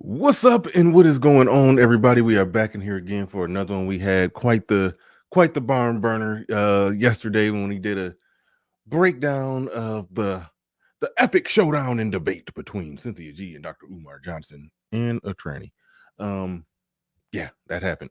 What's up and what is going on, everybody? We are back in here again for another one. We had quite the barn burner yesterday when we did a breakdown of the epic showdown and debate between Cynthia G and Dr. Umar Johnson and a tranny. Yeah, that happened.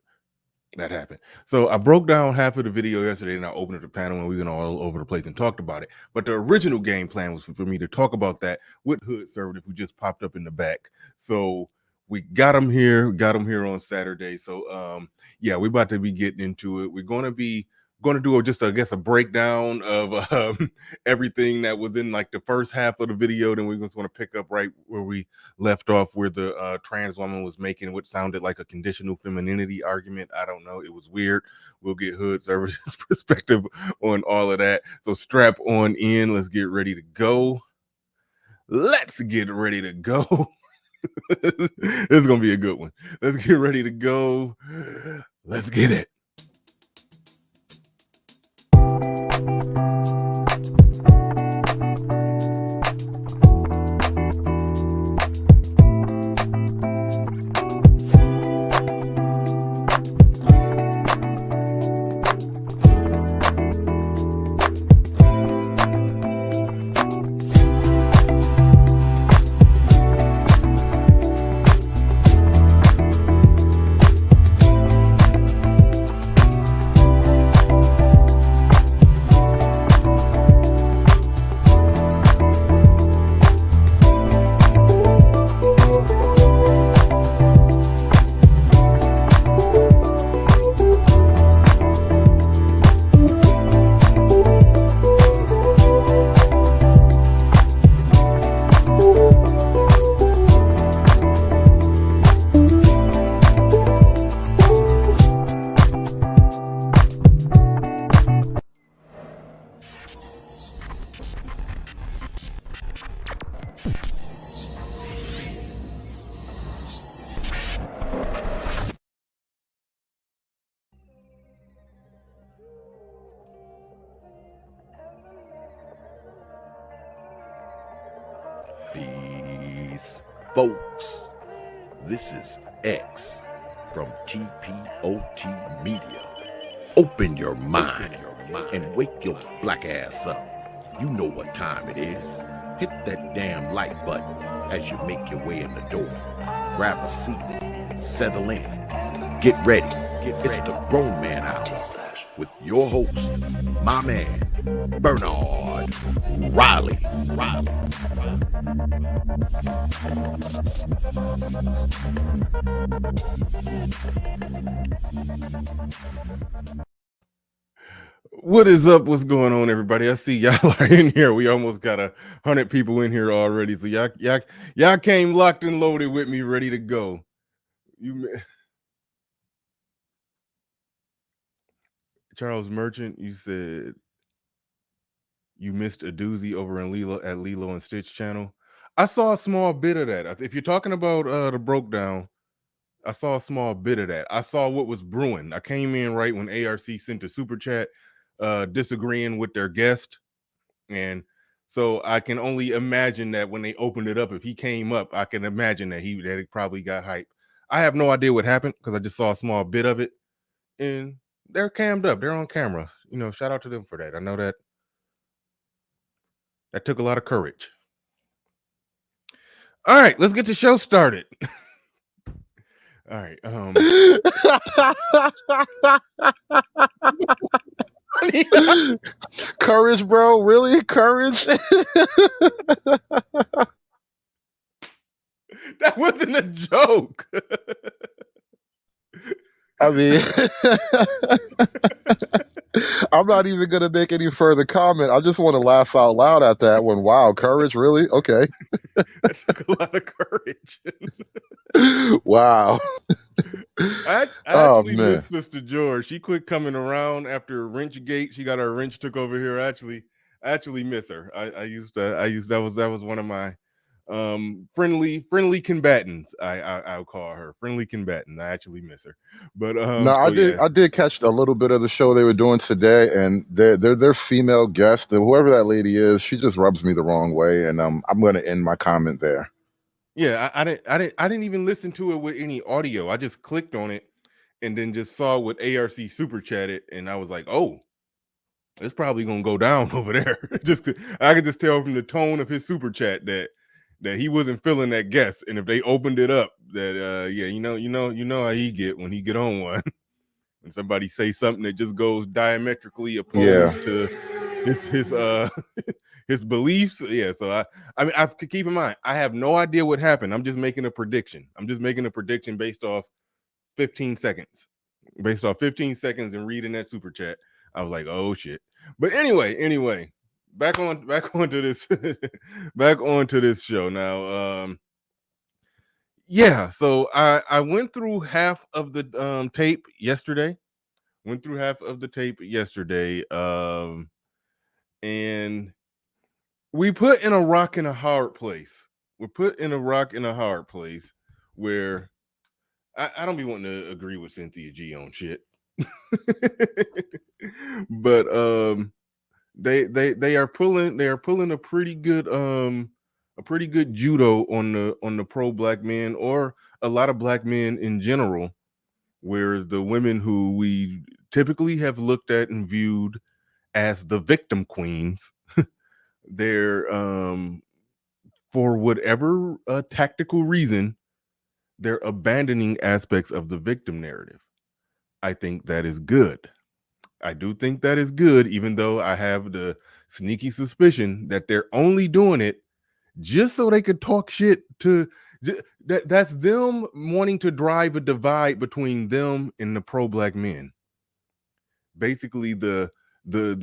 That happened. So I broke down half of the video yesterday and I opened up the panel and we went all over the place and talked about it. But the original game plan was for me to talk about that with Hood Servative, who just popped up in the back. So we got him here. We got him here on Saturday. So yeah, we're about to be getting into it. We're going to do just I guess a breakdown of everything that was in like the first half of the video. Then we're just going to pick up right where we left off, where the trans woman was making what sounded like a conditional femininity argument. I don't know, it was weird. We'll get Hood Services perspective on all of that. So strap on in. Let's get ready to go. Let's get ready to go. It's gonna be a good one. Let's get ready to go. Let's get it. Peace, folks. This is X from TPOT Media. Open your mind and wake your black ass up. You know what time it is. Hit that damn like button as you make your way in the door. Grab a seat, settle in, get ready. It's the Grown Man Hour with your host, my man, Bernard Riley. What is up? What's going on, everybody? I see y'all are in here. We almost got 100 people in here already. So y'all came locked and loaded with me, ready to go. Charles Merchant, you said you missed a doozy over in Lilo and Stitch channel. I saw a small bit of that. If you're talking about the breakdown, I saw a small bit of that. I saw what was brewing. I came in right when ARC sent a super chat disagreeing with their guest. And so I can only imagine that when they opened it up, if he came up, I can imagine that he probably got hype. I have no idea what happened because I just saw a small bit of it. And they're cammed up. They're on camera. You know, shout out to them for that. I know that took a lot of courage. All right, let's get the show started. All right. Courage, bro. Really? Courage? That wasn't a joke. I mean, I'm not even going to make any further comment. I just want to laugh out loud at that one. Wow, courage? Really? Okay. That took a lot of courage. Wow. I actually miss Sister George. She quit coming around after Wrenchgate. She got her wrench took over here. I actually miss her. That was one of my friendly combatants. I'll call her friendly combatant. I actually miss her. But no, I did catch a little bit of the show they were doing today, and their female guest, whoever that lady is, she just rubs me the wrong way, and I'm going to end my comment there. Yeah, I didn't even listen to it with any audio. I just clicked on it and then just saw what ARC super chatted, and I was like, oh, it's probably gonna go down over there. I could just tell from the tone of his super chat that he wasn't feeling that guess. And if they opened it up, that yeah, you know how he get when he get on one. When somebody say something that just goes diametrically Yeah, opposed to his his beliefs. Yeah, so I mean, I could keep in mind, I have no idea what happened. I'm just making a prediction. I'm just making a prediction based off 15 seconds. Based off 15 seconds and reading that super chat, I was like, oh shit. But anyway, back onto this back onto this show now. Yeah, so I went through half of the tape yesterday. Went through half of the tape yesterday. And we put in a rock in a hard place. We're put in a rock in a hard place where I don't be wanting to agree with Cynthia G on shit. But they are pulling a pretty good judo on the pro black men, or a lot of black men in general, where the women who we typically have looked at and viewed as the victim queens, they're for whatever tactical reason, they're abandoning aspects of the victim narrative. I think that is good. I do think that is good, even though I have the sneaky suspicion that they're only doing it just so they could talk shit to that's them wanting to drive a divide between them and the pro black men. Basically, the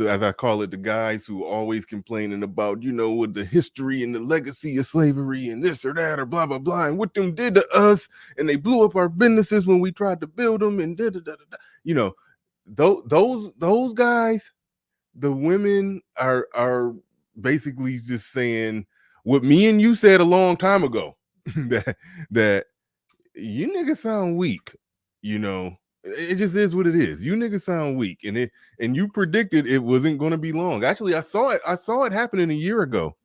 as I call it, the guys who always complaining about, with the history and the legacy of slavery and this or that or blah blah blah, and what them did to us, and they blew up our businesses when we tried to build them, and da da da da. You know, those guys, the women are basically just saying what me and you said a long time ago, that you niggas sound weak. It just is what it is. You niggas sound weak, and you predicted it wasn't going to be long. Actually, I saw it happening a year ago.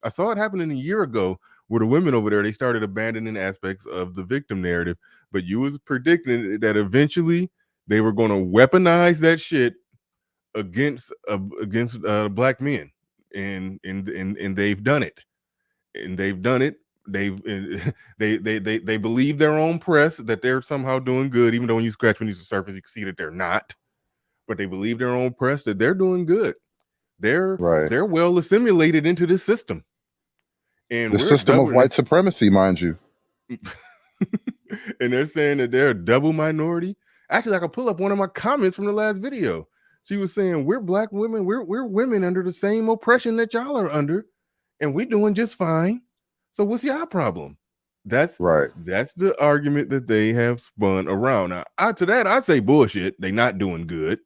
I saw it happening a year ago, where the women over there, they started abandoning aspects of the victim narrative. But you was predicting that eventually they were going to weaponize that shit against black men, and they've done it. And they've done it. They've they believe their own press that they're somehow doing good, even though when you scratch beneath the surface, you can see that they're not. But they believe their own press that they're doing good. They're right. they're well assimilated into this system, and The we're system of doubling. white supremacy, mind you. And they're saying that they're a double minority. Actually, I can pull up one of my comments from the last video. She was saying, we're black women, we're women under the same oppression that y'all are under, and we're doing just fine. So what's your problem? That's Right. that's the argument that they have spun around. Now, to that, I say bullshit. They not doing good.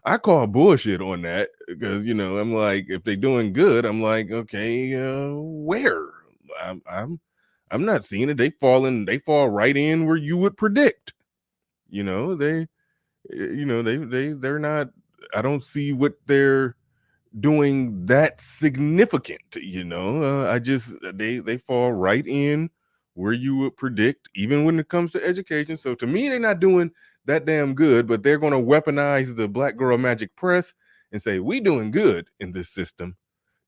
I call bullshit on that, because I'm like, if they doing good, I'm like, okay, where? I'm not seeing it. They fall right in where you would predict. They they're not. I don't see what they're doing that significant. I just they fall right in where you would predict, even when it comes to education. So to me, they're not doing that damn good, but they're going to weaponize the Black Girl Magic press and say, we doing good in this system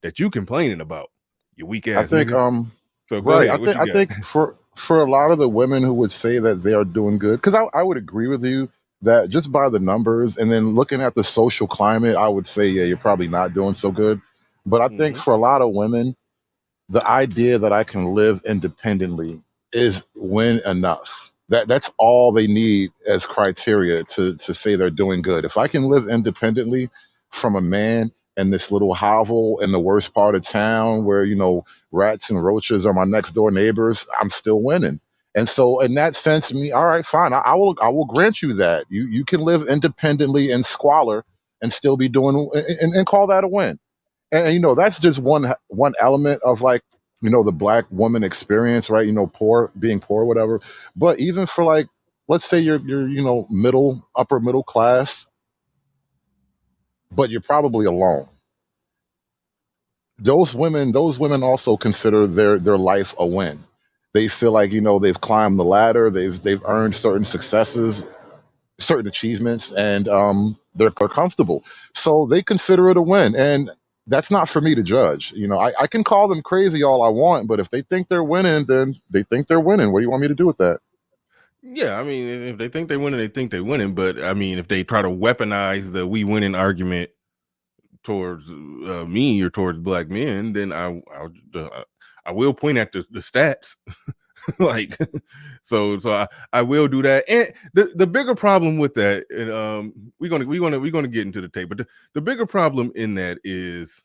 that you complaining about, you weak I ass think nigga. So go right. ahead, what you I got? think for a lot of the women who would say that they are doing good, because I would agree with you that just by the numbers and then looking at the social climate, I would say, yeah, you're probably not doing so good. But I think Mm-hmm. for a lot of women, the idea that I can live independently is win enough. That's all they need as criteria to say they're doing good. If I can live independently from a man in this little hovel in the worst part of town where rats and roaches are my next door neighbors, I'm still winning. And so in that sense, me, all right, fine. I will grant you that. You can live independently in squalor and still be doing and call that a win. And that's just one element of like the black woman experience, right? Poor, being poor, whatever. But even for like, let's say you're middle, upper middle class, but you're probably alone. those women also consider their life a win. They feel like, they've climbed the ladder, they've earned certain successes, certain achievements, and they're comfortable. So they consider it a win. And that's not for me to judge. I can call them crazy all I want, but if they think they're winning, then they think they're winning. What do you want me to do with that? Yeah, I mean, if they think they winning, they think they winning. But I mean, if they try to weaponize the "we winning" argument towards me or towards black men, then I will point at the stats. Like, so I will do that. And the bigger problem with that, and we're gonna get into the tape, but the bigger problem in that is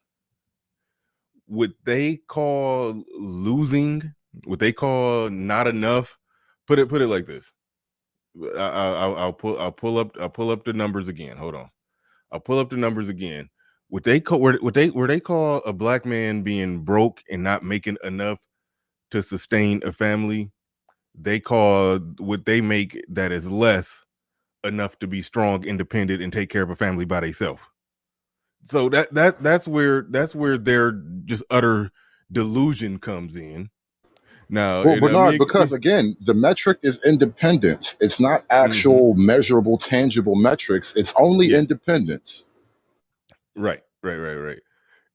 what they call losing, what they call not enough. Put it like this. I'll pull up the numbers again. Hold on. I'll pull up the numbers again. What they call a black man being broke and not making enough to sustain a family, they call what they make that is less enough to be strong, independent, and take care of a family by themselves. So that's where their just utter delusion comes in. Now, Well, and Bernard, because again, the metric is independence. It's not mhm, actual measurable, tangible metrics. It's only yeah, independence. right.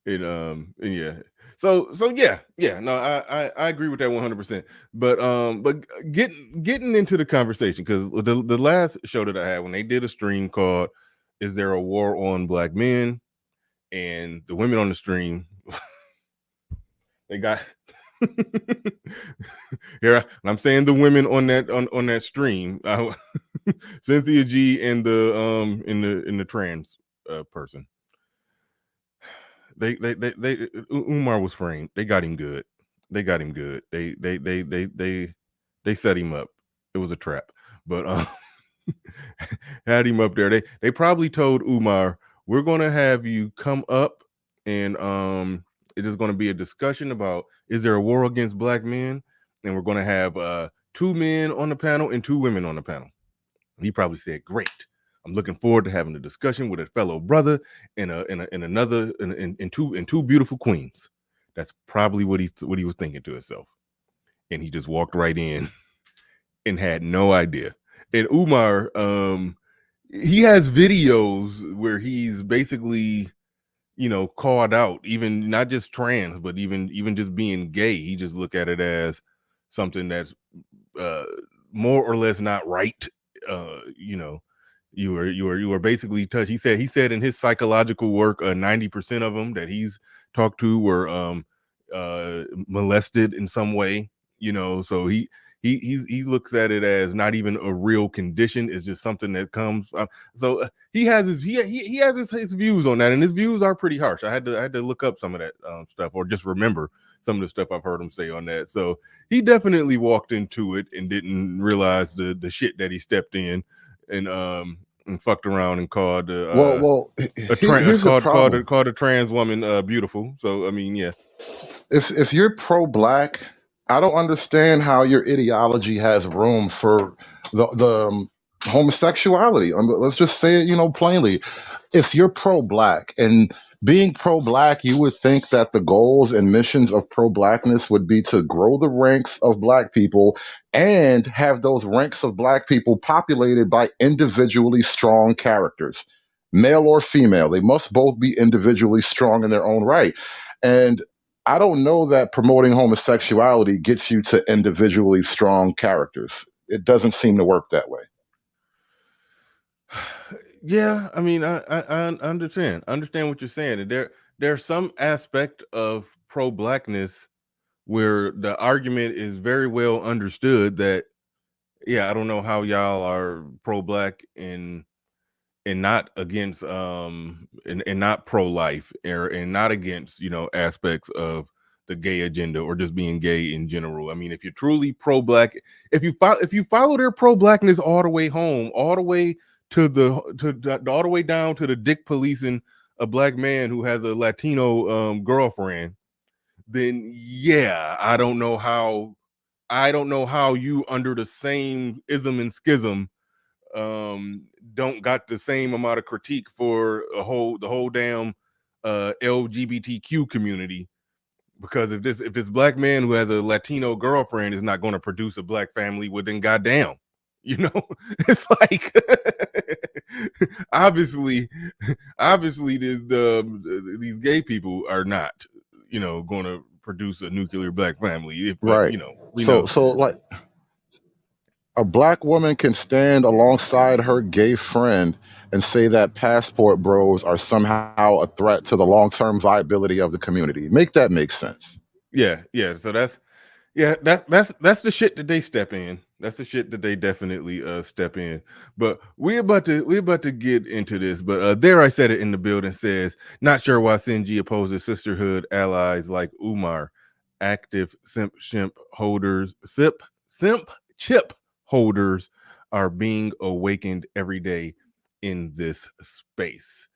And yeah. So yeah. No, I agree with that 100%. But getting into the conversation, because the last show that I had, when they did a stream called "Is There a War on Black Men?" and the women on the stream, they got here. I'm saying the women on that stream, Cynthia G and the in the trans person. They Umar was framed. They got him good. They got him good. They set him up. It was a trap, but had him up there. They probably told Umar, "We're gonna have you come up, and it is going to be a discussion about, is there a war against black men, and we're going to have 2 men on the panel and 2 women on the panel." He probably said, "Great. I'm looking forward to having a discussion with a fellow brother and another and two beautiful queens." That's probably what he was thinking to himself. And he just walked right in and had no idea. And Umar, he has videos where he's basically, called out, even not just trans, but even just being gay. He just look at it as something that's uh, more or less not right. You know, you are basically touched. He said in his psychological work, 90% of them that he's talked to were molested in some way. So he looks at it as not even a real condition. It's just something that comes. So he has his views on that, and his views are pretty harsh. I had to look up some of that stuff, or just remember some of the stuff I've heard him say on that. So he definitely walked into it and didn't realize the shit that he stepped in, and fucked around and called Here's the problem. called a trans woman beautiful. So I mean, yeah. If you're pro-black, I don't understand how your ideology has room for the homosexuality. Let's just say it, plainly. If you're pro-black, and being pro-black, you would think that the goals and missions of pro-blackness would be to grow the ranks of black people and have those ranks of black people populated by individually strong characters, male or female. They must both be individually strong in their own right. And I don't know that promoting homosexuality gets you to individually strong characters. It doesn't seem to work that way. Yeah, I mean, I understand what you're saying. And there's some aspect of pro blackness where the argument is very well understood that, yeah, I don't know how y'all are pro black and not against and not pro life, and not against aspects of the gay agenda or just being gay in general. I mean, if you're truly pro black, if you follow their pro blackness all the way home, all the way all the way down to the dick policing a black man who has a Latino girlfriend, then yeah, I don't know how you, under the same ism and schism, don't got the same amount of critique for the whole damn LGBTQ community, because if this black man who has a Latino girlfriend is not going to produce a black family, well then goddamn, you know, it's like obviously, obviously these gay people are not, going to produce a nuclear black family. But Right. we know. So like a black woman can stand alongside her gay friend and say that passport bros are somehow a threat to the long-term viability of the community. Make that make sense. Yeah. So that's the shit that they step in. That's the shit that they definitely step in. But we're about to get into this. But there I said it in the building says, not sure why Sinji opposes sisterhood allies like Umar, active simp chip holders are being awakened every day in this space.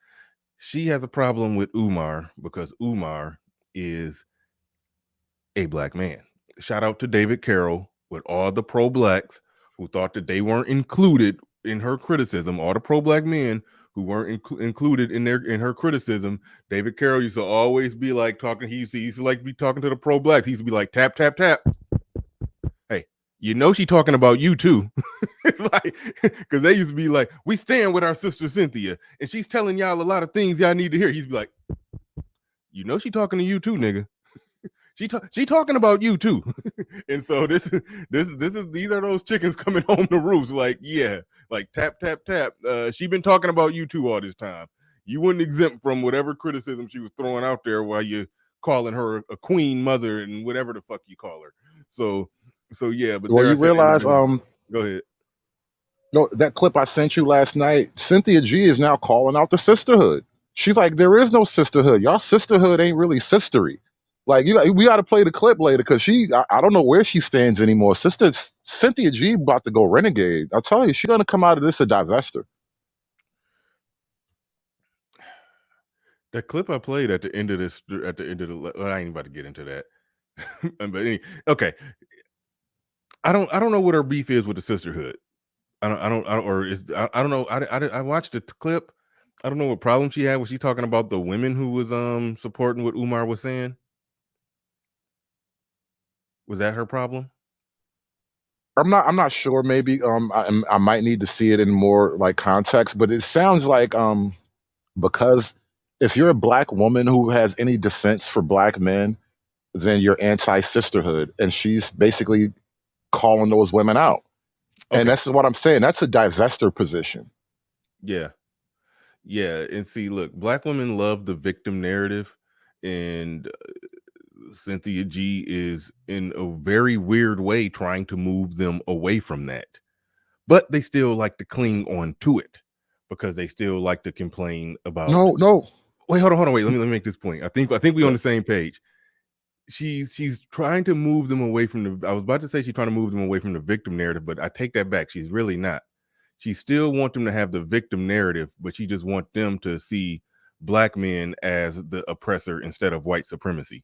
She has a problem with Umar because Umar is a black man. Shout out to David Carroll with all the pro blacks who thought that they weren't included in her criticism. All the pro black men who weren't included in her criticism. David Carroll used to always be like talking. He used to like be talking to the pro blacks. He used to be like tap tap tap. Hey, she talking about you too. Like, because they used to be like, we stand with our sister Cynthia, and she's telling y'all a lot of things y'all need to hear. He's be like, she talking to you too, nigga. She talking about you too. And so these are those chickens coming home to roost. Like, yeah, like tap tap tap. She been talking about you too all this time. You wouldn't exempt from whatever criticism she was throwing out there while you calling her a queen mother and whatever the fuck you call her. So yeah, but Well, there I you said in the realize, building. Go ahead. no, that clip I sent you last night, Cynthia G is now calling out the sisterhood. She's like, there is no sisterhood. Y'all sisterhood ain't really sistery. Like we got to play the clip later because I don't know where she stands anymore. Sister Cynthia G about to go renegade. I'll tell you, she's gonna come out of this a divester. That clip I played at the end of this, at the end of the, well, I ain't about to get into that. Okay. I don't know what her beef is with the sisterhood. I don't know. I watched the clip. I don't know what problem she had. Was she talking about the women who was supporting what Umar was saying? Was that her problem? I'm not sure. Maybe I might need to see it in more like context, but it sounds like because if you're a black woman who has any defense for black men, then you're anti sisterhood, and she's basically calling those women out. And Okay. that's what I'm saying. That's a divester position. Yeah. Yeah. And see, look, black women love the victim narrative, and Cynthia G is in a very weird way trying to move them away from that. But they still like to cling on to it because they still like to complain about. No, no. Wait, hold on, wait. Let me make this point. I think we on the same page. She's trying to move them away from the. I was about to say she's trying to move them away from the victim narrative, but I take that back. She's really not. She still want them to have the victim narrative, but she just want them to see black men as the oppressor instead of white supremacy.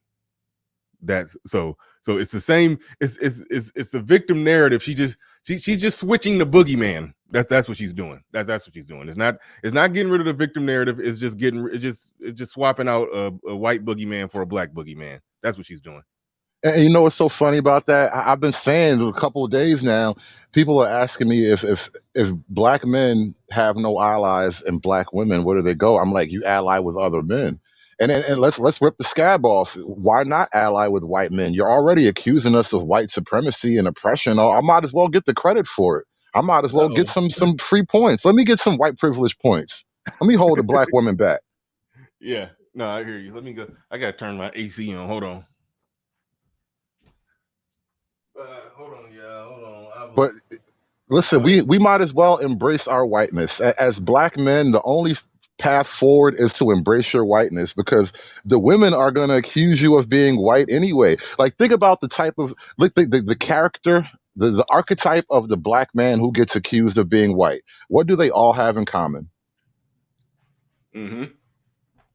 That's so it's the same. It's the victim narrative. She's just switching the boogeyman. That's what she's doing. That's what she's doing. It's not getting rid of the victim narrative. It's just swapping out a white boogeyman for a black boogeyman. That's what she's doing. And you know what's so funny about that? I've been saying a couple of days now. People are asking me if black men have no allies and black women, where do they go? I'm like, you ally with other men. And let's rip the scab off. Why not ally with white men? You're already accusing us of white supremacy and oppression. I might as well get the credit for it. I might as well get Uh-oh. some free points. Let me get some white privilege points. Let me hold a black woman back. Yeah. No, I hear you. Let me go. I gotta turn my AC on. Hold on. Hold on, yeah. Hold on. But Go listen, ahead. we might as well embrace our whiteness. As black men, the only path forward is to embrace your whiteness because the women are going to accuse you of being white anyway. Like, think about the type of, look, the character, the archetype of the black man who gets accused of being white. What do they all have in common? Mm-hmm.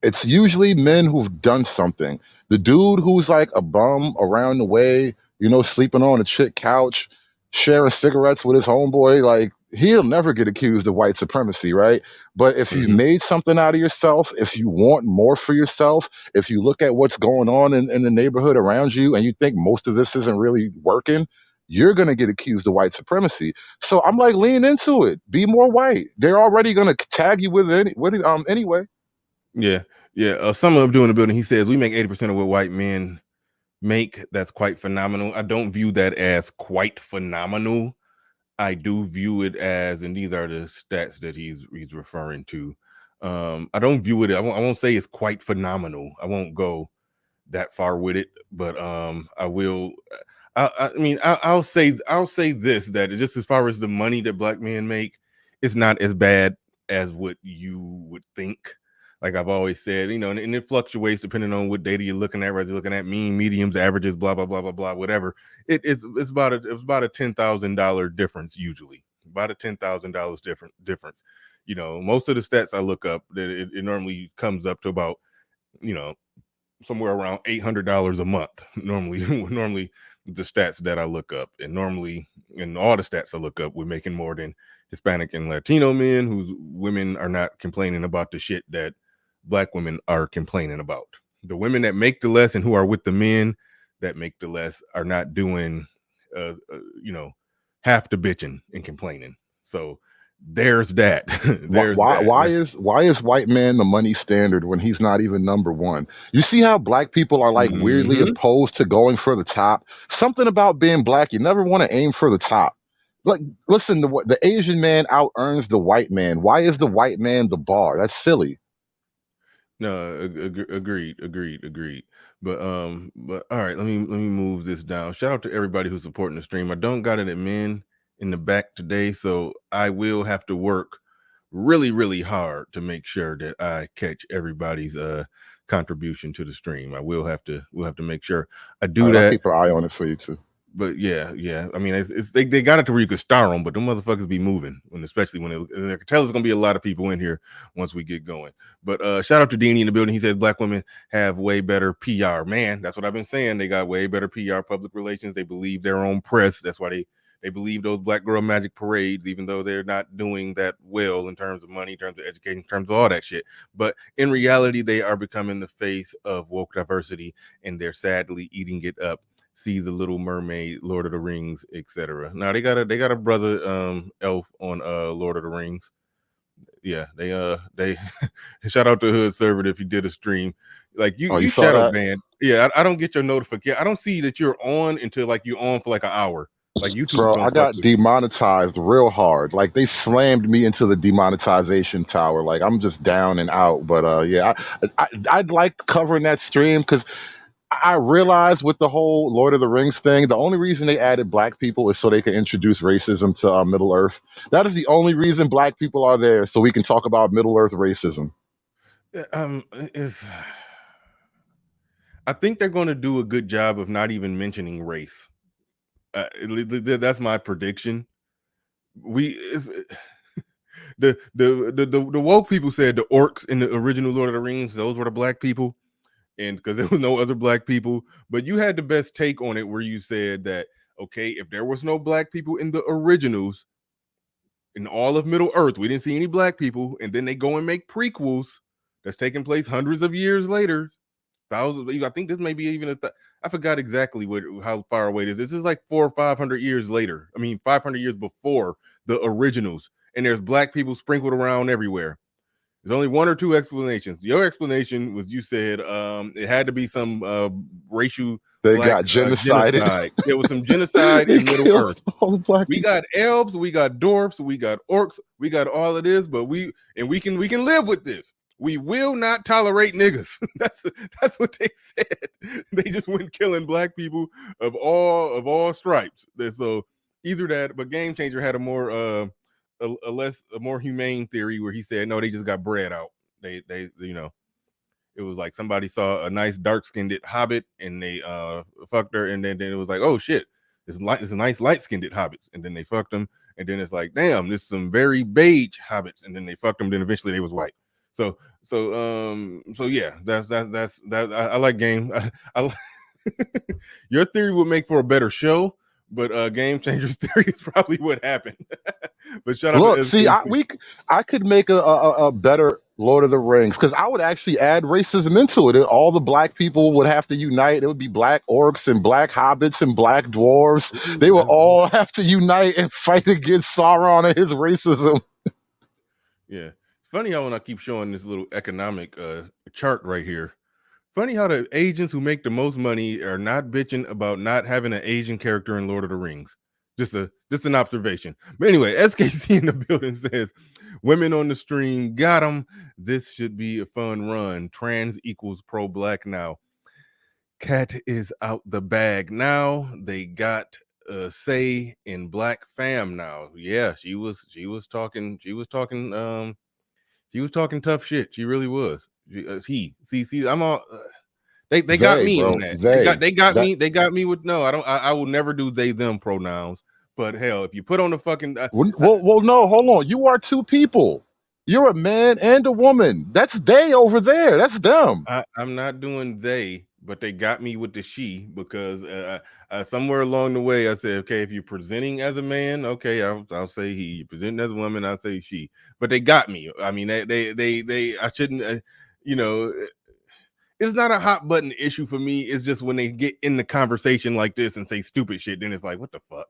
It's usually men who've done something. The dude who's like a bum around the way, sleeping on a chick couch, sharing cigarettes with his homeboy, like he'll never get accused of white supremacy, right? But if you Hmm. made something out of yourself, if you want more for yourself, if you look at what's going on in the neighborhood around you and you think most of this isn't really working, you're going to get accused of white supremacy. So I'm like, lean into it. Be more white. They're already going to tag you with anyway. Yeah, yeah. Some of them doing the building. He says we make 80% of what white men make. That's quite phenomenal. I don't view that as quite phenomenal. I do view it as, and these are the stats that he's referring to. I don't view it. I won't say it's quite phenomenal. I won't go that far with it, but I will. I mean, I'll say this, that just as far as the money that black men make, it's not as bad as what you would think. Like I've always said, and it fluctuates depending on what data you're looking at. Whether you're looking at mean, mediums, averages, blah blah blah blah blah, whatever. It's about a $10,000 difference usually. About a $10,000 difference. Most of the stats I look up, that it normally comes up to about you know somewhere around $800 a month. Normally the stats that I look up, and normally in all the stats I look up, we're making more than Hispanic and Latino men whose women are not complaining about the shit that black women are complaining about. The women that make the less and who are with the men that make the less are not doing, half the bitching and complaining. So there's that. Why, There's why, that. why is why is white man the money standard when he's not even number one? You see how black people are like weirdly Mhm. opposed to going for the top. Something about being black, you never want to aim for the top. Like, listen, the Asian man out earns the white man. Why is the white man the bar? That's silly. No, agreed. But all right, let me move this down. Shout out to everybody who's supporting the stream. I don't got an admin in the back today, so I will have to work really, really hard to make sure that I catch everybody's contribution to the stream. We'll have to make sure I All do right, I'll that. keep an eye on it for you too. But yeah. I mean, they got it to where you could star them, but them motherfuckers be moving, especially when I can tell there's gonna be a lot of people in here once we get going. But shout out to Deanie in the building. He says black women have way better PR. Man, that's what I've been saying. They got way better PR, public relations. They believe their own press. That's why they believe those black girl magic parades, even though they're not doing that well in terms of money, in terms of education, in terms of all that shit. But in reality, they are becoming the face of woke diversity, and they're sadly eating it up. See the Little Mermaid, Lord of the Rings, etc. Now they got a brother elf on Lord of the Rings. Yeah, they shout out to Hood Server if you did a stream. Like Oh, you you saw shadow that, banned. Yeah, I don't get your notification. I don't see that you're on until like you're on for like an hour. Like YouTube bro? I don't fuck got with me. demonetized real hard. Like they slammed me into the demonetization tower. Like I'm just down and out. But yeah, I'd like covering that stream because I realized with the whole Lord of the Rings thing, the only reason they added black people is so they can introduce racism to Middle Earth. That is the only reason black people are there, so we can talk about Middle Earth racism. Is I think they're going to do a good job of not even mentioning race. That's my prediction. We it's, the woke people said the orcs in the original Lord of the Rings, those were the black people, and because there was no other black people. But you had the best take on it, where you said that okay, if there was no black people in the originals in all of Middle Earth, we didn't see any black people, and then they go and make prequels that's taking place hundreds of years later, thousands. I think this may be even I forgot exactly how far away it is. This is like 400 or 500 years later. I mean, 500 years before the originals, and there's black people sprinkled around everywhere. There's only one or two explanations. Your explanation was you said it had to be some racial They black got genocided. genocide. There was some genocide They in Middle killed Earth. all the black We people. got elves, we got dwarfs, we got orcs, we got all of this, but we can live with this. We will not tolerate niggas. That's what they said. They just went killing black people of all stripes. So either that, but Game Changer had a more a more humane theory where he said no, they just got bred out. They it was like somebody saw a nice dark skinned hobbit and they fucked her, and then it was like, oh shit, it's a nice light skinned hobbits, and then they fucked them, and then it's like, damn, this is some very beige hobbits, and then they fucked them, then eventually they was white. So yeah, that's that. I like Game. Your theory would make for a better show, but game changers theory is probably what happened. But shout out to Look, see, SKC. I could make a better Lord of the Rings because I would actually add racism into it. All the black people would have to unite. It would be black orcs and black hobbits and black dwarves. They Ooh, would that's dope. all have to unite and fight against Sauron and his racism. Yeah, it's funny how when I keep showing this little economic chart right here. Funny how the agents who make the most money are not bitching about not having an Asian character in Lord of the Rings. Just an observation. But anyway, SKC in the building says, "Women on the stream got them. This should be a fun run. Trans equals pro-black now. Cat is out the bag now. They got a say in black fam now. Yeah, she was talking tough shit. She really was. See, I'm all. They got They, me on bro, that. they. They got That me. They got me with no. I will never do they them pronouns. But hell, if you put on the fucking, well, no, hold on. You are two people. You're a man and a woman. That's they over there. That's them. I'm not doing they, but they got me with the she because somewhere along the way I said, okay, if you're presenting as a man, okay, I'll say he. You're presenting as a woman, I'll say she. But they got me. I mean, they I shouldn't, you know. It's not a hot button issue for me. It's just when they get in the conversation like this and say stupid shit, then it's like, what the fuck?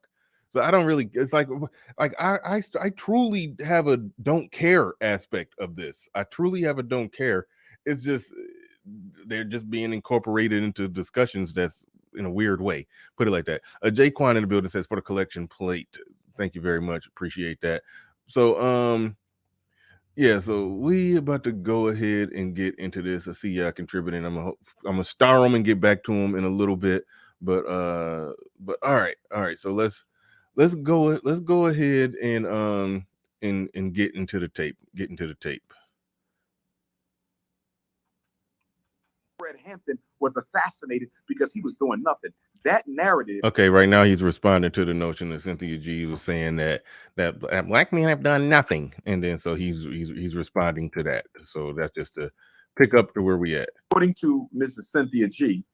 So I don't really. It's like I truly have a don't care aspect of this. I truly have a don't care. It's just they're just being incorporated into discussions that's in a weird way. Put it like that. Jaquan in the building says for the collection plate. Thank you very much. Appreciate that. So yeah, so we about to go ahead and get into this. I see y'all contributing. I'm gonna star them and get back to them in a little bit. But all right. So let's go ahead and get into the tape. Fred Hampton was assassinated because he was doing nothing. That narrative. Okay, right now he's responding to the notion that Cynthia G was saying that black men have done nothing, and then so he's responding to that. So that's just to pick up to where we at. According to Mrs. Cynthia G,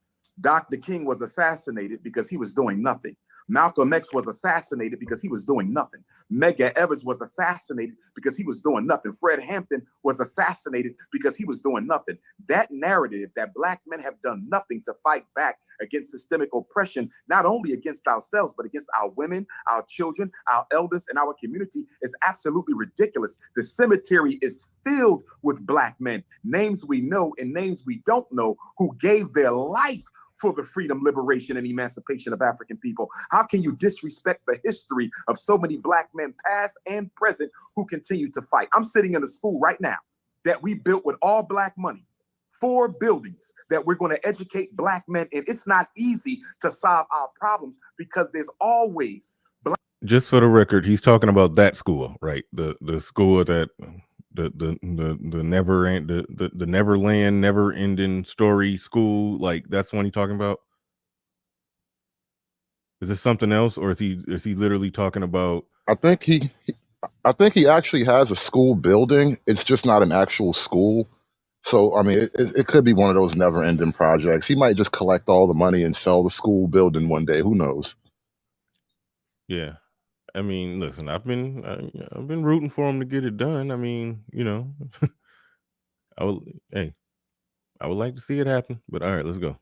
Dr. King was assassinated because he was doing nothing. Malcolm X was assassinated because he was doing nothing. Medgar Evers was assassinated because he was doing nothing. Fred Hampton was assassinated because he was doing nothing. That narrative that black men have done nothing to fight back against systemic oppression, not only against ourselves, but against our women, our children, our elders, and our community is absolutely ridiculous. The cemetery is filled with black men, names we know and names we don't know, who gave their life for the freedom, liberation, and emancipation of African people. How can you disrespect the history of so many black men, past and present, who continue to fight? I'm sitting in a school right now that we built with all black money, 4 buildings that we're going to educate black men in. It's not easy to solve our problems because there's always black. Just for the record, he's talking about that school, right? The school that the Neverland, never ending story school, like that's the one he's talking about. Is this something else, or is he literally talking about? I think he actually has a school building. It's just not an actual school. So I mean, it could be one of those never-ending projects. He might just collect all the money and sell the school building one day. Who knows? Yeah. I mean, listen, I've been rooting for him to get it done. I mean, you know, I would like to see it happen. But all right, let's go.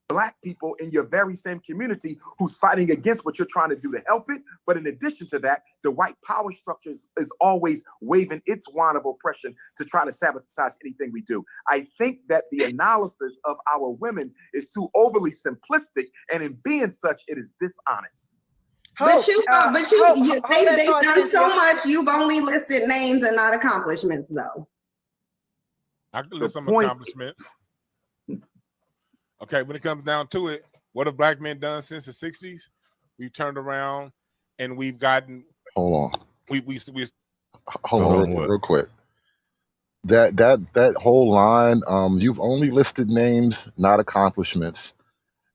Black people in your very same community who's fighting against what you're trying to do to help it. But in addition to that, the white power structure is always waving its wand of oppression to try to sabotage anything we do. I think that the analysis of our women is too overly simplistic, and in being such, it is dishonest. They've done so much. You've only listed names and not accomplishments, though. I can list some accomplishments. Okay, when it comes down to it, what have black men done since the 60s? We've turned around and we've gotten. Hold on. We hold on real quick. That whole line. You've only listed names, not accomplishments.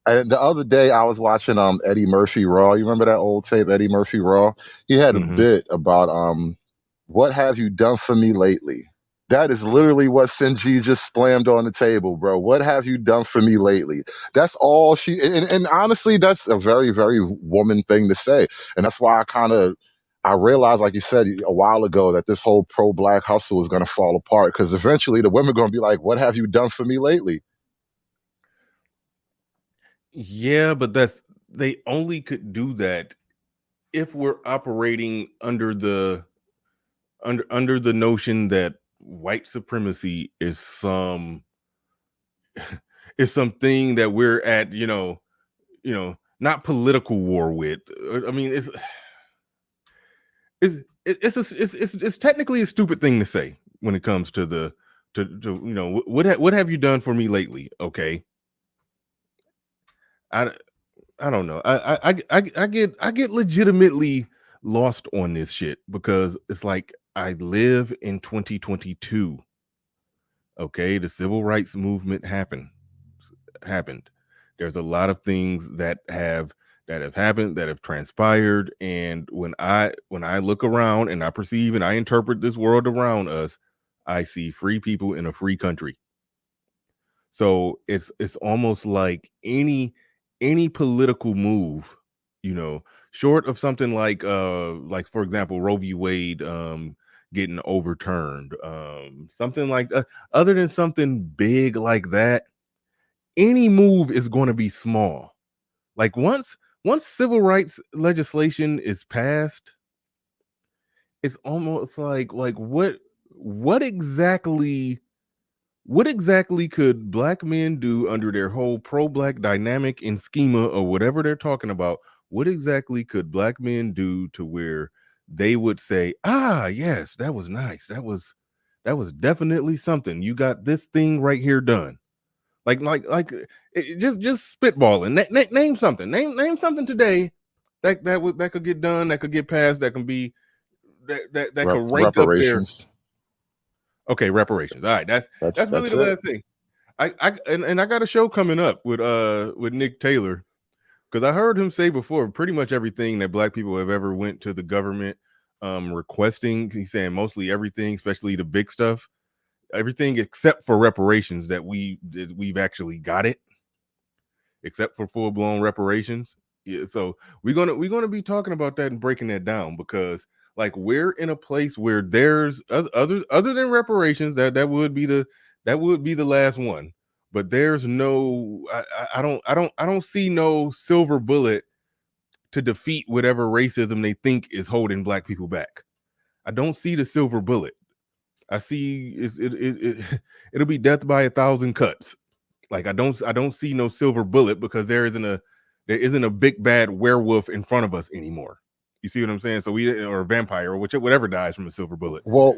And the other day I was watching Eddie Murphy Raw. You remember that old tape, Eddie Murphy Raw? He had a bit about what have you done for me lately? That is literally what Sinji just slammed on the table, bro. What have you done for me lately? That's all she, and honestly, that's a very, very woman thing to say. And that's why I realized, like you said a while ago, that this whole pro-black hustle is going to fall apart because eventually the women are going to be like, what have you done for me lately? Yeah, but they only could do that if we're operating under the notion that white supremacy is something that we're at, not political war with. I mean, it's technically a stupid thing to say when it comes to what have you done for me lately? Okay, I don't know. I get legitimately lost on this shit because it's like I live in 2022. Okay, the civil rights movement happened. There's a lot of things that have happened, that have transpired, and when I look around and I perceive and I interpret this world around us, I see free people in a free country. So it's almost like any political move, short of something like for example Roe v. Wade getting overturned, something like other than something big like that, any move is going to be small. Like once civil rights legislation is passed, it's almost like what exactly could black men do under their whole pro-black dynamic and schema or whatever they're talking about? What exactly could black men do to where they would say, yes, that was nice, that was definitely something, you got this thing right here done? Just spitballing. Name something. Name something today that could get done, that could get passed, that can be that could rank up there. Reparations. Okay, reparations. All right, that's really the last thing. I got a show coming up with Nick Taylor, because I heard him say before pretty much everything that black people have ever went to the government requesting. He's saying mostly everything, especially the big stuff. Everything except for reparations that we've actually got it, except for full-blown reparations. Yeah, so we're gonna be talking about that and breaking that down, because like we're in a place where there's other than reparations, that would be the last one, but there's no I don't see no silver bullet to defeat whatever racism they think is holding black people back. I don't see the silver bullet. I see it'll be death by 1,000 cuts. Like I don't see no silver bullet, because there isn't a big bad werewolf in front of us anymore. You see what I'm saying? So or a vampire or whatever dies from a silver bullet. Well,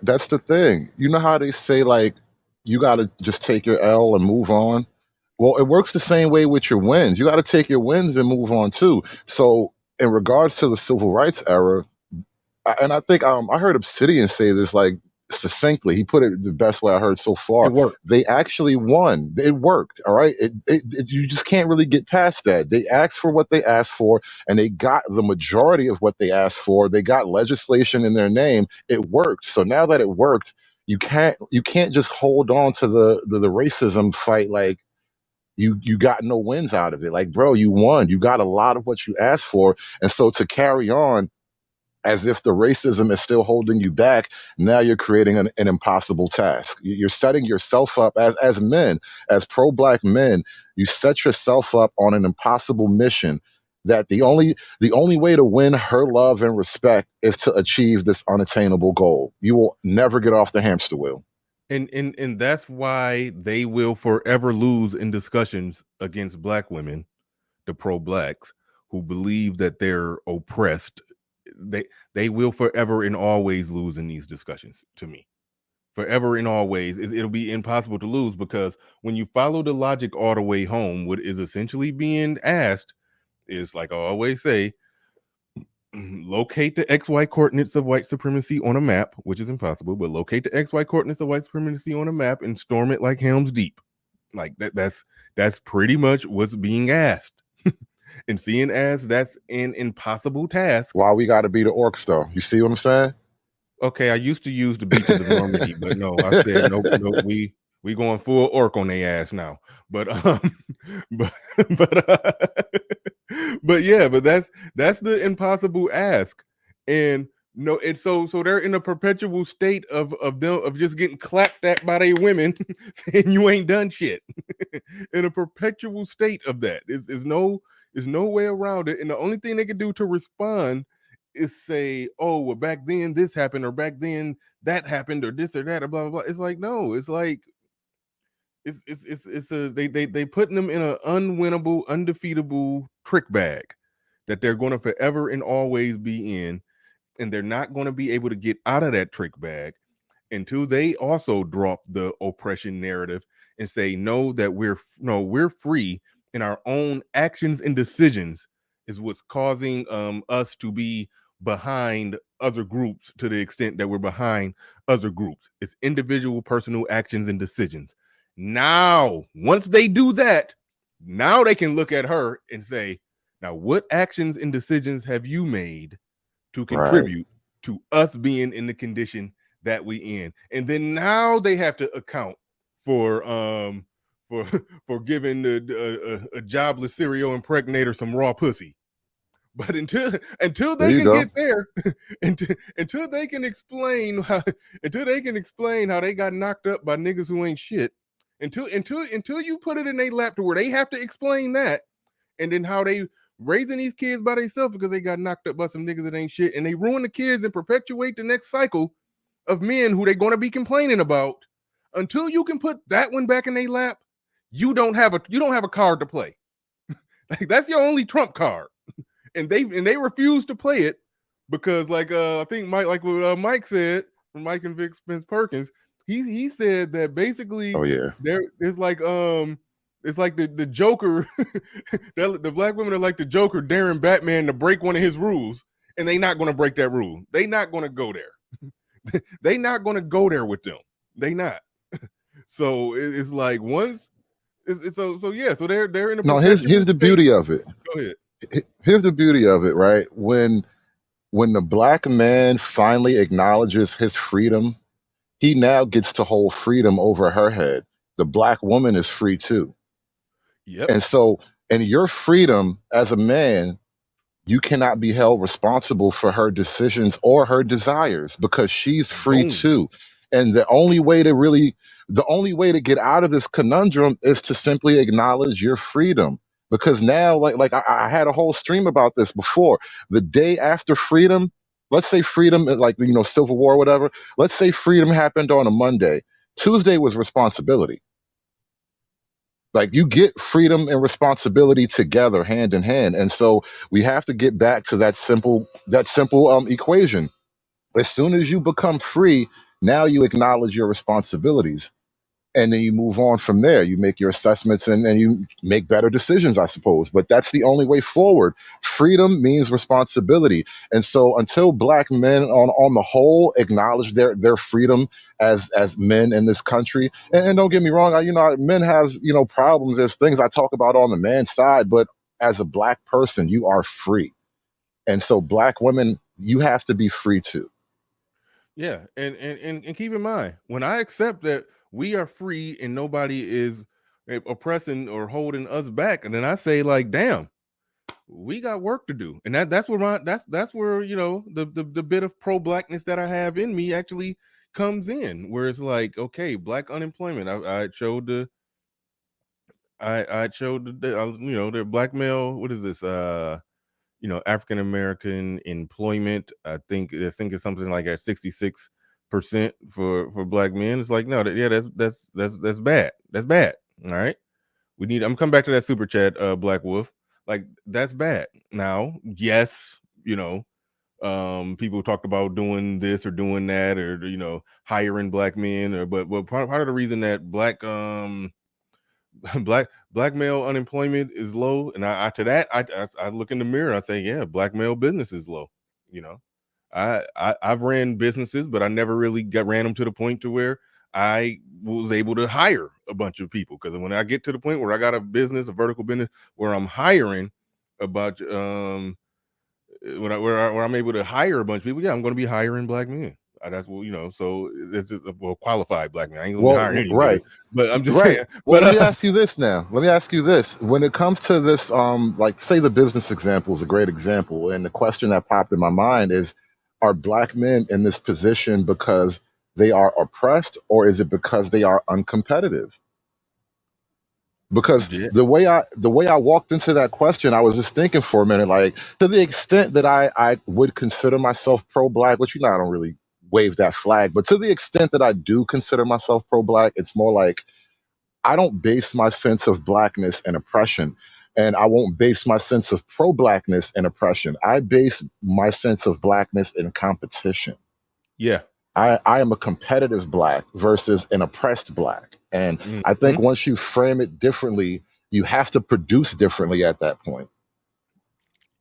that's the thing. You know how they say, like, you got to just take your L and move on? Well, it works the same way with your wins. You got to take your wins and move on too. So, in regards to the civil rights era, and I think I heard Obsidian say this like succinctly. He put it the best way I heard so far. It worked. They actually won. It worked. All right. You just can't really get past that. They asked for what they asked for, and they got the majority of what they asked for. They got legislation in their name. It worked. So now that it worked, you can't just hold on to the racism fight like you got no wins out of it. Like, bro, you won. You got a lot of what you asked for. And so to carry on as if the racism is still holding you back, now you're creating an impossible task. You're setting yourself up as men, as pro-black men. You set yourself up on an impossible mission that the only way to win her love and respect is to achieve this unattainable goal. You will never get off the hamster wheel. And that's why they will forever lose in discussions against black women, the pro-blacks, who believe that they're oppressed. They will forever and always lose in these discussions. To me, forever and always, it'll be impossible to lose, because when you follow the logic all the way home, what is essentially being asked is, like I always say, locate the XY coordinates of white supremacy on a map, which is impossible, but locate the XY coordinates of white supremacy on a map and storm it like Helm's Deep. Like that's pretty much what's being asked. And seeing as that's an impossible task. Why we got to be the orcs, though? You see what I'm saying? Okay, I used to use the beaches of Normandy, but no, I said nope, nope. We going full orc on their ass now. But but but yeah, but that's the impossible ask, and no, it's so they're in a perpetual state of them of just getting clapped at by their women, saying you ain't done shit, in a perpetual state of that. Is no way around it, and the only thing they can do to respond is say, oh, well, back then this happened, or back then that happened, or this or that, or blah blah blah. It's like no, it's like it's a they putting them in an unwinnable, undefeatable trick bag that they're going to forever and always be in, and they're not going to be able to get out of that trick bag until they also drop the oppression narrative and say no, that we're free in our own actions and decisions is what's causing us to be behind other groups to the extent that we're behind other groups. It's individual personal actions and decisions. Now once they do that, now they can look at her and say, now what actions and decisions have you made to Right. contribute to us being in the condition that we in? And then now they have to account for for for giving a jobless serial impregnator some raw pussy. But until There they you can go. get there, until they can explain how they got knocked up by niggas who ain't shit, until you put it in their lap to where they have to explain that, and then how they raising these kids by themselves because they got knocked up by some niggas that ain't shit, and they ruin the kids and perpetuate the next cycle of men who they're going to be complaining about. Until you can put that one back in their lap, you don't have a card to play. Like that's your only trump card, and they refuse to play it because I think Mike, like what Mike said from Mike and Vic Spence Perkins, he said that basically Oh yeah. there's like it's like the Joker, the black women are like the Joker daring Batman to break one of his rules, and they not going to break that rule. They not going to go there. They not going to go there with them. They not. So it's like once it's so yeah. So they're in a No, here's perpetual the state. beauty of it. Go ahead. Here's the beauty of it, right? When the black man finally acknowledges his freedom, he now gets to hold freedom over her head. The black woman is free too. Yep. And so, in your freedom as a man, you cannot be held responsible for her decisions or her desires because she's free Boom. too. And the only way to get out of this conundrum is to simply acknowledge your freedom. Because now, I had a whole stream about this before. The day after freedom, let's say freedom, Civil War, or whatever. Let's say freedom happened on a Monday. Tuesday was responsibility. Like you get freedom and responsibility together hand in hand. And so we have to get back to that simple equation. As soon as you become free, now you acknowledge your responsibilities, and then you move on from there. You make your assessments, and you make better decisions, I suppose. But that's the only way forward. Freedom means responsibility. And so until black men on the whole acknowledge their freedom as men in this country, and don't get me wrong, men have, problems. There's things I talk about on the man's side, but as a black person, you are free. And so black women, you have to be free too. Yeah, and keep in mind, when I accept that we are free and nobody is oppressing or holding us back, and then I say like, damn, we got work to do, and that's where that's where the bit of pro blackness that I have in me actually comes in, where it's like, okay, black unemployment. I showed the black male. What is this? African American employment. I think it's something like at 66% for black men. It's like no, that's bad. That's bad. All right, I'm coming back to that super chat, Black Wolf. Like that's bad. Now, yes, people talked about doing this or doing that, or hiring black men, but part of the reason that black male unemployment is low, and I look in the mirror, I say, yeah, black male business is low. you know I've ran businesses, but I never really ran them to the point to where I was able to hire a bunch of people, because when I get to the point where I got a vertical business where I'm hiring about where I'm able to hire a bunch of people, yeah, I'm going to be hiring black men. That's what, you know, so it's just well, qualified black man. I ain't gonna be hiring any Right. niggas, but I'm just Right. saying. Well, But let me ask you this now. Let me ask you this. When it comes to this, like say the business example is a great example, and the question that popped in my mind is, are black men in this position because they are oppressed, or is it because they are uncompetitive? Because yeah, the way I walked into that question, I was just thinking for a minute, like to the extent that I would consider myself pro-black, which I don't really wave that flag, but to the extent that I do consider myself pro-black, it's more like I don't base my sense of blackness in oppression, and I won't base my sense of pro-blackness in oppression. I base my sense of blackness in competition. yeah. I am a competitive black versus an oppressed black. And I think Mhm. once you frame it differently, you have to produce differently at that point.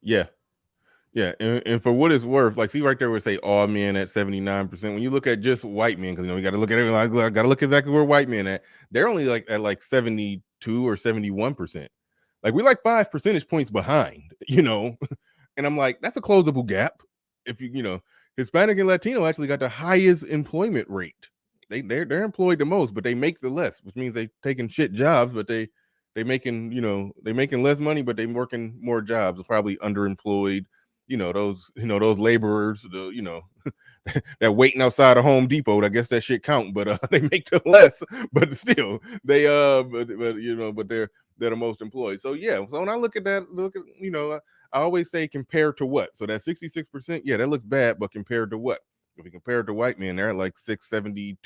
Yeah. Yeah, and for what it's worth, like see right there, we say all men at 79%. When you look at just white men, because you got to look at everything. I got to look exactly where white men at. They're only like at like 72 or 71%. Like we're like 5 percentage points behind, And I'm like, that's a closable gap. If Hispanic and Latino actually got the highest employment rate. They're employed the most, but they make the less, which means they taking shit jobs, but they making less money, but they working more jobs. Probably underemployed. Those laborers, that waiting outside of Home Depot. I guess that shit count, but they make the less. But still, they but they're the most employed. So yeah. So when I look at that, I always say compared to what? So that 66%, yeah, that looks bad, but compared to what? If we compare it to white men, they're at like 72%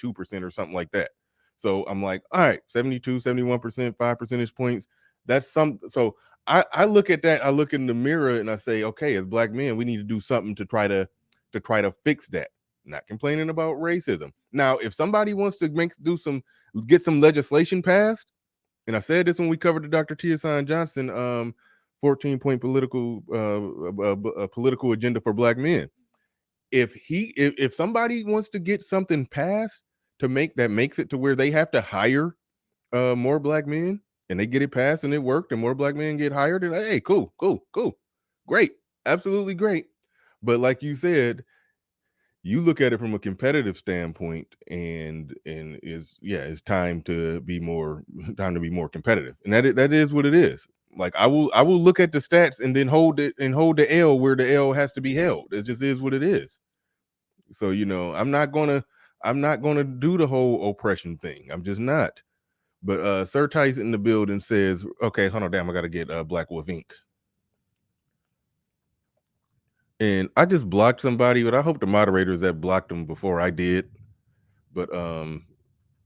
or something like that. So I'm like, all right, 72, 71%, 5 percentage points. That's some. So I look at that. I look in the mirror and I say, okay, as black men, we need to do something to try to fix that. Not complaining about racism. Now, if somebody wants to get some legislation passed, and I said this when we covered the Dr. Tiasan Johnson 14-point political agenda for black men. If somebody wants to get something passed to makes it to where they have to hire more black men, and they get it passed and it worked, and more black men get hired, and hey, cool, great, absolutely great. But like you said, you look at it from a competitive standpoint, and it's time to be more competitive, and that is what it is. Like I will look at the stats and then hold the L where the L has to be held. It just is what it is. So I'm not gonna do the whole oppression thing. I'm just not. But Sir Tice in the building says, okay, hold on, damn, I gotta get Black Wolf Inc. And I just blocked somebody, but I hope the moderators that blocked them before I did. But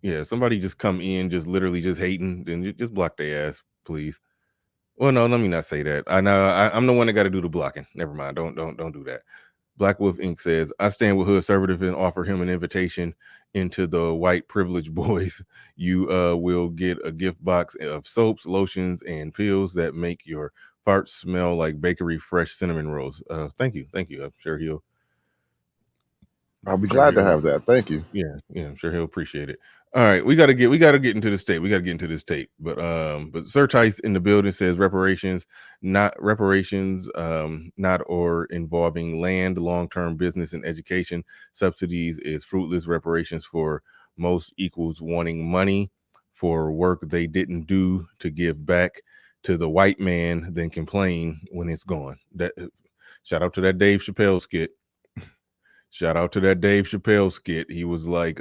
yeah, somebody just come in, just literally just hating, then just block their ass, please. Well, no, let me not say that. I know I'm the one that got to do the blocking. Never mind. Don't do that. Black Wolf Inc. says, I stand with Hood Conservative and offer him an invitation into the white privileged boys. You will get a gift box of soaps, lotions, and pills that make your farts smell like bakery fresh cinnamon rolls. Thank you. I'm sure he'll I'll be glad to have that. Thank you. Yeah, I'm sure he'll appreciate it. All right, we gotta get into this tape. But Sir Tice in the building says reparations, not or involving land, long-term business, and education. Subsidies is fruitless. Reparations for most equals wanting money for work they didn't do to give back to the white man, then complain when it's gone. That shout out to that Dave Chappelle skit. Shout out to that Dave Chappelle skit. He was like,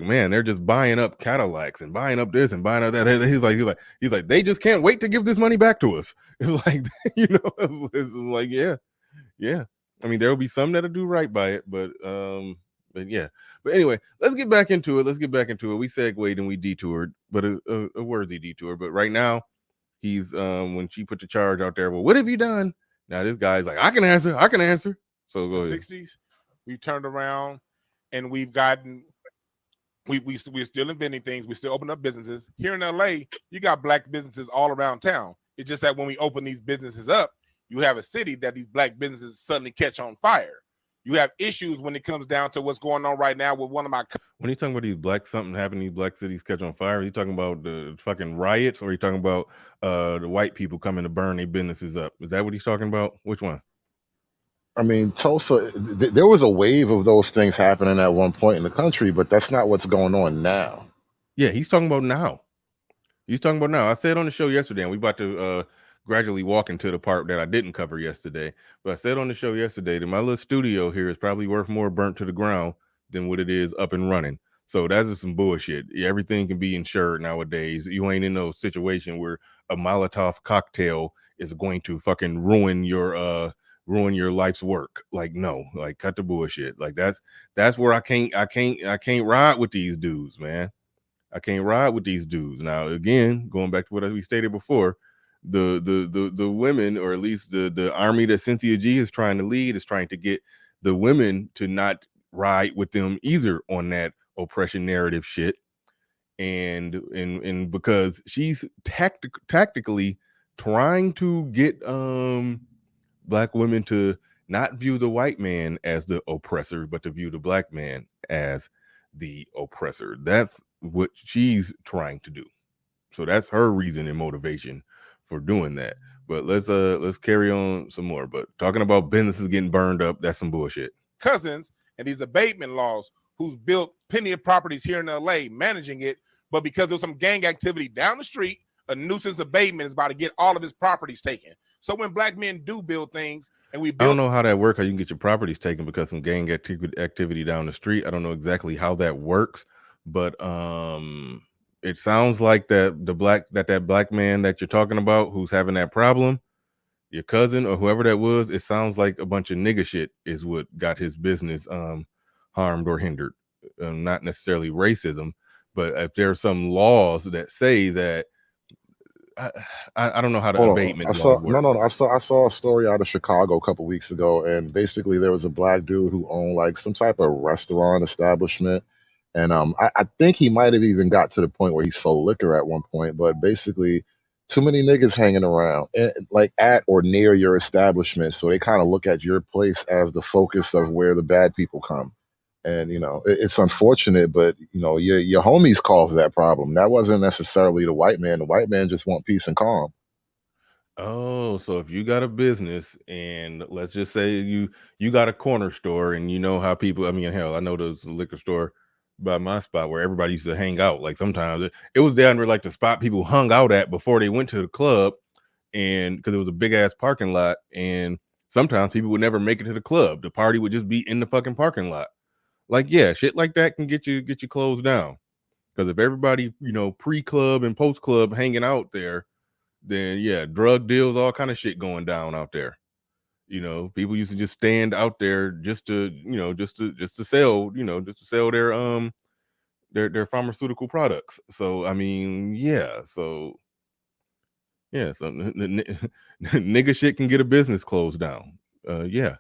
man, they're just buying up Cadillacs and buying up this and buying up that. He's like, they just can't wait to give this money back to us. It's like, it's like, yeah. I mean, there will be some that'll do right by it, but yeah. But anyway, let's get back into it. We segued and we detoured, but a worthy detour. But right now, he's when she put the charge out there, well, what have you done? Now this guy's like, I can answer. So the 60s, we've turned around and we've gotten we're still inventing things. We still open up businesses here in LA. You got black businesses all around town. It's just that when we open these businesses up, you have a city that these black businesses suddenly catch on fire. You have issues when it comes down to what's going on right now with one of my. When you talking about these black something happening, these black cities catch on fire, are you talking about the fucking riots, or are you talking about the white people coming to burn their businesses up? Is that what he's talking about? Which one? I mean, Tulsa, there was a wave of those things happening at one point in the country, but that's not what's going on now. Yeah, he's talking about now. He's talking about now. I said on the show yesterday, and we about to gradually walk into the part that I didn't cover yesterday. But I said on the show yesterday that my little studio here is probably worth more burnt to the ground than what it is up and running. So that's just some bullshit. Everything can be insured nowadays. You ain't in no situation where a Molotov cocktail is going to fucking ruin your life's work. Like, no, like, cut the bullshit. Like, that's where I can't ride with these dudes, man. I can't ride with these dudes. Now, again, going back to what we stated before, the women, or at least the army that Cynthia G is trying to lead, is trying to get the women to not ride with them either on that oppression narrative shit. And because she's tactically trying to get black women to not view the white man as the oppressor, but to view the black man as the oppressor. That's what she's trying to do. So that's her reason and motivation for doing that. But let's carry on some more. But talking about businesses getting burned up, that's some bullshit. Cousins and these abatement laws, who's built plenty of properties here in LA, managing it, but because of some gang activity down the street, a nuisance abatement is about to get all of his properties taken. So when black men do build things, and we build, I don't know how that works, how you can get your properties taken because some gang activity down the street. I don't know exactly how that works, but it sounds like that black man that you're talking about who's having that problem, your cousin or whoever that was, it sounds like a bunch of nigga shit is what got his business harmed or hindered. Not necessarily racism, but if there are some laws that say that, I don't know how the abatement law works. I saw a story out of Chicago a couple weeks ago, and basically there was a black dude who owned like some type of restaurant establishment, and I think he might have even got to the point where he sold liquor at one point, but basically too many niggas hanging around and like at or near your establishment, so they kind of look at your place as the focus of where the bad people come. And it's unfortunate, but your homies caused that problem. That wasn't necessarily the white man. The white man just want peace and calm. Oh, so if you got a business and let's just say you got a corner store, and you know how people, I mean, hell, I know there's a liquor store by my spot where everybody used to hang out. Like sometimes it was down there like the spot people hung out at before they went to the club, and because it was a big ass parking lot, and sometimes people would never make it to the club. The party would just be in the fucking parking lot. Like, yeah, shit like that can get you closed down. Because if everybody, pre-club and post-club hanging out there, then yeah, drug deals, all kind of shit going down out there. People used to just stand out there just to sell, just to sell their pharmaceutical products. So I mean, yeah, so nigga shit can get a business closed down. Yeah.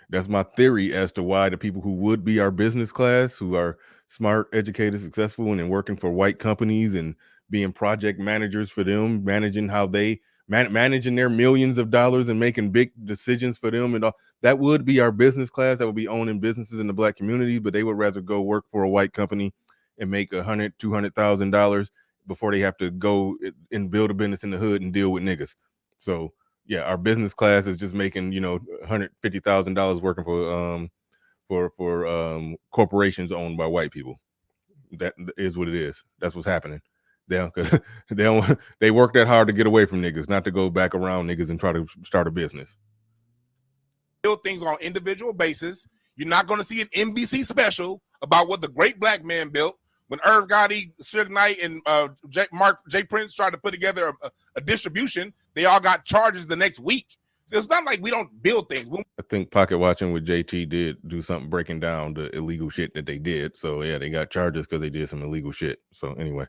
That's my theory as to why the people who would be our business class, who are smart, educated, successful, and working for white companies and being project managers for them, managing how they managing their millions of dollars and making big decisions for them, and all that would be our business class that would be owning businesses in the black community, but they would rather go work for a white company and make $100,000-$200,000 before they have to go and build a business in the hood and deal with niggas. So yeah, our business class is just making $150,000 working for corporations owned by white people. That is what it is. That's what's happening. They work that hard to get away from niggas, not to go back around niggas and try to start a business. Build things on individual basis. You're not going to see an NBC special about what the great black man built. When Irv Gotti, Suge Knight, and J. Prince tried to put together a distribution, they all got charges the next week. So it's not like we don't build things. I think Pocket Watching with JT did do something breaking down the illegal shit that they did. So yeah, they got charges because they did some illegal shit. So anyway,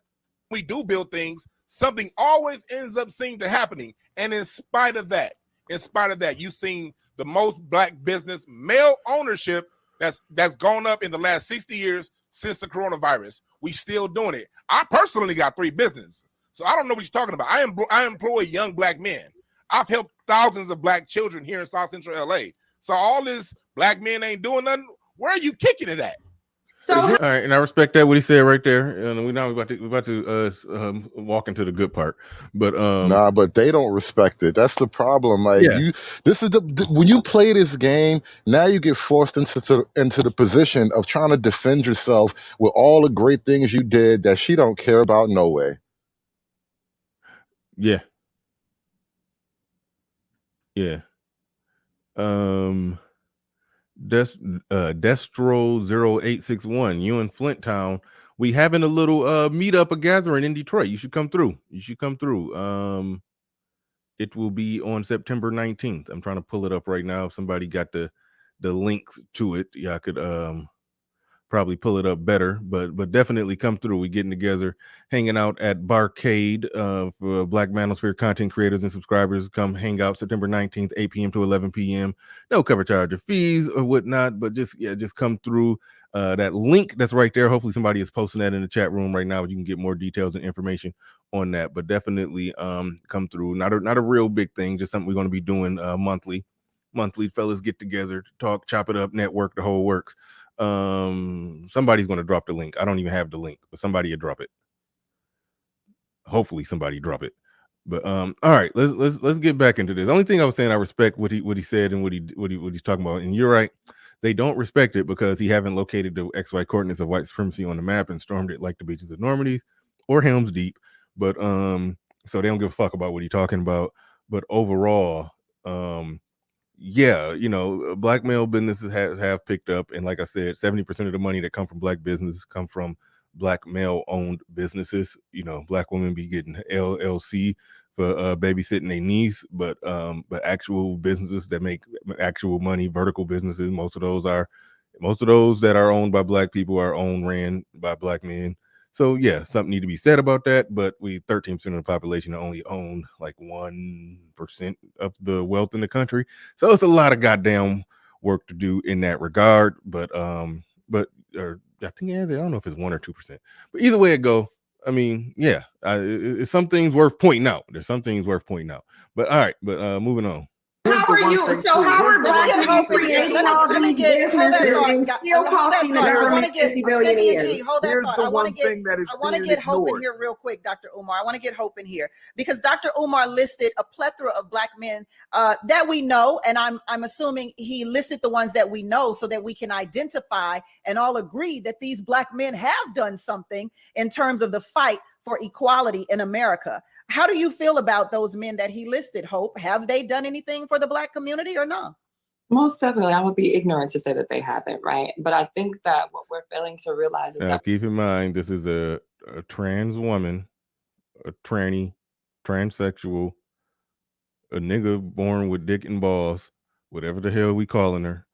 we do build things, something always ends up seeming to happening. And in spite of that, you've seen the most black business male ownership that's gone up in the last 60 years since the coronavirus. We still doing it. I personally got 3 businesses, so I don't know what you're talking about. I employ young black men. I've helped thousands of black children here in South Central LA. So all this black men ain't doing nothing. Where are you kicking it at? So all right, and I respect that what he said right there. And we're about to walk into the good part. But Nah, but they don't respect it. That's the problem. Like yeah, this is when you play this game, now you get forced into the position of trying to defend yourself with all the great things you did that she don't care about no way. yeah, yeah. Destro 0861, you in Flint Town. We having a little meetup, a gathering in Detroit. You should come through. It will be on September 19th. I'm trying to pull it up right now. If somebody got the links to it, yeah, I could probably pull it up better, but definitely come through. We getting together, hanging out at Barcade for Black Manosphere content creators and subscribers. Come hang out September 19th, 8 p.m. to 11 p.m. No cover charge or fees or whatnot, but just come through. That link that's right there. Hopefully somebody is posting that in the chat room right now. You can get more details and information on that, but definitely come through. Not a real big thing, just something we're going to be doing monthly. Fellas get together, talk, chop it up, network, the whole works. Somebody's going to drop the link. I don't even have the link, but somebody will drop it. Hopefully somebody drop it. But all right, let's get back into this. The only thing I was saying, I respect what he said and what he's talking about. And you're right, they don't respect it because he haven't located the XY coordinates of white supremacy on the map and stormed it like the beaches of Normandy or Helm's Deep. But so they don't give a fuck about what he's talking about. But overall, yeah, black male businesses have picked up, and like I said, 70% of the money that come from black businesses come from black male owned businesses. Black women be getting LLC for babysitting their niece, but actual businesses that make actual money, vertical businesses, most of those that are owned by black people are ran by black men. So yeah, something need to be said about that. But we 13% of the population only own like 1% of the wealth in the country. So it's a lot of goddamn work to do in that regard. But I think I don't know if it's 1 or 2%. But either way it go, I mean, yeah, it's some things worth pointing out. There's some things worth pointing out. But all right, but moving on. How are you? So how are black people creating all these businesses and still costing the government $50 billion a year? Hold that thought. I want to get Hope in ignored. here real quick, Dr. Umar. I want to get Hope in here because Dr. Umar listed a plethora of black men that we know, and I'm assuming he listed the ones that we know so that we can identify and all agree that these black men have done something in terms of the fight for equality in America. How do you feel about those men that he listed, Hope? Have they done anything for the black community or not? Most definitely. I would be ignorant to say that they haven't, right? But I think that what we're failing to realize is that keep in mind, this is a trans woman, a tranny, transsexual, a nigga born with dick and balls, whatever the hell we calling her,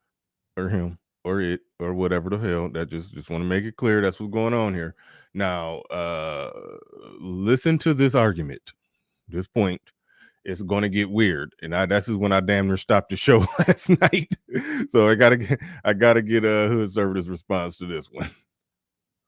or him, or it, or whatever the hell. That just want to make it clear that's what's going on here. Now, listen to this argument. This point, it's going to get weird, and this is when I damn near stopped the show last night. So I gotta get Hood Servitor's response to this one.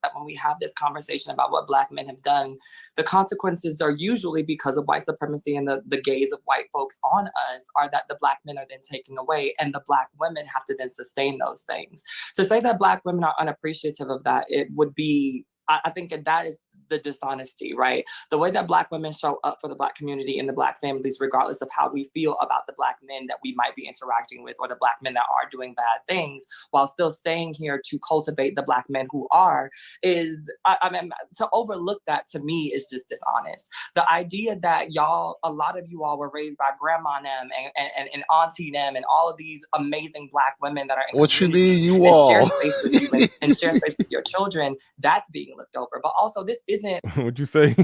that when we have this conversation about what black men have done, the consequences are usually because of white supremacy and the gaze of white folks on us are that the black men are then taken away and the black women have to then sustain those things. To say that black women are unappreciative of that, it would be, I think that is the dishonesty, right? The way that black women show up for the black community and the black families, regardless of how we feel about the black men that we might be interacting with or the black men that are doing bad things, while still staying here to cultivate the black men who are, is, I mean, to overlook that to me is just dishonest. The idea that a lot of you all were raised by grandma and them and auntie them and all of these amazing black women that are in What you community mean, you and all? share space with you and share space with your children, that's being looked over. But also this isn't. What'd you say?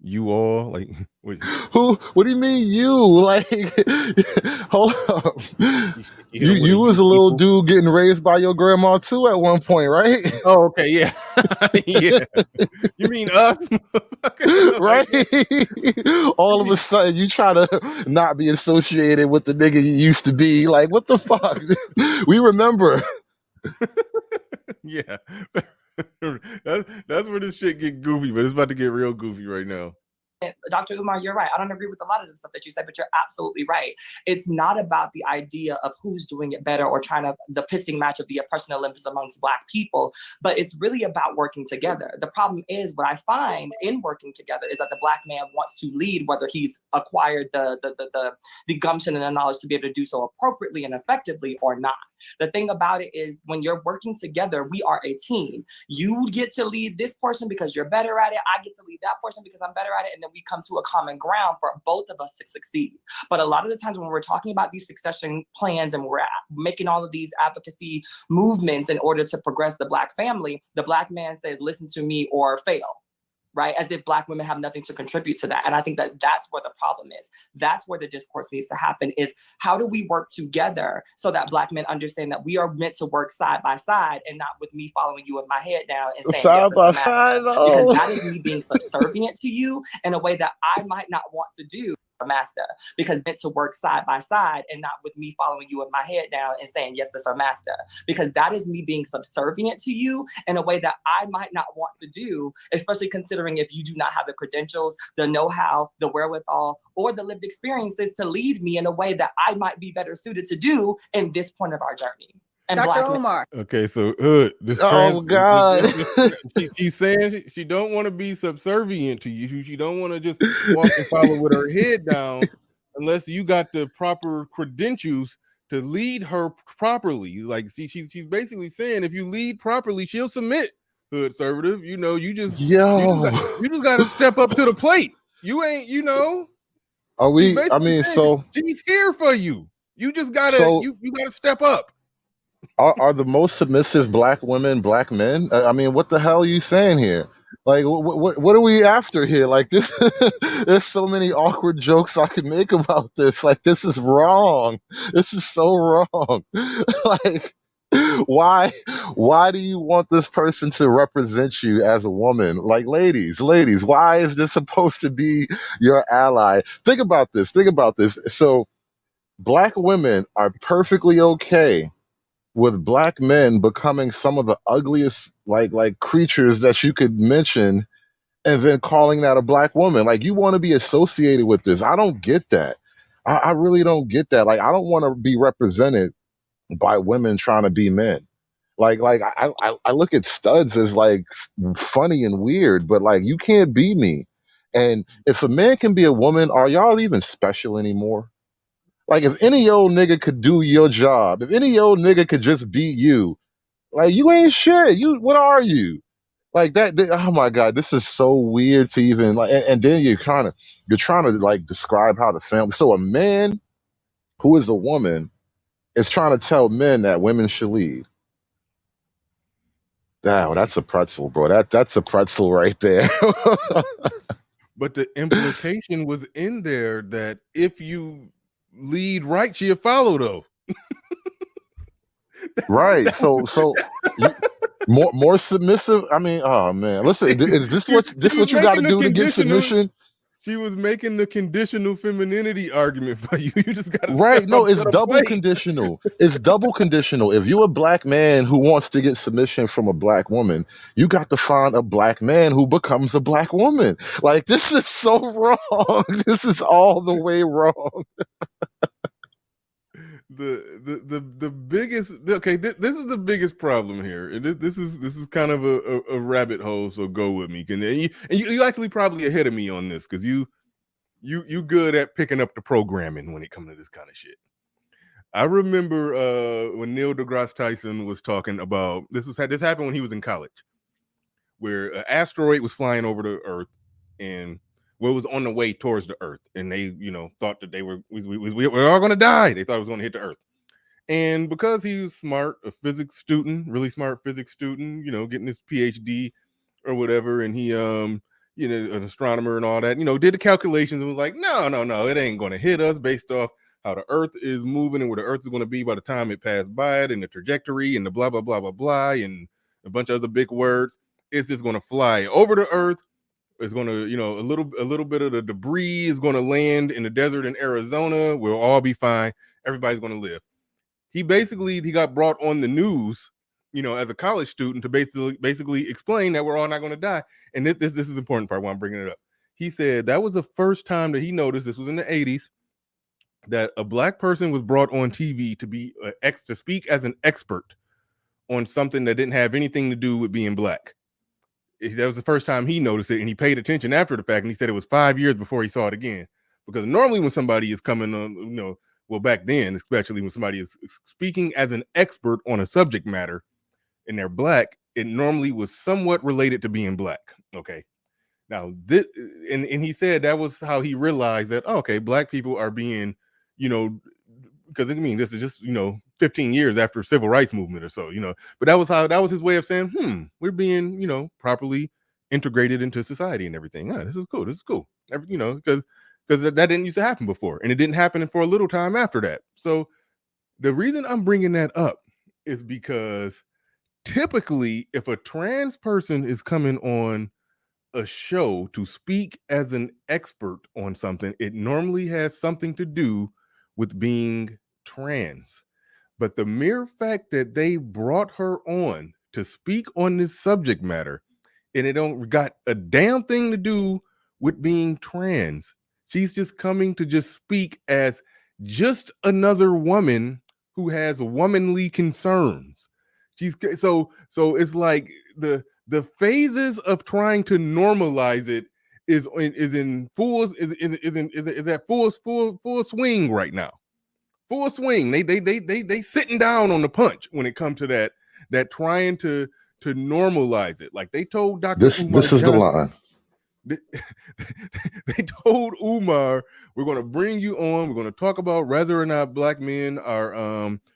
You all like who? What do you mean you? Like, hold up. You was a little dude getting raised by your grandma too at one point, right? Oh, okay, yeah, yeah. You mean us, right? All of a sudden, you try to not be associated with the nigga you used to be. Like, what the fuck? We remember. Yeah. That's where this shit get goofy, but it's about to get real goofy right now. Dr. Umar, you're right. I don't agree with a lot of the stuff that you said, but you're absolutely right. It's not about the idea of who's doing it better or trying to the pissing match of the oppression Olympics amongst Black people, but it's really about working together. The problem is what I find in working together is that the Black man wants to lead, whether he's acquired the gumption and the knowledge to be able to do so appropriately and effectively or not. The thing about it is when you're working together, we are a team. You get to lead this person because you're better at it. I get to lead that person because I'm better at it. And then we come to a common ground for both of us to succeed. But a lot of the times when we're talking about these succession plans and we're making all of these advocacy movements in order to progress the Black family, the Black man says, listen to me or fail. Right? As if Black women have nothing to contribute to that. And I think that that's where the problem is. That's where the discourse needs to happen is how do we work together so that Black men understand that we are meant to work side by side and not with me following you with my head down and saying, Side yes, by Mr. side, Master. Because that is me being subservient to you in a way that I might not want to do. Master, because meant to work side by side and not with me following you with my head down and saying, yes, that's our master, because that is me being subservient to you in a way that I might not want to do, especially considering if you do not have the credentials, the know-how, the wherewithal, or the lived experiences to lead me in a way that I might be better suited to do in this point of our journey. And Dr. Umar. Okay, so Hood, God. She's saying she don't want to be subservient to you. She don't want to just walk and follow with her head down unless you got the proper credentials to lead her properly. Like, see, she's basically saying if you lead properly, she'll submit. Hood conservative, you just got to step up to the plate. You ain't, Are we? I mean, so she's here for you. You just gotta you gotta step up. Are the most submissive Black women Black men? I mean, what the hell are you saying here? Like, what are we after here? Like this, there's so many awkward jokes I could make about this. Like, this is wrong. This is so wrong. Like, why do you want this person to represent you as a woman? Like, ladies, why is this supposed to be your ally? Think about this. So, Black women are perfectly okay with Black men becoming some of the ugliest like creatures that you could mention and then calling that a Black woman. Like, you want to be associated with this. I don't get that. I really don't get that. Like, I don't want to be represented by women trying to be men. I look at studs as like funny and weird, but like, you can't be me. And if a man can be a woman, are y'all even special anymore? Like, if any old nigga could do your job, if any old nigga could just be you, like, you ain't shit. What are you? Like oh my God, this is so weird to even like, and then you're trying to like describe how the family. So a man who is a woman is trying to tell men that women should lead. Wow, that's a pretzel, bro. That's a pretzel right there. But the implication was in there that if you lead right, she'll follow though. Right. So more submissive. I mean, oh man, listen, is this what you got to do to get submission? She was making the conditional femininity argument for you. You just got to right. No, it's double conditional. It's double conditional. If you're a Black man who wants to get submission from a Black woman, you got to find a Black man who becomes a Black woman. Like, this is so wrong. This is all the way wrong. The biggest this is the biggest problem here, and this is kind of a rabbit hole, so go with me. And you actually probably ahead of me on this because you good at picking up the programming when it comes to this kind of shit. I remember when Neil deGrasse Tyson was talking about this happened when he was in college, where an asteroid was flying over the Earth and it was on the way towards the Earth, and they, thought that we were all going to die. They thought it was going to hit the Earth, and because he was smart, a physics student, really smart physics student, getting his PhD or whatever, and he, an astronomer and all that, did the calculations and was like, no, it ain't going to hit us based off how the Earth is moving and where the Earth is going to be by the time it passed by it, and the trajectory and the blah blah blah blah blah, and a bunch of other big words. It's just going to fly over the Earth. It's going to, a little bit of the debris is going to land in the desert in Arizona. We'll all be fine. Everybody's going to live. He got brought on the news, as a college student to basically explain that we're all not going to die. And this is the important part why I'm bringing it up. he said that was the first time that he noticed, this was in the 80s, that a black person was brought on TV to be to speak as an expert on something that didn't have anything to do with being black. That was the first time he noticed it, and he paid attention after the fact, and he said it was 5 years before he saw it again. Because normally when somebody is coming on, well, back then, especially when somebody is speaking as an expert on a subject matter and they're black, it normally was somewhat related to being black. Okay. Now, this, and he said that was how he realized that, okay, black people are being, because I mean, this is just, 15 years after civil rights movement or so, but that was his way of saying, we're being, properly integrated into society and everything. Yeah, this is cool. Because that didn't used to happen before, and it didn't happen for a little time after that. So the reason I'm bringing that up is because typically if a trans person is coming on a show to speak as an expert on something, it normally has something to do with being trans. But the mere fact that they brought her on to speak on this subject matter, and it don't got a damn thing to do with being trans. She's just coming to just speak as just another woman who has womanly concerns. She's so it's like the phases of trying to normalize it is at full swing right now. Full swing. They sitting down on the punch when it comes to that trying to normalize it. Like they told Dr. Umar this is the line. They told Umar, we're going to bring you on. We're going to talk about whether or not black men are,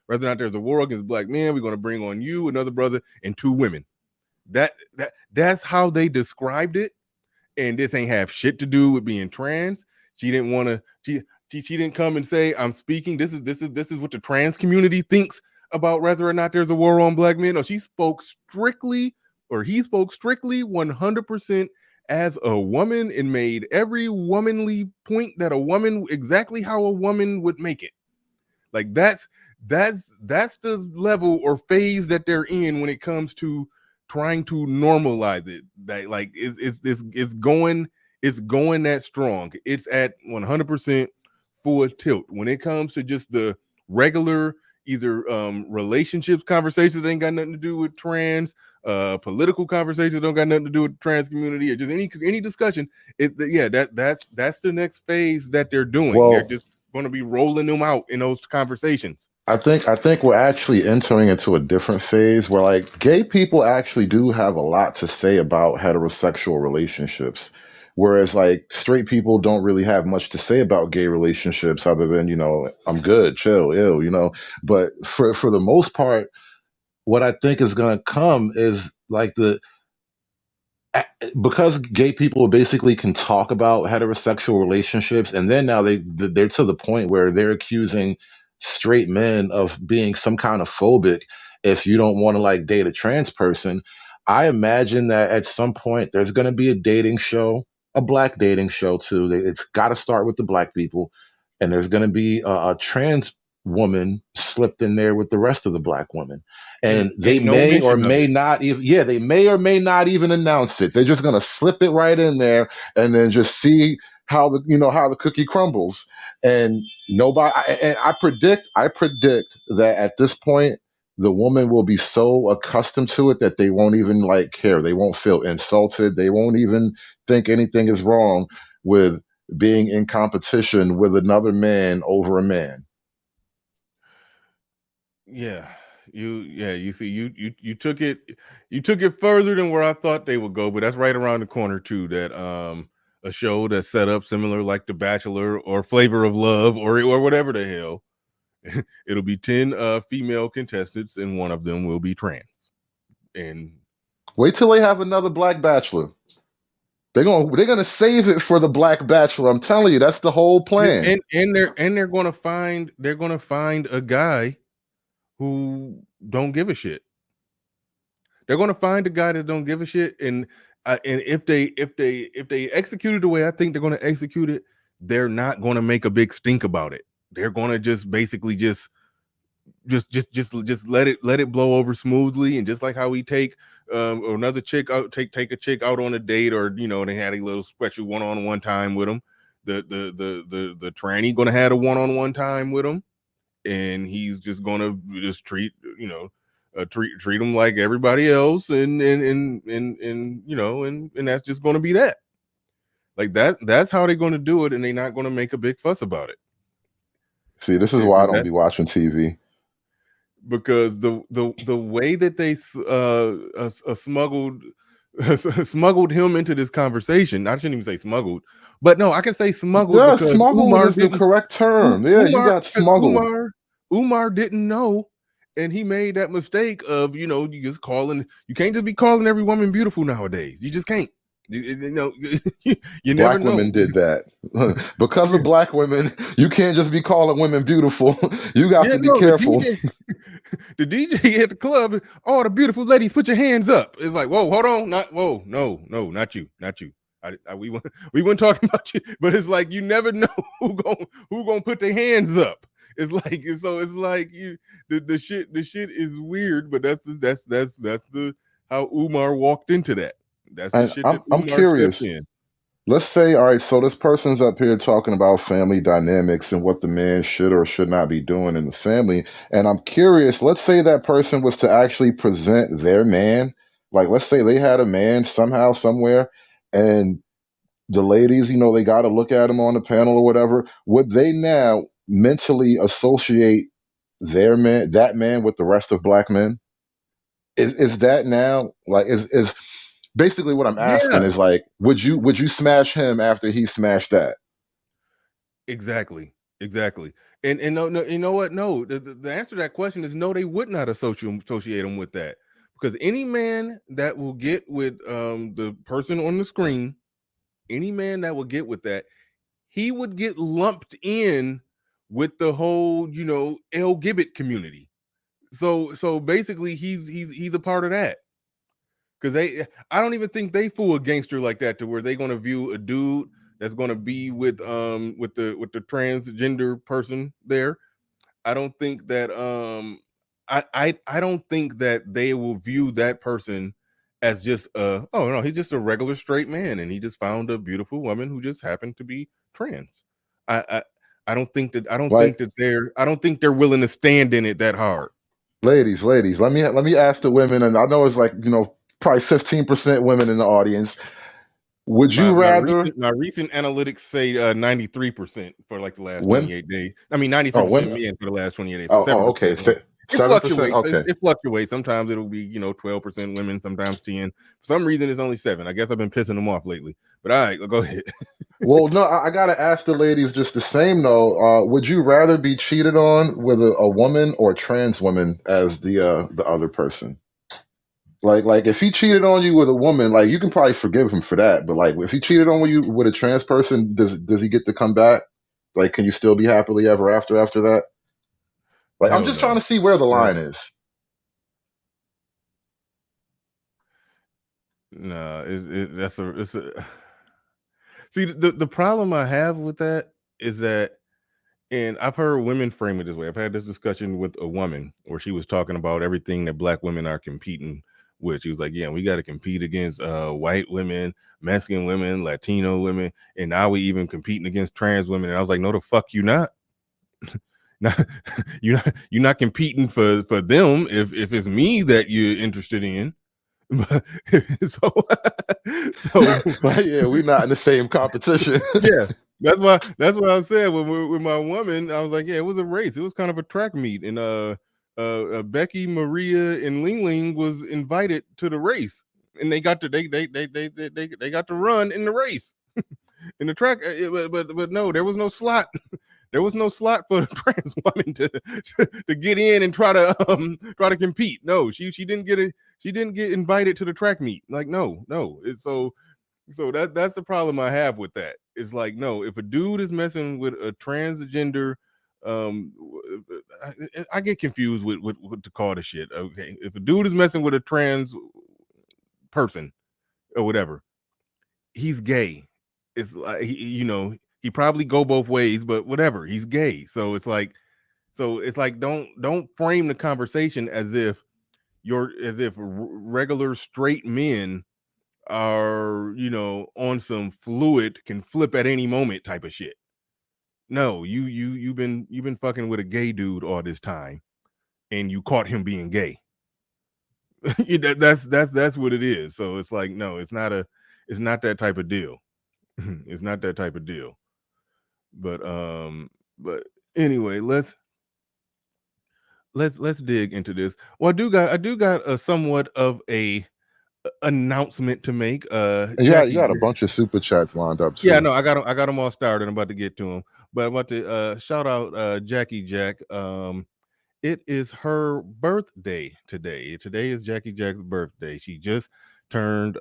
whether or not there's a war against black men. We're going to bring on you, another brother, and 2 women. That's how they described it. And this ain't have shit to do with being trans. She didn't want to. She didn't come and say, I'm speaking. This is what the trans community thinks about whether or not there's a war on black men. No, he spoke strictly 100% as a woman and made every womanly point that a woman, exactly how a woman would make it. Like that's the level or phase that they're in when it comes to trying to normalize it. That like it's going that strong. It's at 100% full tilt when it comes to just the regular either relationships conversations that ain't got nothing to do with trans, political conversations don't got nothing to do with the trans community, or just any discussion. That's the next phase that they're doing. Well, they're just going to be rolling them out in those conversations. I think we're actually entering into a different phase where like gay people actually do have a lot to say about heterosexual relationships. Whereas like straight people don't really have much to say about gay relationships other than, I'm good, chill, ill, But for the most part, what I think is going to come is like because gay people basically can talk about heterosexual relationships, and then now they're to the point where they're accusing straight men of being some kind of phobic if you don't want to like date a trans person. I imagine that at some point there's going to be a dating show, a black dating show too. It's got to start with the black people, and there's going to be a trans woman slipped in there with the rest of the black women, and they may or may not even they may or may not even announce it. They're just going to slip it right in there and then just see how the cookie crumbles. And I predict that at this point the woman will be so accustomed to it that they won't even like care. They won't feel insulted. They won't even think anything is wrong with being in competition with another man over a man. Yeah, you see, you took it further than where I thought they would go, but that's right around the corner too. That a show that's set up similar like The Bachelor or Flavor of Love or whatever the hell. It'll be 10 female contestants, and one of them will be trans. And wait till they have another black bachelor. They're gonna save it for the black bachelor. I'm telling you, that's the whole plan. And they're gonna find a guy who don't give a shit. They're gonna find a guy that don't give a shit, and if they execute it the way I think they're gonna execute it, they're not gonna make a big stink about it. They're gonna just basically just let it blow over smoothly, and just like how we take or another chick out, take a chick out on a date, or they had a little special one-on-one time with him. The tranny gonna have a one-on-one time with him, and he's just gonna just treat treat him like everybody else, and that's just gonna be that. Like that's how they're gonna do it, and they're not gonna make a big fuss about it. See, this is why I don't be watching TV. Because the way that they smuggled him into this conversation, I shouldn't even say smuggled, but no, I can say smuggled. Yeah, because smuggled is the correct term. Yeah, you got smuggled. Umar didn't know, and he made that mistake of you just calling. You can't just be calling every woman beautiful nowadays. You just can't. You never know. Black women did that. Because of black women, you can't just be calling women beautiful. You got to be careful. The DJ at the club, all the beautiful ladies, put your hands up. It's like, whoa, hold on, no, not you. We weren't talking about you, but it's like you never know who gonna put their hands up. It's like the shit is weird, but that's the how Umar walked into that. That's the shit that Umar I'm curious. stepped in. Let's say, all right, so this person's up here talking about family dynamics and what the man should or should not be doing in the family. And I'm curious, let's say that person was to actually present their man. Like, let's say they had a man somehow, somewhere, and the ladies, they got to look at him on the panel or whatever. Would they now mentally associate their man, that man, with the rest of black men? Is that now, like, is basically what I'm asking is like, would you smash him after he smashed that? Exactly. And no, you know what? No, the answer to that question is no. They would not associate him with that, because any man that will get with the person on the screen, any man that will get with that, he would get lumped in with the whole L Gibbet community. So basically, he's a part of that. Because I don't even think they fool a gangster like that to where they're gonna view a dude that's gonna be with the transgender person there. I don't think that I don't think that they will view that person as just oh no, he's just a regular straight man and he just found a beautiful woman who just happened to be trans. I don't think that I don't think they're willing to stand in it that hard. Ladies, let me ask the women, and I know it's like probably 15% women in the audience. Would you rather? My recent analytics say 93% for like the last 28 days. I mean 93% men for the last 28 days. So okay. It 7%? fluctuates. Okay. It fluctuates. Sometimes it'll be 12% women, sometimes 10. For some reason, it's only 7. I guess I've been pissing them off lately. But all right, go ahead. Well, no, I gotta ask the ladies just the same though. Would you rather be cheated on with a woman or a trans woman as the other person? Like if he cheated on you with a woman, like you can probably forgive him for that. But like if he cheated on you with a trans person, does he get to come back? Like, can you still be happily ever after that? Like, I'm just trying to see where the line is. No, it's a. See, the problem I have with that is that, and I've heard women frame it this way. I've had this discussion with a woman where she was talking about everything that black women are competing with. She was like, yeah, we got to compete against white women, Mexican women, Latino women, and now we even competing against trans women. And I was like, no, the fuck you not. You're not competing for them if it's me that you're interested in. so yeah, we're not in the same competition. Yeah, that's what I said with my woman. I was like, yeah, it was a race. It was kind of a track meet, and Becky, Maria, and Ling Ling was invited to the race, and they got to got to run in the race in the track. But no, there was no slot. There was no slot for the trans woman to get in and try to compete. No, she didn't get it. She didn't get invited to the track meet. Like, no. It's so that's the problem I have with that. It's like, no, if a dude is messing with a transgender, I get confused with what to call the shit. Okay, if a dude is messing with a trans person or whatever, he's gay. It's like he probably go both ways, but whatever, he's gay. So it's like don't frame the conversation as if regular straight men are, on some fluid, can flip at any moment type of shit. No, you've been fucking with a gay dude all this time, and you caught him being gay. That's what it is. So it's like, no, it's not that type of deal. It's not that type of deal. But anyway, let's dig into this. Well, I do got a somewhat of a announcement to make. Yeah, you got a bunch of super chats lined up too. Yeah, no, I got them all started. I'm about to get to them, but I'm about to shout out Jackie Jack. It is her birthday today. Today is Jackie Jack's birthday. She just turned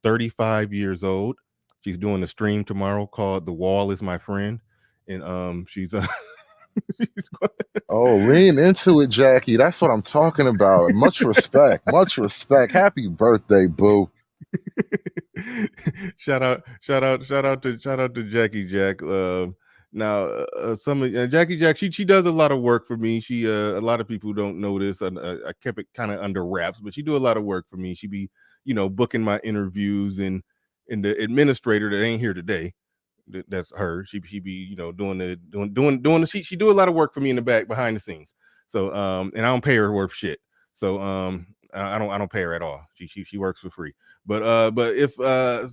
35 years old. She's doing a stream tomorrow called "The Wall Is My Friend," and she's Oh, lean into it, Jackie. That's what I'm talking about. Much respect. Much respect. Happy birthday, boo. shout out to Jackie Jack. Now some of Jackie Jack, she does a lot of work for me. She a lot of people don't know this. I kept it kind of under wraps, but she do a lot of work for me. She be booking my interviews, and the administrator that ain't here today, that's her. She be doing the she do a lot of work for me in the back behind the scenes. So and I don't pay her worth shit. So I don't pay her at all. She works for free. But if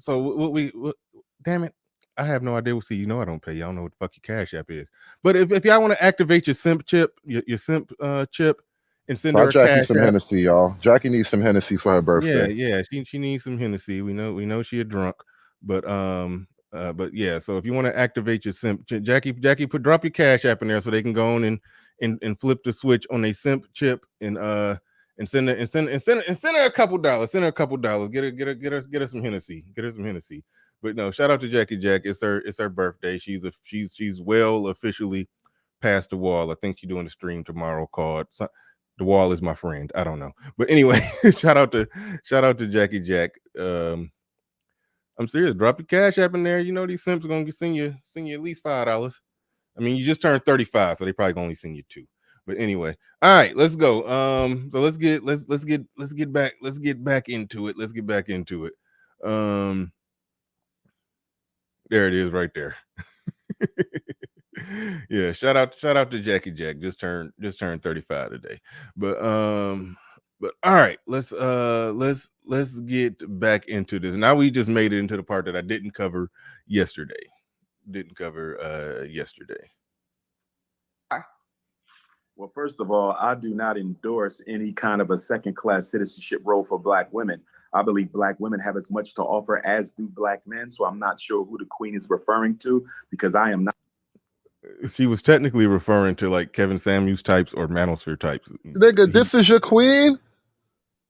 so what damn it, I have no idea. See, I don't pay you. I don't know what the fuck your Cash App is. But if y'all want to activate your simp chip, your simp chip, and send her a Jackie Cash some App. Hennessy, y'all. Jackie needs some Hennessy for her birthday. Yeah, she needs some Hennessy. We know she a drunk, but yeah. So if you want to activate your simp, Jackie, drop your Cash App in there so they can go on and flip the switch on a simp chip and send her a couple dollars. Send her a couple dollars. Get her some Hennessy. Get her some Hennessy. But no, shout out to Jackie Jack. It's her birthday. She's well officially past the wall. I think she's doing a stream tomorrow called "The Wall Is My Friend." I don't know, but anyway, shout out to Jackie Jack. I'm serious. Drop your Cash App in there. These simps are gonna send you at least $5. I mean, you just turned 35, so they probably gonna only send you $2. But anyway, all right, let's go. So let's get back into it. Let's get back into it. There it is, right there. Yeah, shout out to Jackie Jack. Just turned 35 today. But all right, let's get back into this. Now we just made it into the part that I didn't cover yesterday. Well, first of all, I do not endorse any kind of a second-class citizenship role for Black women. I believe Black women have as much to offer as do Black men. So I'm not sure who the Queen is referring to, because I am not. She was technically referring to like Kevin Samuels types or Manosphere types. Nigga, this is your queen?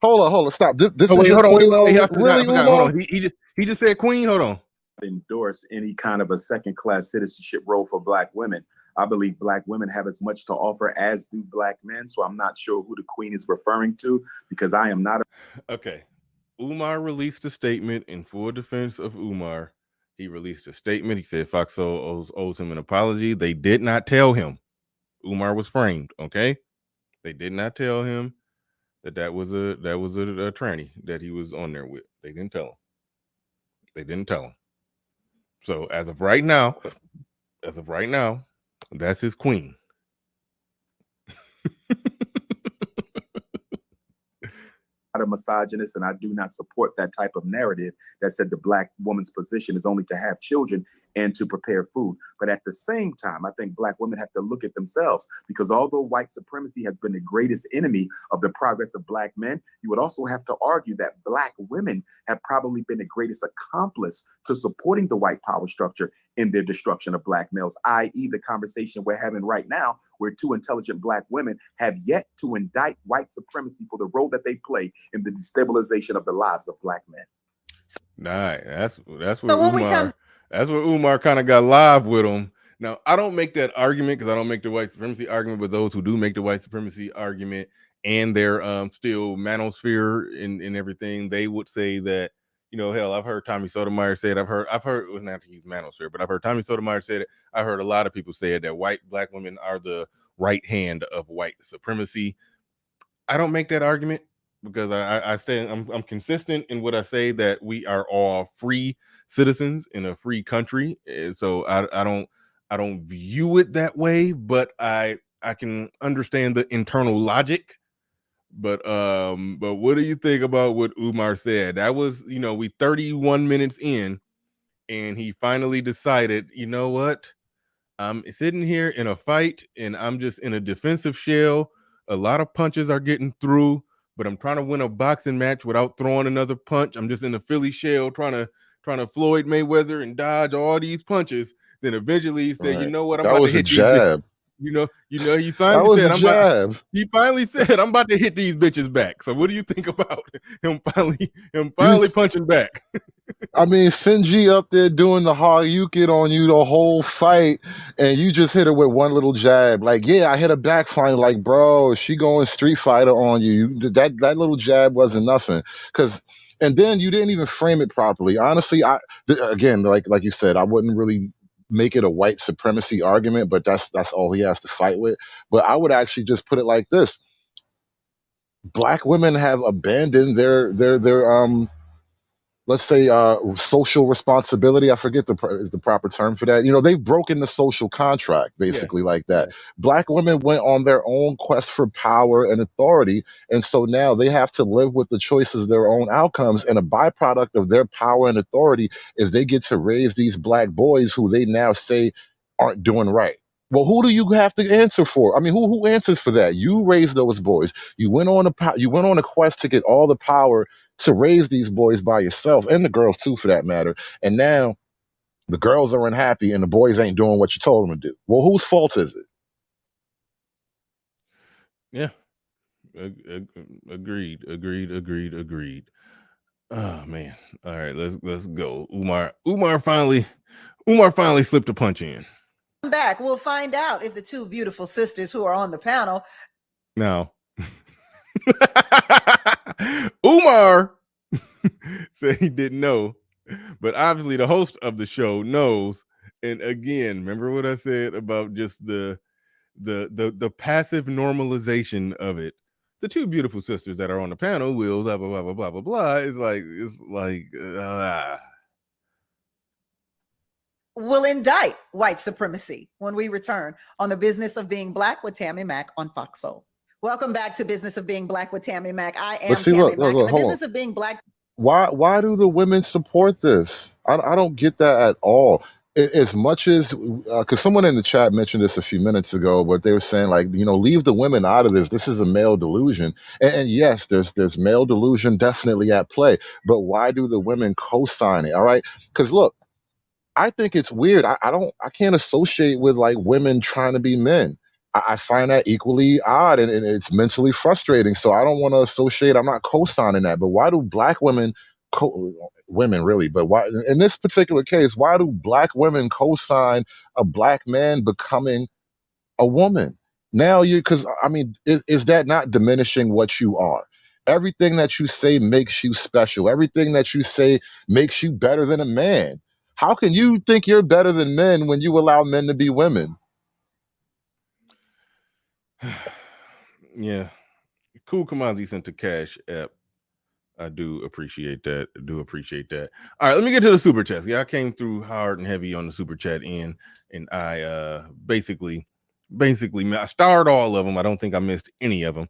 Hold on, stop. This is wait, your hold queen? on. I Really, forgot. Hold on. He just said queen. Hold on. Endorse any kind of a second-class citizenship role for Black women. I believe Black women have as much to offer as do Black men. So I'm not sure who the Queen is referring to, because I am not. Okay. Umar released a statement in full defense of Umar. He released a statement. He said Fox Soul owes him an apology. They did not tell him Umar was framed. Okay. They did not tell him that was a tranny that he was on there with. They didn't tell him. So as of right now, that's his queen. A misogynist, and I do not support that type of narrative that said the Black woman's position is only to have children and to prepare food. But at the same time, I think Black women have to look at themselves, because although white supremacy has been the greatest enemy of the progress of Black men, you would also have to argue that Black women have probably been the greatest accomplice to supporting the white power structure in their destruction of Black males, i.e. the conversation we're having right now, where two intelligent Black women have yet to indict white supremacy for the role that they play in the destabilization of the lives of Black men. Nah, that's where Umar kind of got live with him. Now, I don't make that argument because I don't make the white supremacy argument, but those who do make the white supremacy argument and they're still manosphere and everything, they would say that, hell, I've heard Tommy Sotomayor say it. I've heard well, not that he's manosphere, but I've heard Tommy Sotomayor say it. I heard a lot of people say it, that Black women are the right hand of white supremacy. I don't make that argument. because I stand. I'm consistent in what I say, that we are all free citizens in a free country. So I don't view it that way, but I can understand the internal logic. But what do you think about what Umar said? That was, we 31 minutes in, and he finally decided, you know what? I'm sitting here in a fight and I'm just in a defensive shell. A lot of punches are getting through, but I'm trying to win a boxing match without throwing another punch. I'm just in a Philly shell trying to Floyd Mayweather and dodge all these punches. Then eventually he said, you Right. know what? I'm That about to was a hit these bitches. jab. He That finally was a said, jab. he finally said, I'm about to hit these bitches back. So what do you think about him You finally punching back? I mean, Sinji up there doing the Haryukin on you the whole fight, and you just hit her with one little jab. Like, yeah, I hit a back finally. Like, bro, she going Street Fighter on you. That little jab wasn't nothing. And then you didn't even frame it properly. Honestly, again, like you said, I wouldn't really make it a white supremacy argument, but that's all he has to fight with. But I would actually just put it like this: Black women have abandoned their let's say social responsibility. I forget is the proper term for that. They've broken the social contract, Yeah. basically, like that. Black women went on their own quest for power and authority, and so now they have to live with the choices, their own outcomes, and a byproduct of their power and authority is they get to raise these black boys who they now say aren't doing right. Well, who do you have to answer for? I mean, who answers for that? You raised those boys. You went on a quest to get all the power to raise these boys by yourself, and the girls too, for that matter. And now the girls are unhappy, and the boys ain't doing what you told them to do. Well, whose fault is it? Yeah. Agreed. Oh man. All right, let's go. Umar finally slipped a punch in. Back, we'll find out if the two beautiful sisters who are on the panel. Now, Umar said he didn't know, but obviously the host of the show knows. And again, remember what I said about just the passive normalization of it. The two beautiful sisters that are on the panel will blah blah blah blah blah blah blah. It's like will indict white supremacy when we return on the Business of Being Black with Tammy Mack on Fox Soul. Welcome back to Business of Being Black with Tammy Mack. I am See, Tammy Mack. look, The Business of Being Black. Why do the women support this? I don't get that at all. As much as because someone in the chat mentioned this a few minutes ago, but they were saying, like, leave the women out of this. This is a male delusion, and yes, there's male delusion definitely at play. But why do the women co-sign it? All right, because look, I think it's weird. I can't associate with like women trying to be men. I find that equally odd, and it's mentally frustrating. So I don't want to associate. I'm not co-signing that. But why do black women really? But why in this particular case? Why do black women co-sign a black man becoming a woman? Now because I mean, is that not diminishing what you are? Everything that you say makes you special. Everything that you say makes you better than a man. How can you think you're better than men when you allow men to be women? yeah. Cool Kamazi sent the Cash app. I do appreciate that. All right, let me get to the super chat. Yeah, I came through hard and heavy on the super chat end, and I basically I starred all of them. I don't think I missed any of them.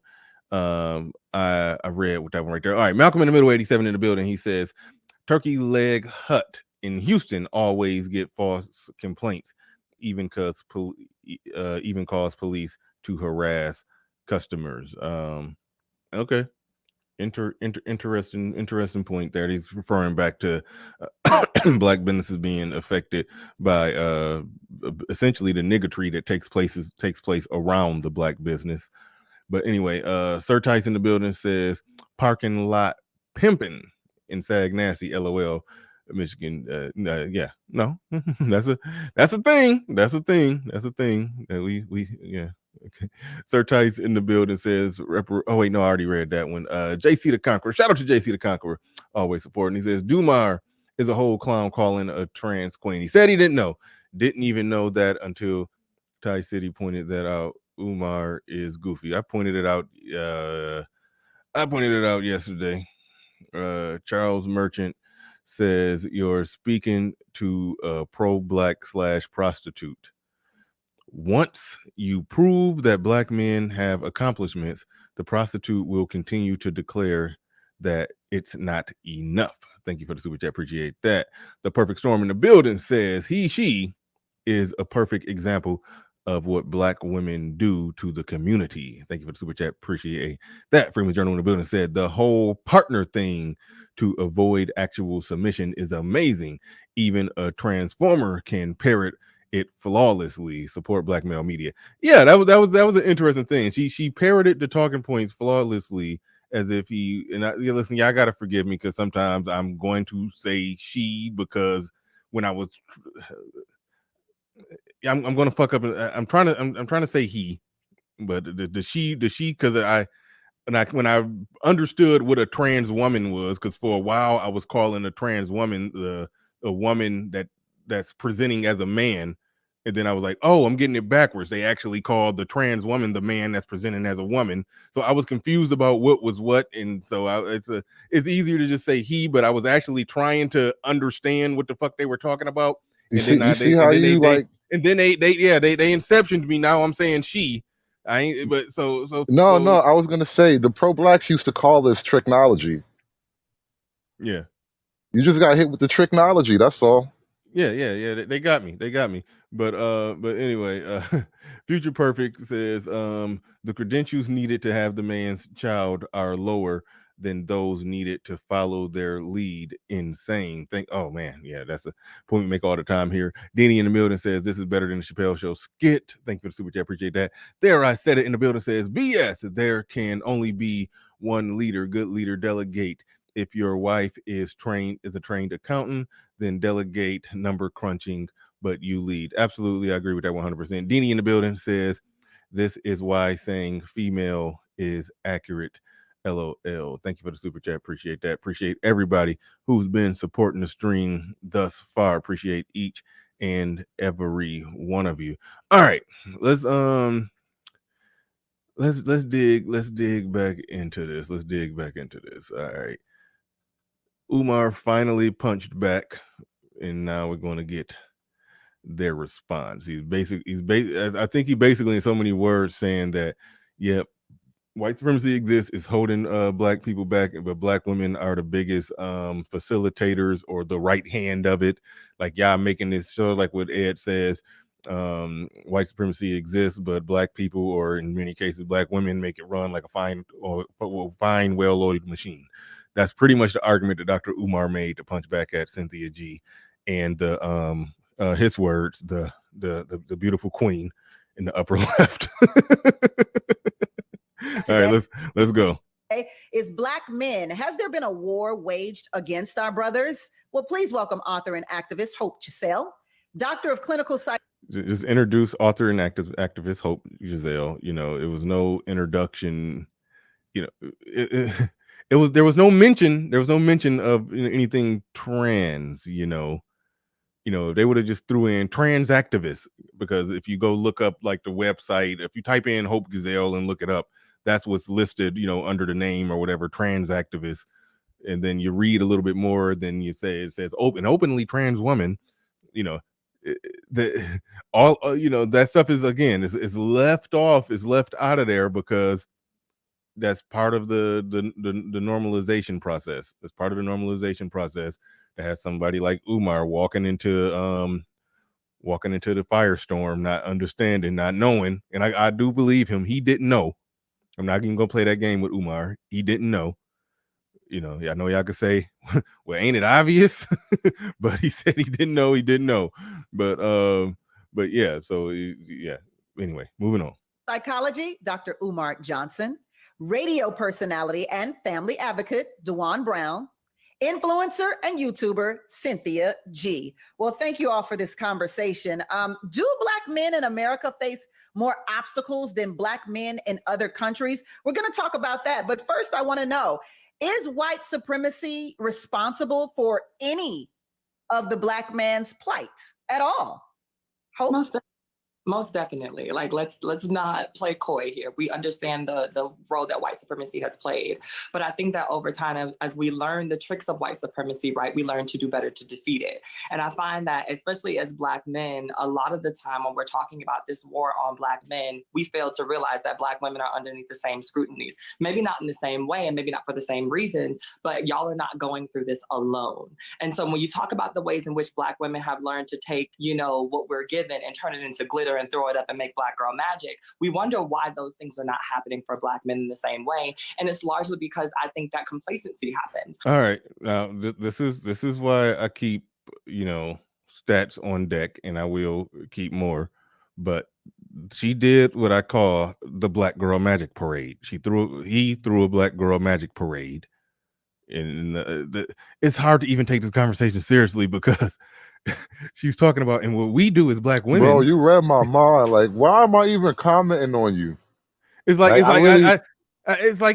I read with that one right there. All right, Malcolm in the Middle 87 in the building. He says Turkey Leg Hut in Houston always get false complaints, even cause police to harass customers. Okay. Interesting point there. He's referring back to black businesses being affected by essentially the niggatry that takes place around the black business. But anyway, Sir Tice in the building says parking lot pimping in Sagnassie, LOL. Michigan, yeah, no, that's a thing that we yeah. Okay. Sir Tice in the building says, oh wait, no, I already read that one. JC the Conqueror, shout out to JC the Conqueror, always supporting. He says Dumar is a whole clown calling a trans queen. He said he didn't even know that until Ty City pointed that out. Umar is goofy. I pointed it out I pointed it out yesterday. Charles Merchant says you're speaking to a pro-black / prostitute. Once you prove that black men have accomplishments, the prostitute will continue to declare that it's not enough. Thank you for the super chat. Appreciate that. The Perfect Storm in the building says she is a perfect example of what black women do to the community. Thank you for the super chat. Appreciate that. Freeman's Journal in the building said the whole partner thing to avoid actual submission is amazing. Even a transformer can parrot it flawlessly. Support black male media. Yeah, that was an interesting thing. She parroted the talking points flawlessly, as if he and listen, y'all gotta forgive me because sometimes I'm going to say she because when I was I'm gonna fuck up. I'm trying to say he, but the she because when I understood what a trans woman was, because for a while I was calling a trans woman a woman that's presenting as a man, and then I was like, oh, I'm getting it backwards. They actually called the trans woman the man that's presenting as a woman. So I was confused about what was what, and so it's easier to just say he, but I was actually trying to understand what the fuck they were talking about. You see how you like. And then they inceptioned me. Now I'm saying she. I ain't, but no, I was gonna say the pro-blacks used to call this tricknology. Yeah, you just got hit with the tricknology. That's all. Yeah. They got me. But anyway, Future Perfect says the credentials needed to have the man's child are lower than those needed to follow their lead. Insane. Oh man, yeah, that's a point we make all the time here. Danny in the building says this is better than the Chappelle Show skit. Thank you for the super chat. Appreciate that. There, I said it in the building says BS. There can only be one leader. Good leader delegate. If your wife is a trained accountant, then delegate number crunching, but you lead. Absolutely, I agree with that 100%. Deanie in the building says this is why saying female is accurate. LOL. Thank you for the super chat. Appreciate that. Appreciate everybody who's been supporting the stream thus far. Appreciate each and every one of you. All right, let's dig back into this. All right. Umar finally punched back, and now we're going to get their response. I think he basically in so many words saying that, yep, white supremacy exists, is holding black people back, but black women are the biggest facilitators or the right hand of it. Like y'all making this show, like what Ed says, white supremacy exists, but black people, or in many cases black women, make it run like a fine, well-oiled machine. That's pretty much the argument that Dr. Umar made to punch back at Cynthia G. And his words, the beautiful queen in the upper left. All right, let's go. Is black men. Has there been a war waged against our brothers? Well, please welcome author and activist Hope Giselle, doctor of clinical psych. Just introduce author and activist Hope Giselle. You know, it was no introduction. You know, there was no mention of anything trans. You know, they would have just threw in trans activists, because if you go look up like the website, if you type in Hope Giselle and look it up, that's what's listed, under the name or whatever, trans activist. And then you read a little bit more, then you say it says openly trans woman. That stuff is, again, is left off, is left out of there, because that's part of the normalization process. That's part of the normalization process to have somebody like Umar walking into the firestorm, not understanding, not knowing. And I do believe him. He didn't know. I'm not even gonna play that game with Umar. He didn't know. I know y'all could say, well, ain't it obvious? But he said he didn't know. He didn't know. But yeah. So yeah. Anyway, moving on. Psychology, Dr. Umar Johnson. Radio personality and family advocate, DeJuan Brown. Influencer and YouTuber, Cynthia G. Well, thank you all for this conversation. Do black men in America face more obstacles than black men in other countries? We're going to talk about that. But first, I want to know, is white supremacy responsible for any of the black man's plight at all? Hope? Most definitely. Like let's not play coy here. We understand the role that white supremacy has played, but I think that over time, as we learn the tricks of white supremacy, right, we learn to do better to defeat it. And I find that especially as Black men, a lot of the time when we're talking about this war on Black men, we fail to realize that Black women are underneath the same scrutinies. Maybe not in the same way, and maybe not for the same reasons, but y'all are not going through this alone. And so when you talk about the ways in which Black women have learned to take, what we're given and turn it into glitter and throw it up and make Black girl magic, we wonder why those things are not happening for Black men in the same way. And it's largely because I think that complacency happens. All right, now this is why I keep stats on deck, and I will keep more. But she did what I call the Black Girl Magic Parade. He threw a Black Girl Magic Parade, and it's hard to even take this conversation seriously because she's talking about, and what we do as Black women. Bro, you read my mind. Like, why am I even commenting on you? It's like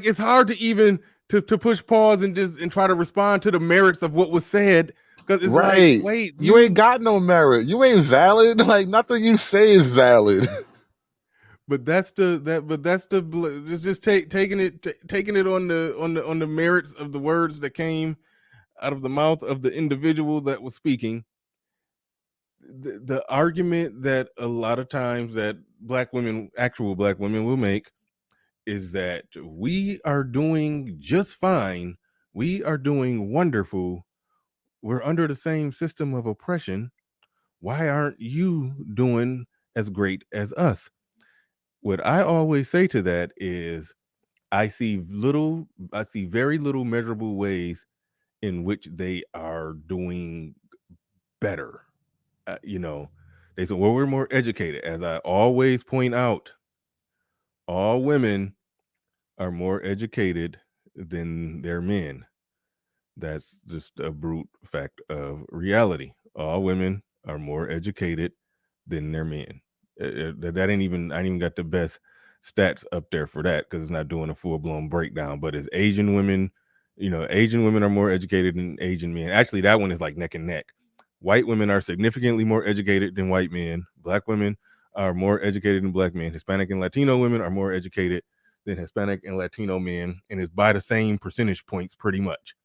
it's hard to even to push pause and try to respond to the merits of what was said, because it's right. like, wait, you ain't got no merit. You ain't valid. Like, nothing you say is valid. But that's it's just taking it on the merits of the words that came out of the mouth of the individual that was speaking. The argument that a lot of times that actual Black women will make is that we are doing just fine. We are doing wonderful. We're under the same system of oppression. Why aren't you doing as great as us? What I always say to that is I see very little measurable ways in which they are doing better. They say, well, we're more educated. As I always point out, all women are more educated than their men. That's just a brute fact of reality. All women are more educated than their men. That ain't even, I ain't even got the best stats up there for that because it's not doing a full-blown breakdown. But as Asian women, Asian women are more educated than Asian men. Actually, that one is like neck and neck. White women are significantly more educated than white men. Black women are more educated than Black men. Hispanic and Latino women are more educated than Hispanic and Latino men, and it's by the same percentage points pretty much.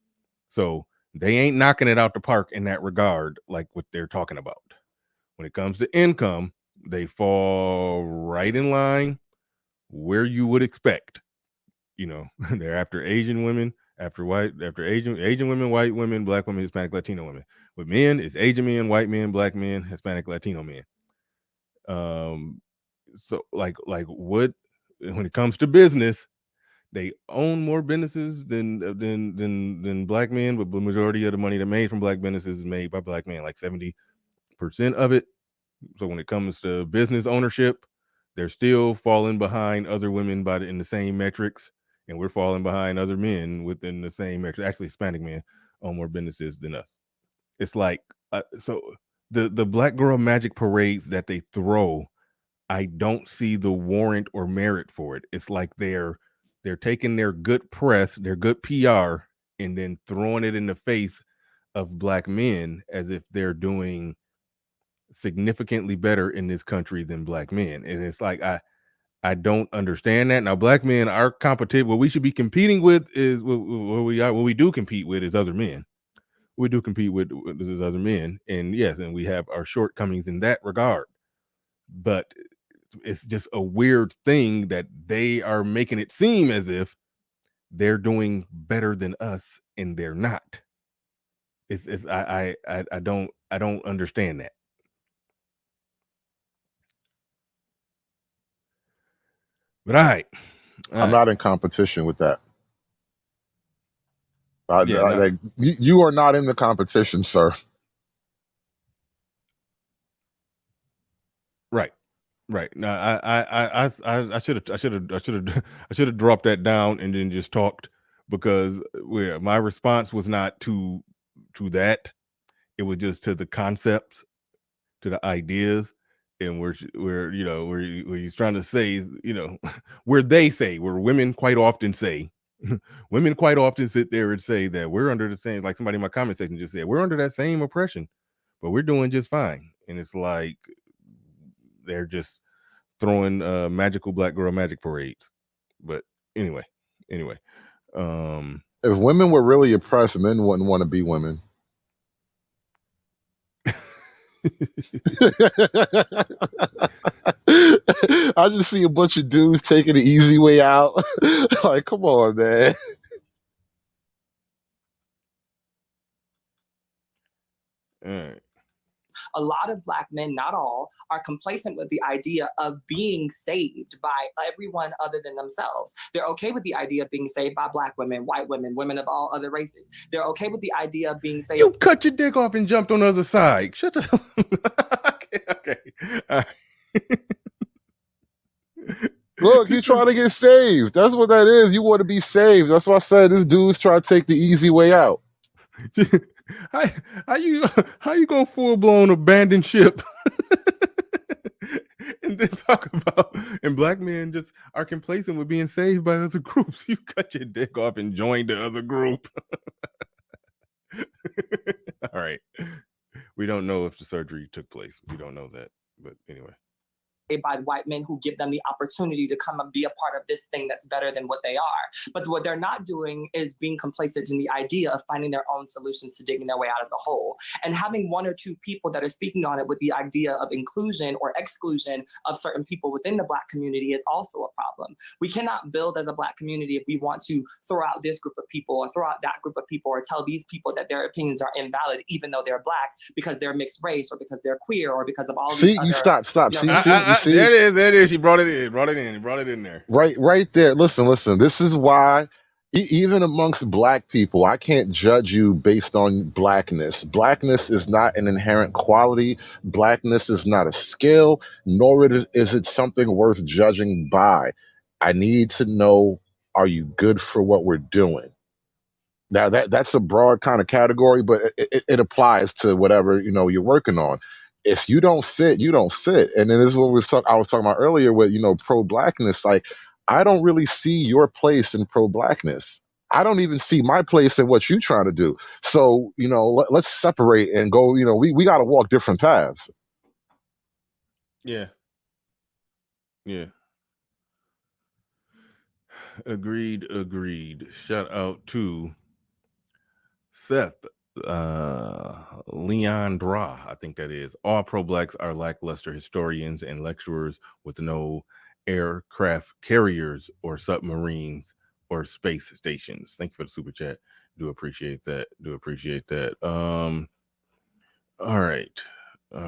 So they ain't knocking it out the park in that regard, like what they're talking about. When it comes to income, they fall right in line where you would expect. They're after Asian women, after Asian women, white women, Black women, Hispanic, Latino women. With men, it's Asian men, white men, Black men, Hispanic, Latino men. So like what, when it comes to business, they own more businesses than Black men, but the majority of the money that made from Black businesses is made by Black men, like 70% of it. So when it comes to business ownership, they're still falling behind other women in the same metrics, and we're falling behind other men within the same metrics. Actually, Hispanic men own more businesses than us. It's like so the Black Girl Magic parades that they throw, I don't see the warrant or merit for it. It's like they're taking their good press, their good PR, and then throwing it in the face of Black men as if they're doing significantly better in this country than Black men. And it's like I don't understand that. Now, Black men are competitive. What we should be competing with is what we do compete with is other men. We do compete with other men, and yes, and we have our shortcomings in that regard. But it's just a weird thing that they are making it seem as if they're doing better than us, and they're not. I don't understand that. But all right. I'm not in competition with that. You are not in the competition, sir. Right. Now I should have dropped that down and then just talked, because my response was not to that. It was just to the concepts, to the ideas, and where he's trying to say, where women quite often say, women quite often sit there and say that we're under the same, like somebody in my comment section just said, we're under that same oppression, but we're doing just fine. And it's like, they're just throwing magical black girl magic parades. But anyway. If women were really oppressed, men wouldn't want to be women. I just see a bunch of dudes taking the easy way out. Like, come on, man. All right. A lot of Black men, not all, are complacent with the idea of being saved by everyone other than themselves. They're okay with the idea of being saved by Black women, white women, women of all other races. They're okay with the idea of being saved. You cut your dick off and jumped on the other side. Shut the hell up. Okay. Look, you trying to get saved. That's what that is. You want to be saved. That's why I said this dude's trying to take the easy way out. How you gonna full blown abandon ship and then talk about and Black men just are complacent with being saved by other groups? You cut your dick off and joined the other group. All right. We don't know if the surgery took place. We don't know that. But anyway. By white men who give them the opportunity to come and be a part of this thing that's better than what they are. But what they're not doing is being complacent in the idea of finding their own solutions to digging their way out of the hole. And having one or two people that are speaking on it with the idea of inclusion or exclusion of certain people within the Black community is also a problem. We cannot build as a Black community if we want to throw out this group of people or throw out that group of people or tell these people that their opinions are invalid, even though they're Black, because they're mixed race or because they're queer or because of all these See, other, you stop. See? There it is. He brought it in there. Right there. Listen. This is why, even amongst Black people, I can't judge you based on Blackness. Blackness is not an inherent quality. Blackness is not a skill, nor is it something worth judging by. I need to know, are you good for what we're doing? Now that's a broad kind of category, but it applies to whatever you're working on. If you don't fit, you don't fit. And then this is what I was talking about earlier with pro-Blackness. Like, I don't really see your place in pro-Blackness. I don't even see my place in what you're trying to do. So let's separate and go. We got to walk different paths. Yeah. Agreed. Shout out to Seth Leandra, I think that is. All pro-Blacks are lackluster historians and lecturers with no aircraft carriers or submarines or space stations. Thank you for the super chat. Do appreciate that. All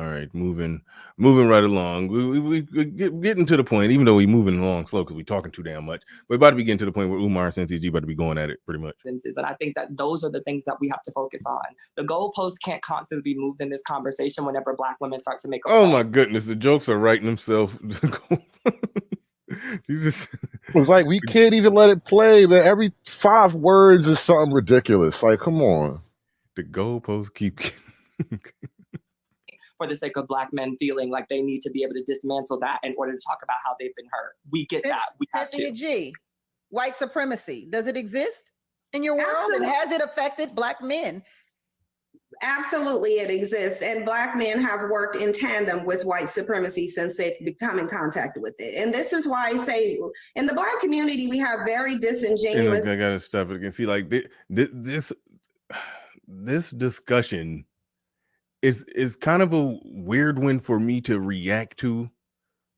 right, moving right along. We getting to the point, even though we moving along slow because we talking too damn much. We're about to be getting to the point where Umar and Cynthia G about to be going at it pretty much. And I think that those are the things that we have to focus on. The goalposts can't constantly be moved in this conversation whenever Black women start to make a point. My goodness, the jokes are writing themselves. It's like we can't even let it play, man. Every 5 words is something ridiculous. Like, come on. The goalposts keep for the sake of Black men feeling like they need to be able to dismantle that in order to talk about how they've been hurt. We get that. We have to. G, white supremacy, does it exist in your world? Absolutely. And has it affected Black men? Absolutely, it exists. And Black men have worked in tandem with white supremacy since they've become in contact with it. And this is why I say in the Black community, we have very disingenuous. I gotta stop it again. See, like this discussion is kind of a weird one for me to react to,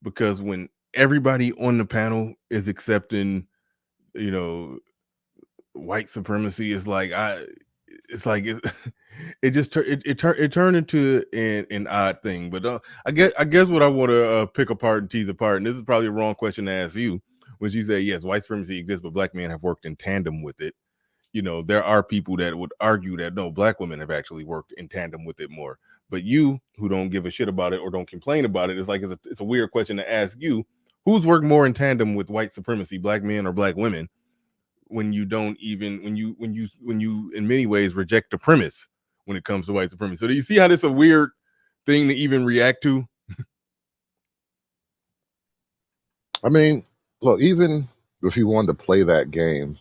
because when everybody on the panel is accepting, white supremacy, it turned into an odd thing. But I guess what I want to pick apart and tease apart, and this is probably a wrong question to ask you, when you say yes, white supremacy exists, but Black men have worked in tandem with it. There are people that would argue that no, Black women have actually worked in tandem with it more. But you, who don't give a shit about it or don't complain about it, it's a weird question to ask you. Who's worked more in tandem with white supremacy, Black men or Black women? When you in many ways reject the premise when it comes to white supremacy. So do you see how this is a weird thing to even react to? I mean, look, even if you wanted to play that game,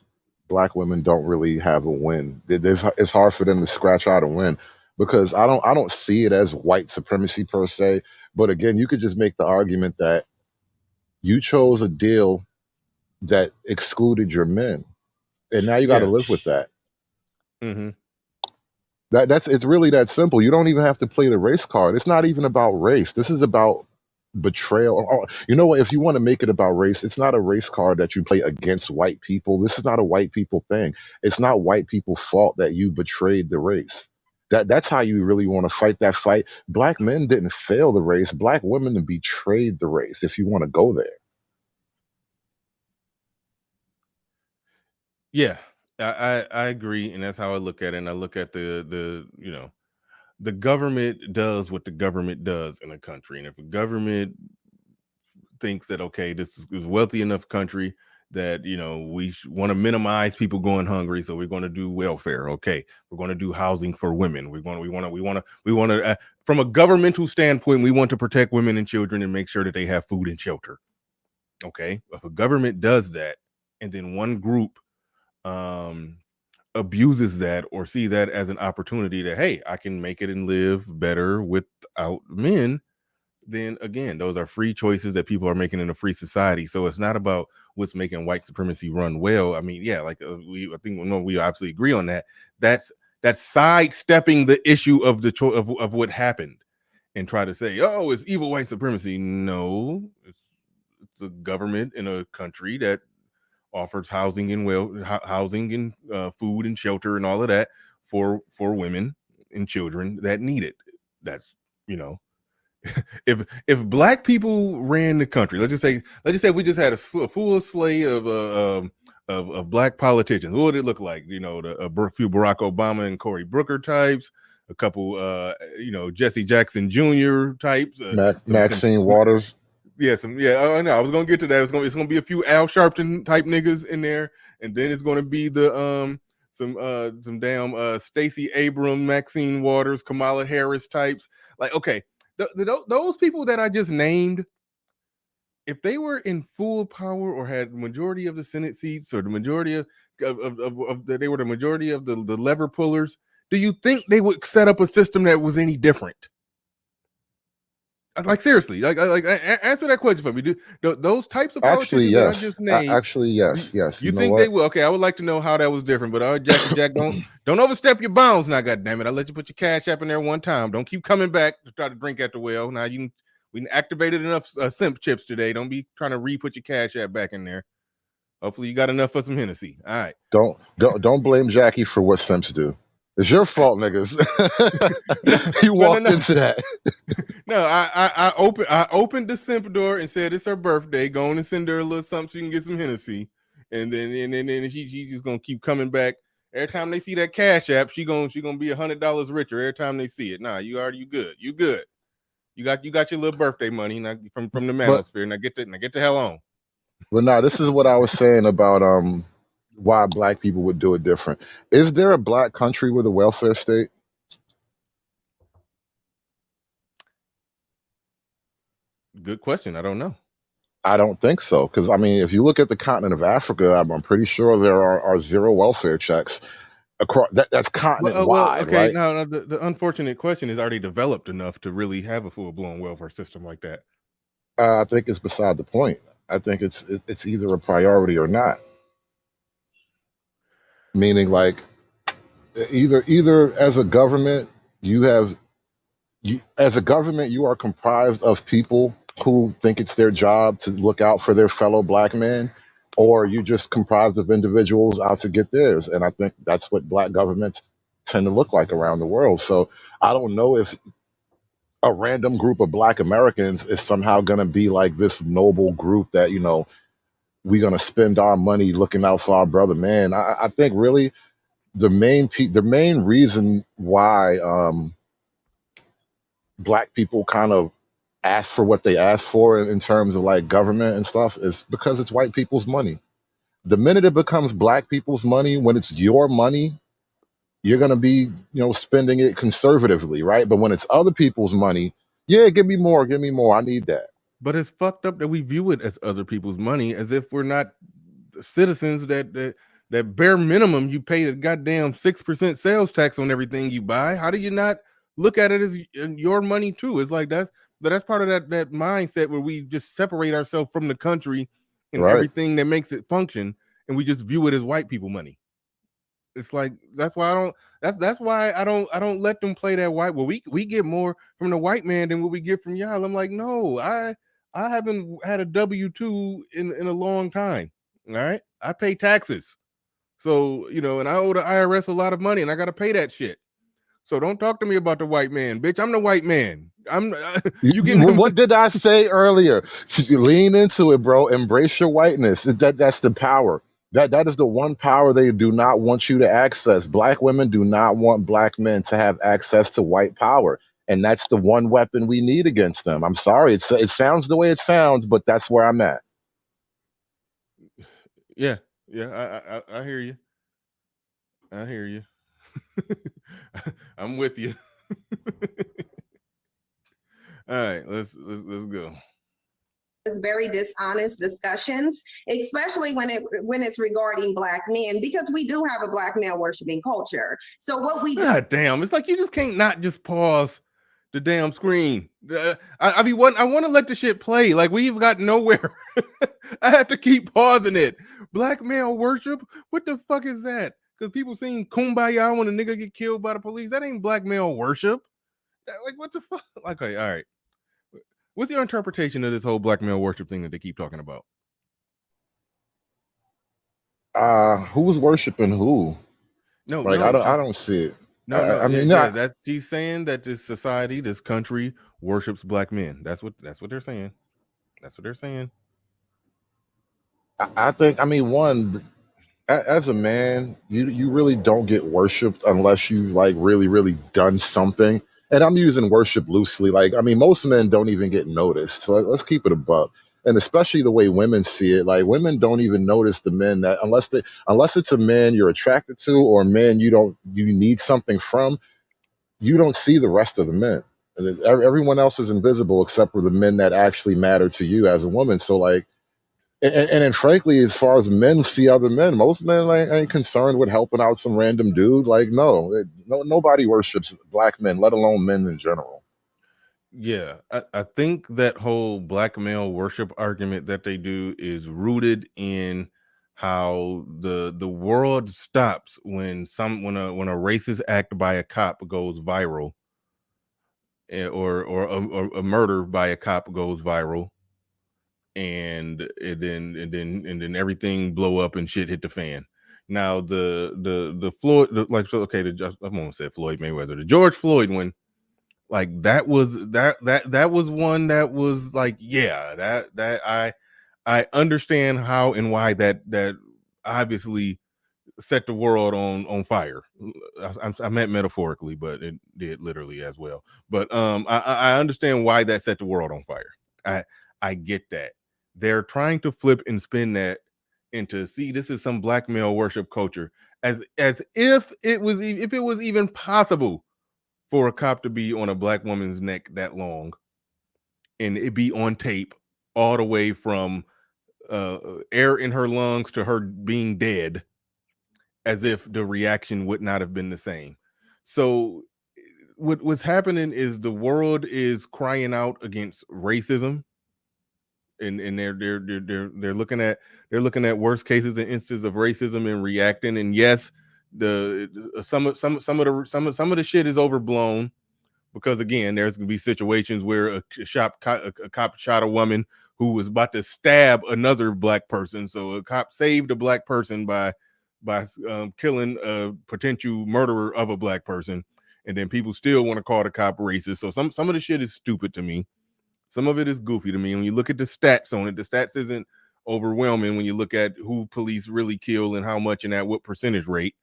Black women don't really have a win. It's hard for them to scratch out a win, because I don't see it as white supremacy per se, But again, you could just make the argument that you chose a deal that excluded your men, and now you got to Yeah. live with that. Mm-hmm. That's it's really that simple. You don't even have to play the race card. It's not even about race. This is about betrayal. You know what? If you want to make it about race, it's not a race card that you play against white people. This is not a white people thing. It's not white people's fault that you betrayed the race. That's how you really want to fight that fight. Black men didn't fail the race. Black women betrayed the race. If you want to go there. Yeah, I agree, and that's how I look at it. And I look at the the government does what the government does in a country, and if a government thinks that okay, this is a wealthy enough country that we want to minimize people going hungry, so we're going to do welfare. Okay, we're going to do housing for women. We want to from a governmental standpoint, we want to protect women and children and make sure that they have food and shelter. Okay, if a government does that, and then one group abuses that or see that as an opportunity that hey, I can make it and live better without men, then again, those are free choices that people are making in a free society. So it's not about what's making white supremacy run well. I mean, yeah, like I think we absolutely agree on that. That's sidestepping the issue of the of what happened and try to say, oh, it's evil white supremacy. No, it's a government in a country that offers housing and food and shelter and all of that for women and children that need it. That's if black people ran the country, let's just say we just had a full slate of black politicians, what would it look like? A few Barack Obama and Cory Booker types, a couple Jesse Jackson Jr. types, Maxine Waters. Yeah, I know. I was gonna get to that. It's gonna be a few Al Sharpton type niggas in there, and then it's gonna be the some damn Stacey Abrams, Maxine Waters, Kamala Harris types. Like, okay, those people that I just named, if they were in full power or had the majority of the Senate seats or the majority of they were the majority of the lever pullers, do you think they would set up a system that was any different? Like seriously, like answer that question for me. Do those types of Actually, politicians that I yes. just named? Actually, yes. Yes. You You know think what? they will? Okay, I would like to know how that was different. But Jack, don't overstep your bounds now. God damn it! I let you put your cash app in there one time. Don't keep coming back to try to drink at the well. Now we activated enough simp chips today. Don't be trying to re-put your cash app back in there. Hopefully you got enough for some Hennessy. All right. Don't blame Jackie for what simps do. It's your fault, niggas. You walked into that. No, I opened the simp door and said it's her birthday. Go on and send her a little something so you can get some Hennessy. And then she just gonna keep coming back. Every time they see that cash app, she gonna be $100 richer every time they see it. Nah, you good. You good. You got your little birthday money now from the manosphere. Now get the hell on. But now this is what I was saying about why black people would do it different. Is there a black country with a welfare state? Good question. I don't know. I don't think so. Because I mean, if you look at the continent of Africa, I'm pretty sure there are zero welfare checks across. That's continent wide, okay. right? Now the unfortunate question is: are they developed enough to really have a full blown welfare system like that? I think it's beside the point. I think it's either a priority or not. Meaning, like, either as a government you are comprised of people who think it's their job to look out for their fellow black men, or you just comprised of individuals out to get theirs. And I think that's what black governments tend to look like around the world. So I don't know if a random group of black Americans is somehow going to be like this noble group that we're going to spend our money looking out for our brother man. I think really the main reason why black people kind of ask for what they ask for in terms of like government and stuff is because it's white people's money. The minute it becomes black people's money, when it's your money, you're going to be spending it conservatively, right? But when it's other people's money, yeah, give me more, I need that. But it's fucked up that we view it as other people's money, as if we're not citizens that bare minimum you pay the goddamn 6% sales tax on everything you buy. How do you not look at it as your money too? It's like that's That's part of that mindset where we just separate ourselves from the country and Right. everything that makes it function, and we just view it as white people money. It's like that's why I don't let them play that white. Well, we get more from the white man than what we get from y'all. I'm like, no, I haven't had a W-2 in a long time. All right, I pay taxes, so and I owe the IRS a lot of money, and I got to pay that shit. So don't talk to me about the white man, bitch. I'm the white man. I'm you getting What did I say earlier? Lean into it, bro. Embrace your whiteness. That's the power. That is the one power they do not want you to access. Black women do not want black men to have access to white power, and that's the one weapon we need against them. I'm sorry, it sounds the way it sounds, but that's where I'm at. Yeah, I hear you. I hear you. I'm with you. All right, let's go. Very dishonest discussions, especially when it's regarding black men, because we do have a black male worshiping culture. So what we God damn, it's like you just can't not just pause the damn screen. I want to let the shit play. Like we've got nowhere. I have to keep pausing it. Black male worship? What the fuck is that? Because people sing Kumbaya when a nigga get killed by the police. That ain't black male worship. Like what the fuck? Like, okay, all right. What's your interpretation of this whole black male worship thing that they keep talking about? Who's worshiping who? No, Like no, I don't see it. no. I Yeah, mean, yeah. That's she's saying that this society, this country, worships black men. That's what they're saying. That's what they're saying. I think. I mean, one, as a man, you really don't get worshipped unless you like really done something. And I'm using worship loosely. Like, I mean, most men don't even get noticed. So let's keep it above. And especially the way women see it, like women don't even notice the men that unless it's a man you're attracted to or a man you need something from, you don't see the rest of the men. And everyone else is invisible except for the men that actually matter to you as a woman. So like and then, frankly, as far as men see other men, most men ain't concerned with helping out some random dude. Like, no, nobody worships black men, let alone men in general. Yeah, I think that whole black male worship argument that they do is rooted in how the world stops when when a racist act by a cop goes viral, or a murder by a cop goes viral, and then everything blow up and shit hit the fan. Now the Floyd, like, so okay, I'm gonna say Floyd Mayweather, the George Floyd one, like that was one that was like, yeah, that I understand how and why that obviously set the world on fire. I meant metaphorically, but it did literally as well. But I understand why that set the world on fire. I get that. They're trying to flip and spin that into, see, this is some black male worship culture, as if it was even possible for a cop to be on a black woman's neck that long and it be on tape all the way from air in her lungs to her being dead, as if the reaction would not have been the same. So what's happening is the world is crying out against racism, and they're looking at worst cases and instances of racism and reacting. And yes, some of the shit is overblown, because again, there's going to be situations where a cop shot a woman who was about to stab another black person. So a cop saved a black person by killing a potential murderer of a black person, and then people still want to call the cop racist. So some of the shit is stupid to me. Some of it is goofy to me. When you look at the stats on it, the stats isn't overwhelming when you look at who police really kill and how much and at what percentage rate.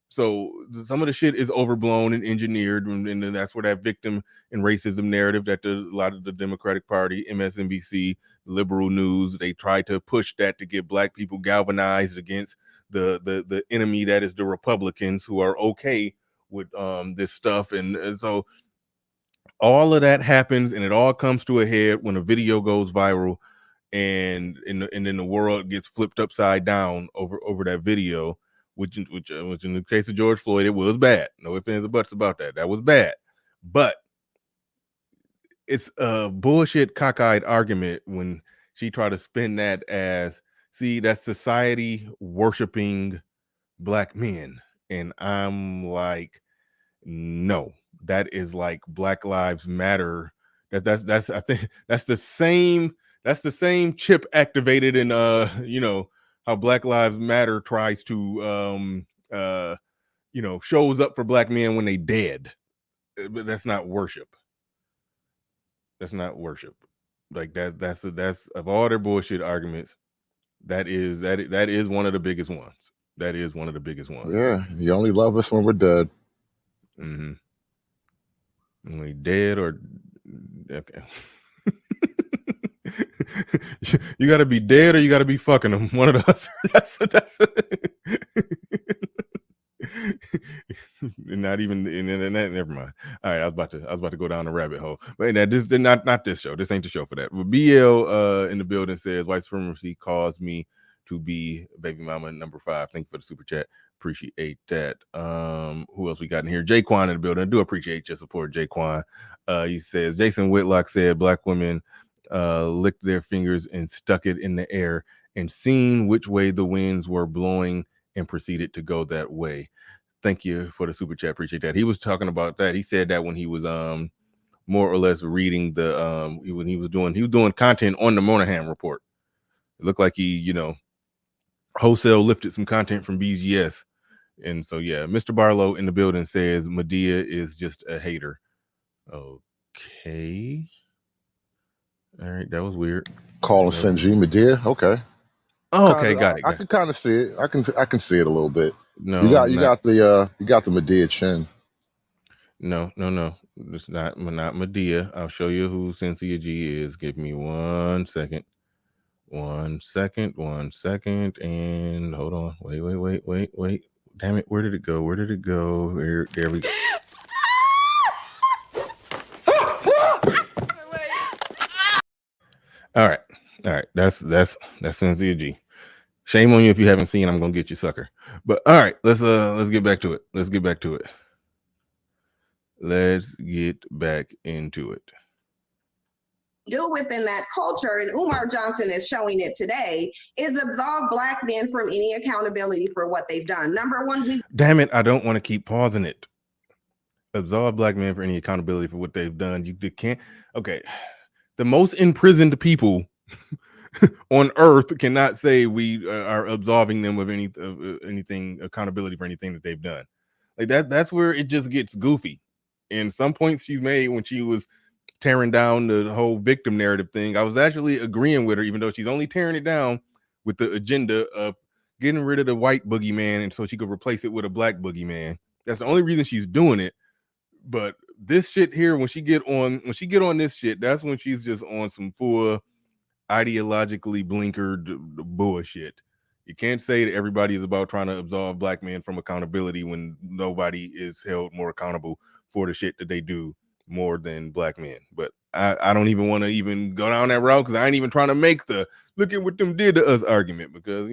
So some of the shit is overblown and engineered, and that's where that victim and racism narrative that a lot of the Democratic Party, MSNBC, liberal news, they try to push that to get black people galvanized against the enemy that is the Republicans, who are okay with this stuff. And so all of that happens, and it all comes to a head when a video goes viral, and then the world gets flipped upside down over that video, which in the case of George Floyd, it was bad. No ifs, ands, or buts about that. That was bad. But it's a bullshit cockeyed argument when she tried to spin that as, see, that's society worshiping black men. And I'm like, no, that is like Black Lives Matter. That's I think that's the same chip activated in how Black Lives Matter tries to shows up for black men when they dead. But that's not worship. That's not worship. Like that's of all their bullshit arguments, that is one of the biggest ones. That is one of the biggest ones. Yeah, you only love us when we're dead. Mm-hmm. When we dead or okay. You got to be dead or you got to be fucking them. One of those. that's not even never mind. All right, I was about to go down the rabbit hole, but this not this show. This ain't the show for that. But BL in the building says white supremacy caused me to be baby mama number 5. Thank you for the super chat. Appreciate that. Who else we got in here? Jaquan in the building. I do appreciate your support, Jaquan. He says Jason Whitlock said black women licked their fingers and stuck it in the air and seen which way the winds were blowing and proceeded to go that way. Thank you for the super chat. Appreciate that. He was talking about that. He said that when he was more or less reading the when he was doing content on the Moynihan report. It looked like he, wholesale lifted some content from BGS. And so yeah, Mr. Barlow in the building says Medea is just a hater. Okay. All right, that was weird. Calling Senji Medea. Okay. Oh, okay, got it. I can kind of see it. I can see it a little bit. No, you got the Medea chin. No. It's not Medea. I'll show you who Cynthia G is. Give me 1 second. 1 second. And hold on. Wait. Damn it. Where did it go? There we go. All right. That's Cynthia G. Shame on you if you haven't seen. I'm gonna get you, sucker. But all right, let's get back to it. Let's get back into it. Do within that culture, and Umar Johnson is showing it today, is absolve black men from any accountability for what they've done. Number one, damn it, I don't want to keep pausing it. Absolve black men for any accountability for what they've done. You can't. Okay, the most imprisoned people on earth cannot say we are absolving them of anything accountability for anything that they've done. Like that's where it just gets goofy. And some points she's made when she was tearing down the whole victim narrative thing, I was actually agreeing with her, even though she's only tearing it down with the agenda of getting rid of the white boogeyman and so she could replace it with a black boogeyman. That's the only reason she's doing it. But this shit here, when she get on this shit, that's when she's just on some full ideologically blinkered bullshit. You can't say that everybody is about trying to absolve black men from accountability when nobody is held more accountable for the shit that they do more than black men. But I don't even want to even go down that route because I ain't even trying to make the look at what them did to us argument, because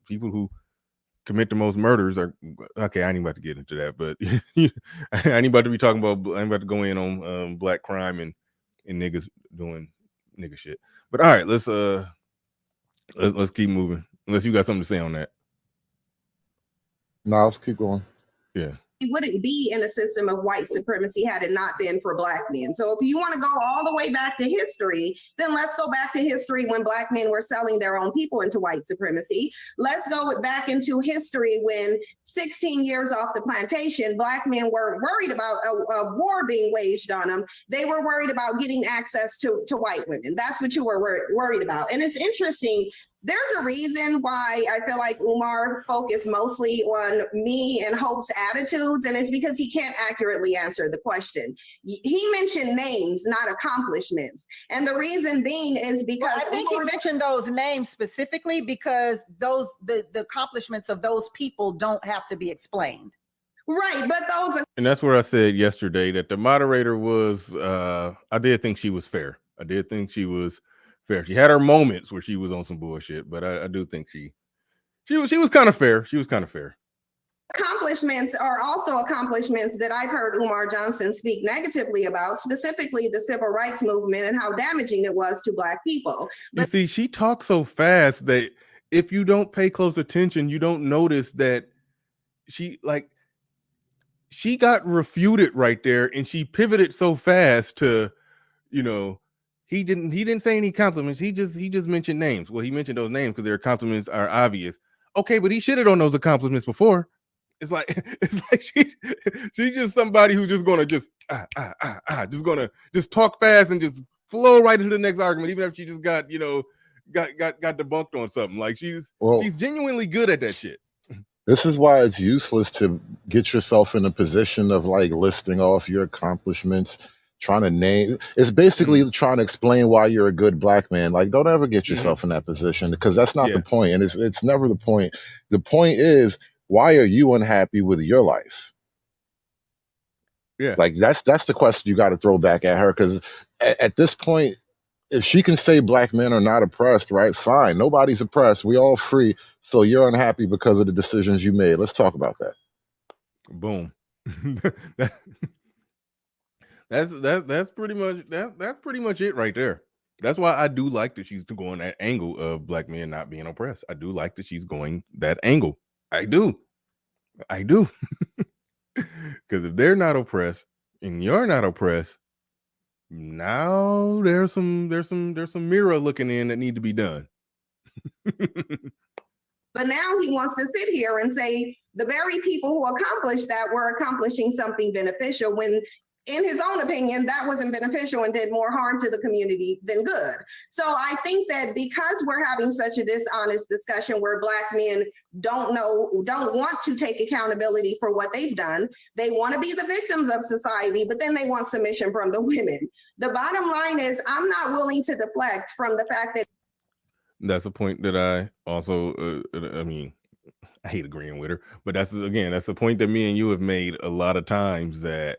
people who commit the most murders are okay. I ain't about to get into that, but I ain't about to be talking about. I ain't about to go in on black crime and niggas doing nigga shit. But all right, let's keep moving. Unless you got something to say on that. No, let's keep going. Yeah. We wouldn't be in a system of white supremacy had it not been for black men. So if you want to go all the way back to history, then let's go back to history when black men were selling their own people into white supremacy. Let's go back into history when 16 years off the plantation, black men were worried about a war being waged on them. They were worried about getting access to white women. That's what you were worried about. And it's interesting. There's a reason why I feel like Umar focused mostly on me and Hope's attitudes, and it's because he can't accurately answer the question. He mentioned names, not accomplishments. And the reason being is because I think he mentioned those names specifically because the accomplishments of those people don't have to be explained. Right, but those are, and that's where I said yesterday that the moderator was I did think she was fair. I did think she was fair. She had her moments where she was on some bullshit, but I do think she was kind of fair. She was kind of fair. Accomplishments are also accomplishments that I've heard Umar Johnson speak negatively about, specifically the civil rights movement and how damaging it was to Black people. You see, she talks so fast that if you don't pay close attention, you don't notice that she got refuted right there, and she pivoted so fast to, he didn't say any compliments. He just mentioned names. Well, he mentioned those names because their compliments are obvious. Okay, but he shitted on those accomplishments before. It's like she's just somebody who's just gonna just gonna just talk fast and just flow right into the next argument, even if she just got debunked on something. Like she's genuinely good at that shit. This is why it's useless to get yourself in a position of like listing off your accomplishments, trying to name. It's basically trying to explain why you're a good Black man. Like, don't ever get yourself in that position, because that's not the point, and it's never the point. The point is, why are you unhappy with your life? Yeah, like that's the question you got to throw back at her, because at this point, if she can say Black men are not oppressed, right? Fine, nobody's oppressed. We all free. So you're unhappy because of the decisions you made. Let's talk about that. Boom. That's pretty much it right there. That's why I do like that she's going that angle of Black men not being oppressed. I do like that she's going that angle. I do. Because if they're not oppressed and you're not oppressed, now there's some mirror looking in that need to be done. But now he wants to sit here and say the very people who accomplished that were accomplishing something beneficial, when in his own opinion, that wasn't beneficial and did more harm to the community than good. So I think that because we're having such a dishonest discussion where Black men don't want to take accountability for what they've done, they want to be the victims of society, but then they want submission from the women. The bottom line is, I'm not willing to deflect from the fact that that's a point that I also, I hate agreeing with her, but that's a point that me and you have made a lot of times, that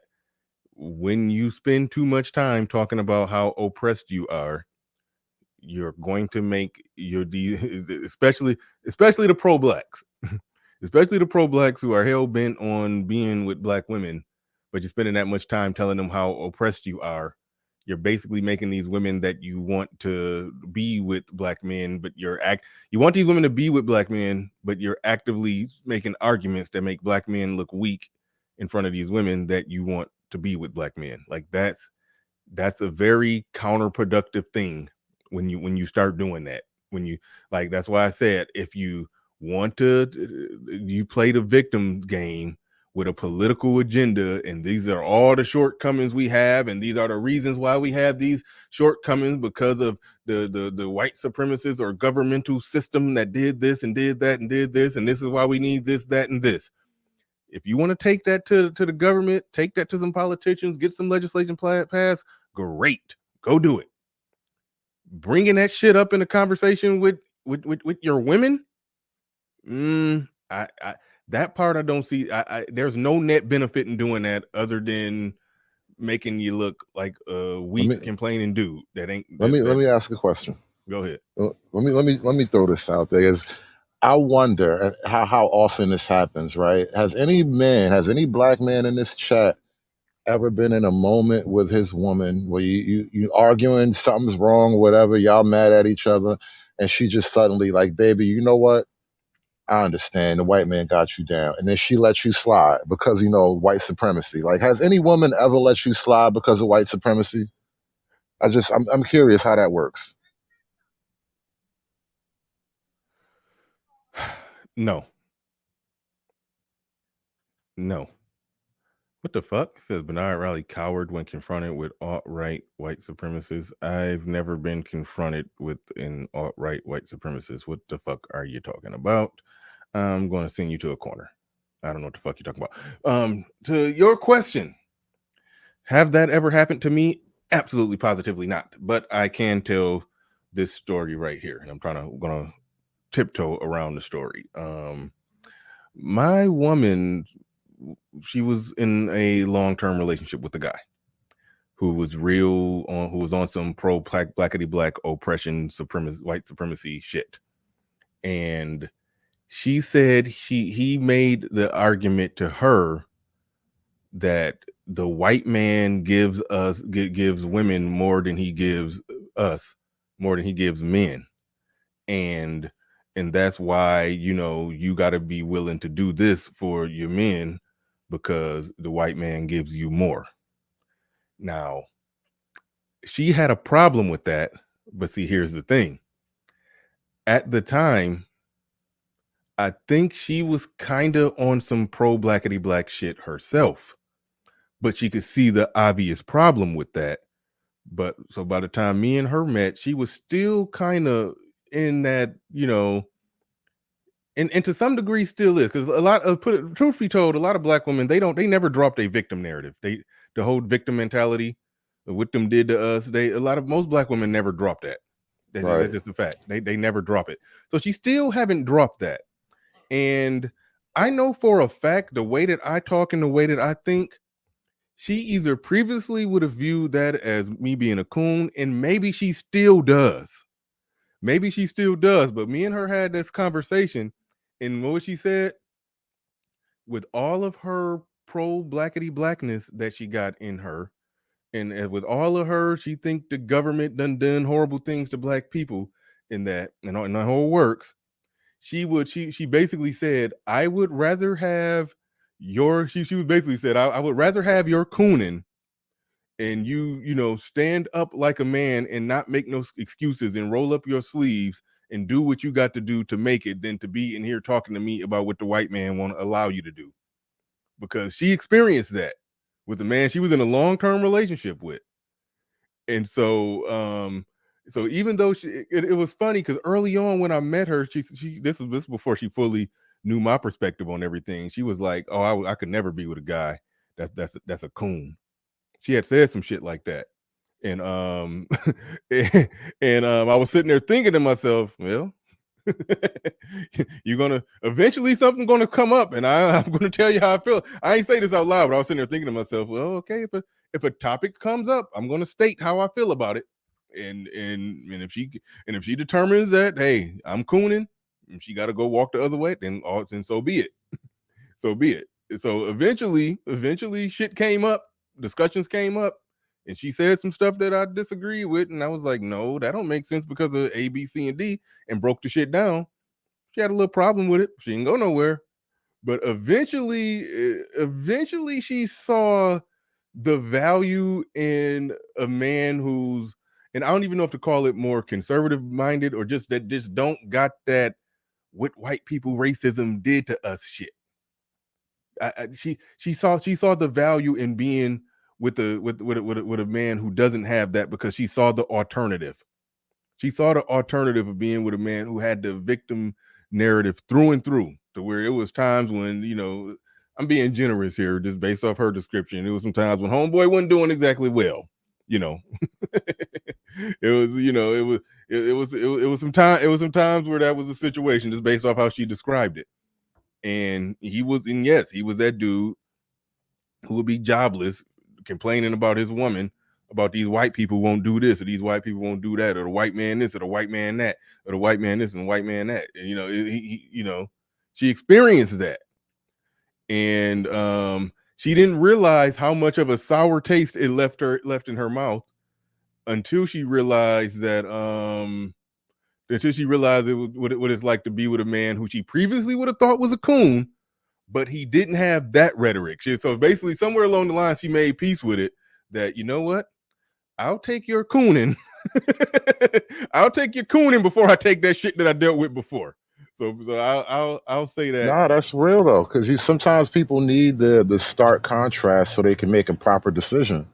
when you spend too much time talking about how oppressed you are, you're going to make especially the pro-Blacks, especially the pro-Blacks who are hell-bent on being with Black women, but you're spending that much time telling them how oppressed you are. You're basically making these women that you want to be with Black men, but you want these women to be with Black men, but you're actively making arguments that make Black men look weak in front of these women that you want to be with Black men. Like that's a very counterproductive thing when you start doing that. When you that's why I said, if you want to, you play the victim game with a political agenda, and these are all the shortcomings we have, and these are the reasons why we have these shortcomings, because of the white supremacists or governmental system that did this and did that and did this, and this is why we need this, that, and this. If you want to take that to the government, take that to some politicians, get some legislation passed, great, go do it. Bringing that shit up in a conversation with your women, that part I don't see. There's no net benefit in doing that other than making you look like a weak complaining dude. Let me ask a question. Go ahead. Let me throw this out there. I wonder how often this happens, right? Has any Black man in this chat ever been in a moment with his woman where you arguing, something's wrong, whatever, y'all mad at each other, and she just suddenly like, baby, you know what? I understand the white man got you down, and then she lets you slide because white supremacy. Like, has any woman ever let you slide because of white supremacy? I'm curious how that works. No. What the fuck? It says Bernard Raleigh coward when confronted with alt-right white supremacists. I've never been confronted with an alt-right white supremacist. What the fuck are you talking about? I'm going to send you to a corner. I don't know what the fuck you're talking about. To your question, have that ever happened to me? Absolutely, positively not. But I can tell this story right here, and I'm gonna tiptoe around the story. My woman, she was in a long-term relationship with a guy who was on some blackity black oppression, white supremacy shit. And She said he made the argument to her that the white man gives women more than he gives us, more than he gives men, and that's why, you know, you got to be willing to do this for your men because the white man gives you more. Now, she had a problem with that, but see, here's the thing. At the time, I think she was kind of on some pro blackity black shit herself, but she could see the obvious problem with that. But so by the time me and her met, she was still kind of in that, you know, and to some degree still is, because a lot of, truth be told, a lot of black women, they never dropped a victim narrative. The whole victim mentality, what them did to us, most black women never drop that. That's just a fact. They never drop it. So she still haven't dropped that. And I know for a fact, the way that I talk and the way that I think, she either previously would have viewed that as me being a coon, and maybe she still does. Maybe she still does. But me and her had this conversation, and what she said, with all of her pro blackity blackness that she got in her, and with all of her, she think the government done horrible things to black people, in that, and the whole works. She basically said, I would rather have your, she was basically said, I would rather have your cooning, and you know, stand up like a man and not make no excuses and roll up your sleeves and do what you got to do to make it, than to be in here talking to me about what the white man want to allow you to do. Because she experienced that with a man she was in a long-term relationship with. And so so even though it was funny, because early on when I met her, she this is before she fully knew my perspective on everything. She was like, oh, I could never be with a guy that's a coon. She had said some shit like that. And I was sitting there thinking to myself, well, you're gonna eventually, something's gonna come up, and I'm gonna tell you how I feel. I ain't say this out loud, but I was sitting there thinking to myself, well, okay, if a topic comes up, I'm gonna state how I feel about it. And if she determines that, hey, I'm cooning, and she gotta go walk the other way, then so be it. So be it. So eventually shit came up, discussions came up, and she said some stuff that I disagree with, and I was like, no, that don't make sense because of A, B, C, and D, and broke the shit down. She had a little problem with it. She didn't go nowhere. But eventually she saw the value in a man who's, and I don't even know if to call it more conservative minded, or just that just don't got that what white people racism did to us shit. She saw the value in being with a man who doesn't have that, because she saw the alternative. She saw the alternative of being with a man who had the victim narrative through and through, to where it was times when, you know, I'm being generous here, just based off her description. It was some times when homeboy wasn't doing exactly well, you know. It was, you know, it was some times where that was a situation, just based off how she described it. And yes, he was that dude who would be jobless, complaining about his woman, about these white people won't do this, or these white people won't do that, or the white man this, or the white man that, or the white man this and the white man that. And, you know, you know, she experienced that. And she didn't realize how much of a sour taste it left in her mouth, until she realized that it was what it's like to be with a man who she previously would have thought was a coon, but he didn't have that rhetoric. So basically, somewhere along the line, she made peace with it, that, you know what, I'll take your cooning. I'll take your cooning before I take that shit that I dealt with before. So I'll say that. Nah, that's real though, because sometimes people need the stark contrast so they can make a proper decision.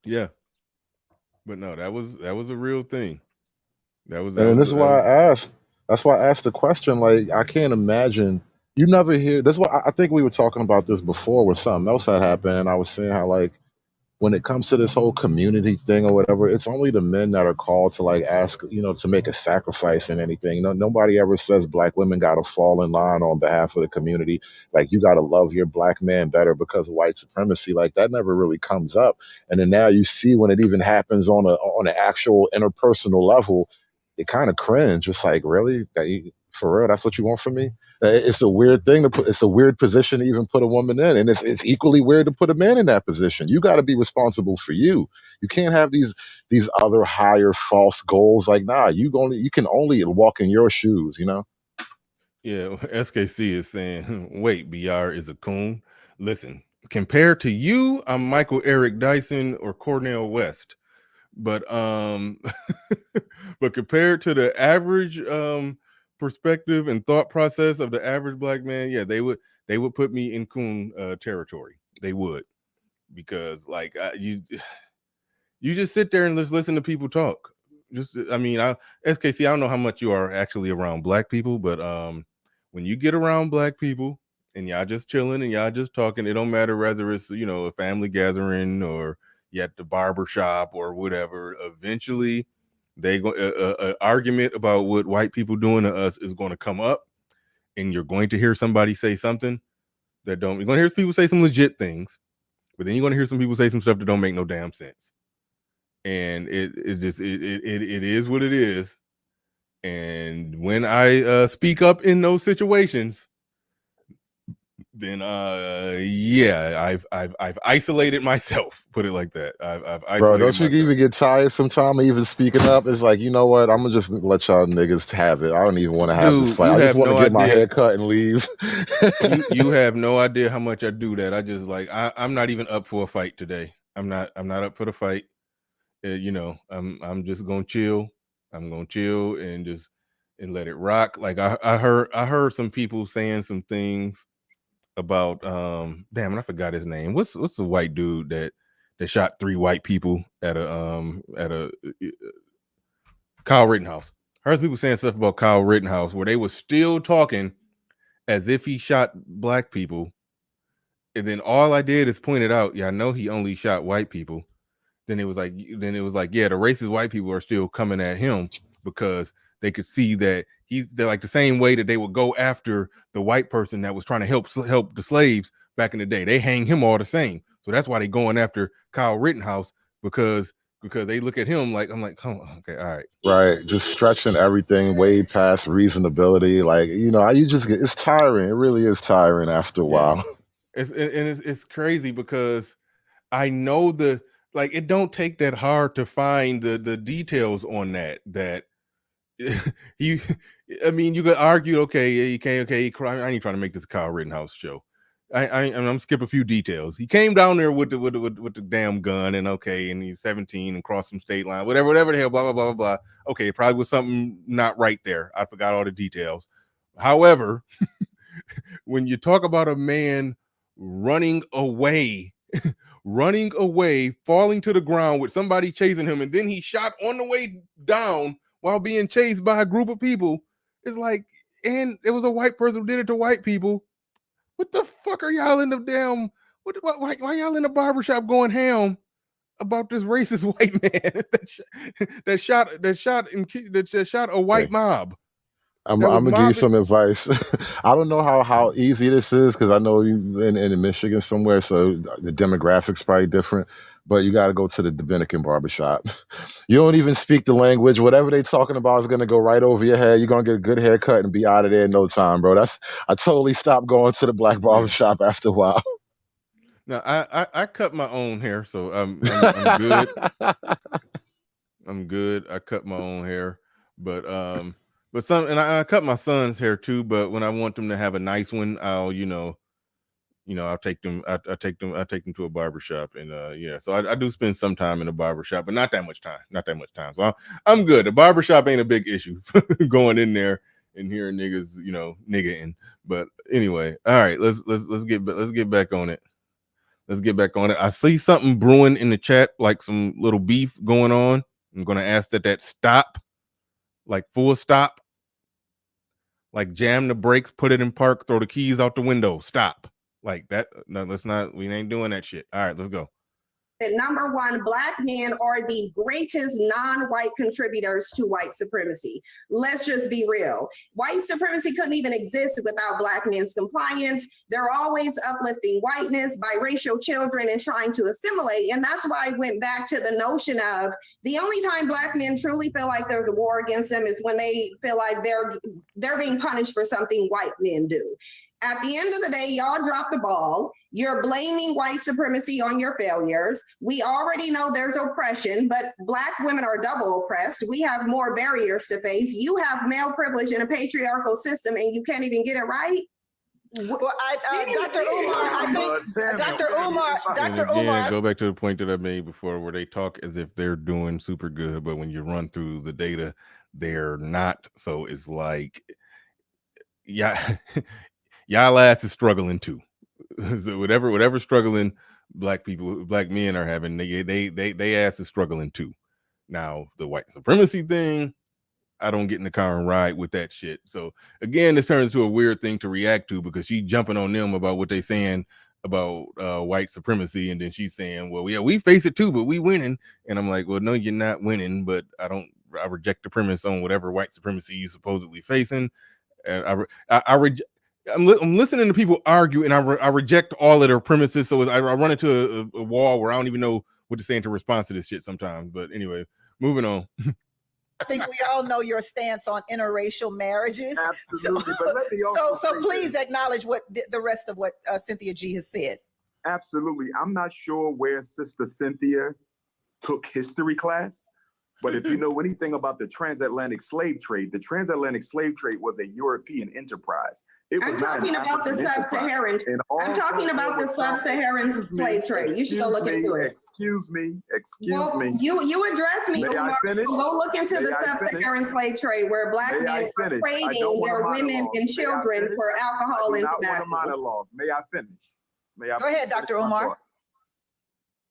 Yeah, but no, that was a real thing. And this is why I asked. That's why I asked the question. Like, I can't imagine. You never hear. That's why I think we were talking about this before when something else had happened. And I was saying how, like, when it comes to this whole community thing or whatever, it's only the men that are called to, like, ask, to make a sacrifice in anything. Nobody ever says black women got to fall in line on behalf of the community. Like, you got to love your black man better because of white supremacy. Like, that never really comes up. And then now you see when it even happens on an actual interpersonal level, it kind of cringe. It's like, really? For real, that's what you want from me? It's a weird thing to put. It's a weird position to even put a woman in, and it's equally weird to put a man in that position. You got to be responsible for you. You can't have these other higher false goals. Like, nah, you can only walk in your shoes. You know. Yeah, SKC is saying, wait, BR is a coon. Listen, compared to you, I'm Michael Eric Dyson or Cornell West. But but compared to the average perspective and thought process of the average black man, yeah, they would put me in coon territory. They would, because like you just sit there and just listen to people talk. Just, I mean, SKC, I don't know how much you are actually around black people, but when you get around black people and y'all just chilling and y'all just talking, it don't matter whether it's, you know, a family gathering or you at the barber shop or whatever. Eventually, they go argument about what white people doing to us is going to come up, and you're going to hear somebody say something that don't. You're going to hear people say some legit things, but then you're going to hear some people say some stuff that don't make no damn sense. And it is what it is. And when I speak up in those situations, then yeah, I've isolated myself. Put it like that. I've Bro, isolated don't you myself. even get tired sometime of even speaking up? It's like, you know what? I'm gonna just let y'all niggas have it. I don't even want to have this Dude, fight. you I just have want to no get my idea. hair cut and leave. You have no idea how much I do that. I just like I'm not even up for a fight today. I'm not up for the fight. You know, I'm just gonna chill. I'm gonna chill and just and let it rock. Like I heard some people saying some things about damn, and I forgot his name. What's the white dude that shot 3 white people at a Kyle Rittenhouse. Heard people saying stuff about Kyle Rittenhouse where they were still talking as if he shot black people. And then all I did is pointed out, yeah, I know he only shot white people. Then it was like, yeah, the racist white people are still coming at him because they could see that they're like the same way that they would go after the white person that was trying to help the slaves back in the day. They hang him all the same. So that's why they going after Kyle Rittenhouse, because they look at him like, I'm like, oh, okay, all right. Right, just stretching everything way past reasonability. Like, you know, you just get, it's tiring. It really is tiring after a while. It's crazy because I know it don't take that hard to find the details on that you I mean, you could argue, okay, he came, okay, I ain't trying to make this a Kyle Rittenhouse show. I'm skip a few details. He came down there with the damn gun, and okay, and he's 17 and crossed some state line, whatever the hell, blah blah blah blah. Okay, probably was something not right there. I forgot all the details. However, when you talk about a man running away, falling to the ground with somebody chasing him, and then he shot on the way down while being chased by a group of people, it's like, and it was a white person who did it to white people. What the fuck are y'all in the damn? Why y'all in the barbershop going ham about this racist white man that shot a white mob? I'm That was gonna give you mobbing. some advice. I don't know how easy this is because I know you in Michigan somewhere, so the demographics probably different. But you got to go to the Dominican barbershop. You don't even speak the language. Whatever they talking about is gonna go right over your head. You're gonna get a good haircut and be out of there in no time, bro. I totally stopped going to the black Yeah. barbershop after a while. Now I cut my own hair, so I'm good. I'm good. I cut my own hair, but I cut my son's hair too. But when I want them to have a nice one, I'll I'll take them. I take them to a barbershop, and yeah. So I do spend some time in a barbershop, but not that much time. Not that much time. So I'm good. The barbershop ain't a big issue. Going in there and hearing niggas, niggaing. But anyway, all right. Let's get back on it. Let's get back on it. I see something brewing in the chat, like some little beef going on. I'm going to ask that stop, like full stop, like jam the brakes, put it in park, throw the keys out the window, stop. Like that. No, let's not. We ain't doing that shit. All right, let's go. number one, Black men are the greatest non-white contributors to white supremacy. Let's just be real. White supremacy couldn't even exist without Black men's compliance. They're always uplifting whiteness, biracial children, and trying to assimilate. And that's why I went back to the notion of the only time Black men truly feel like there's a war against them is when they feel like they're being punished for something white men do. At the end of the day, y'all dropped the ball. You're blaming white supremacy on your failures. We already know there's oppression, but Black women are double oppressed. We have more barriers to face. You have male privilege in a patriarchal system and you can't even get it right. Well, Dr. Umar, I think Dr. Umar, go back to the point that I made before, where they talk as if they're doing super good, but when you run through the data, they're not. So it's like, yeah, y'all ass is struggling too. So whatever struggling Black men are having, they ass is struggling too. Now the white supremacy thing, I don't get in the car and ride with that shit. So again, this turns into a weird thing to react to, because she's jumping on them about what they saying about white supremacy, and then she's saying, well, yeah, we face it too, but we winning. And I'm like, well, no, you're not winning. But I reject the premise on whatever white supremacy you supposedly facing. And I'm listening to people argue, and I reject all of their premises. So I run into a wall where I don't even know what to say into response to this shit sometimes. But anyway, moving on. I think we all know your stance on interracial marriages. Absolutely. But let me also so please acknowledge what the rest of what Cynthia G has said. Absolutely. I'm not sure where Sister Cynthia took history class, but if you know anything about the transatlantic slave trade, the transatlantic slave trade was a European enterprise. It was I'm not talking about the Sub-Saharan. I'm talking about the Sub-Saharan slave trade. You should go look into it. Excuse me. You address me. May I finish? Go look into the Sub-Saharan slave trade, where Black men are trading their women and children for alcohol and tobacco. I want a monologue. May I finish? Go ahead, Dr. Umar.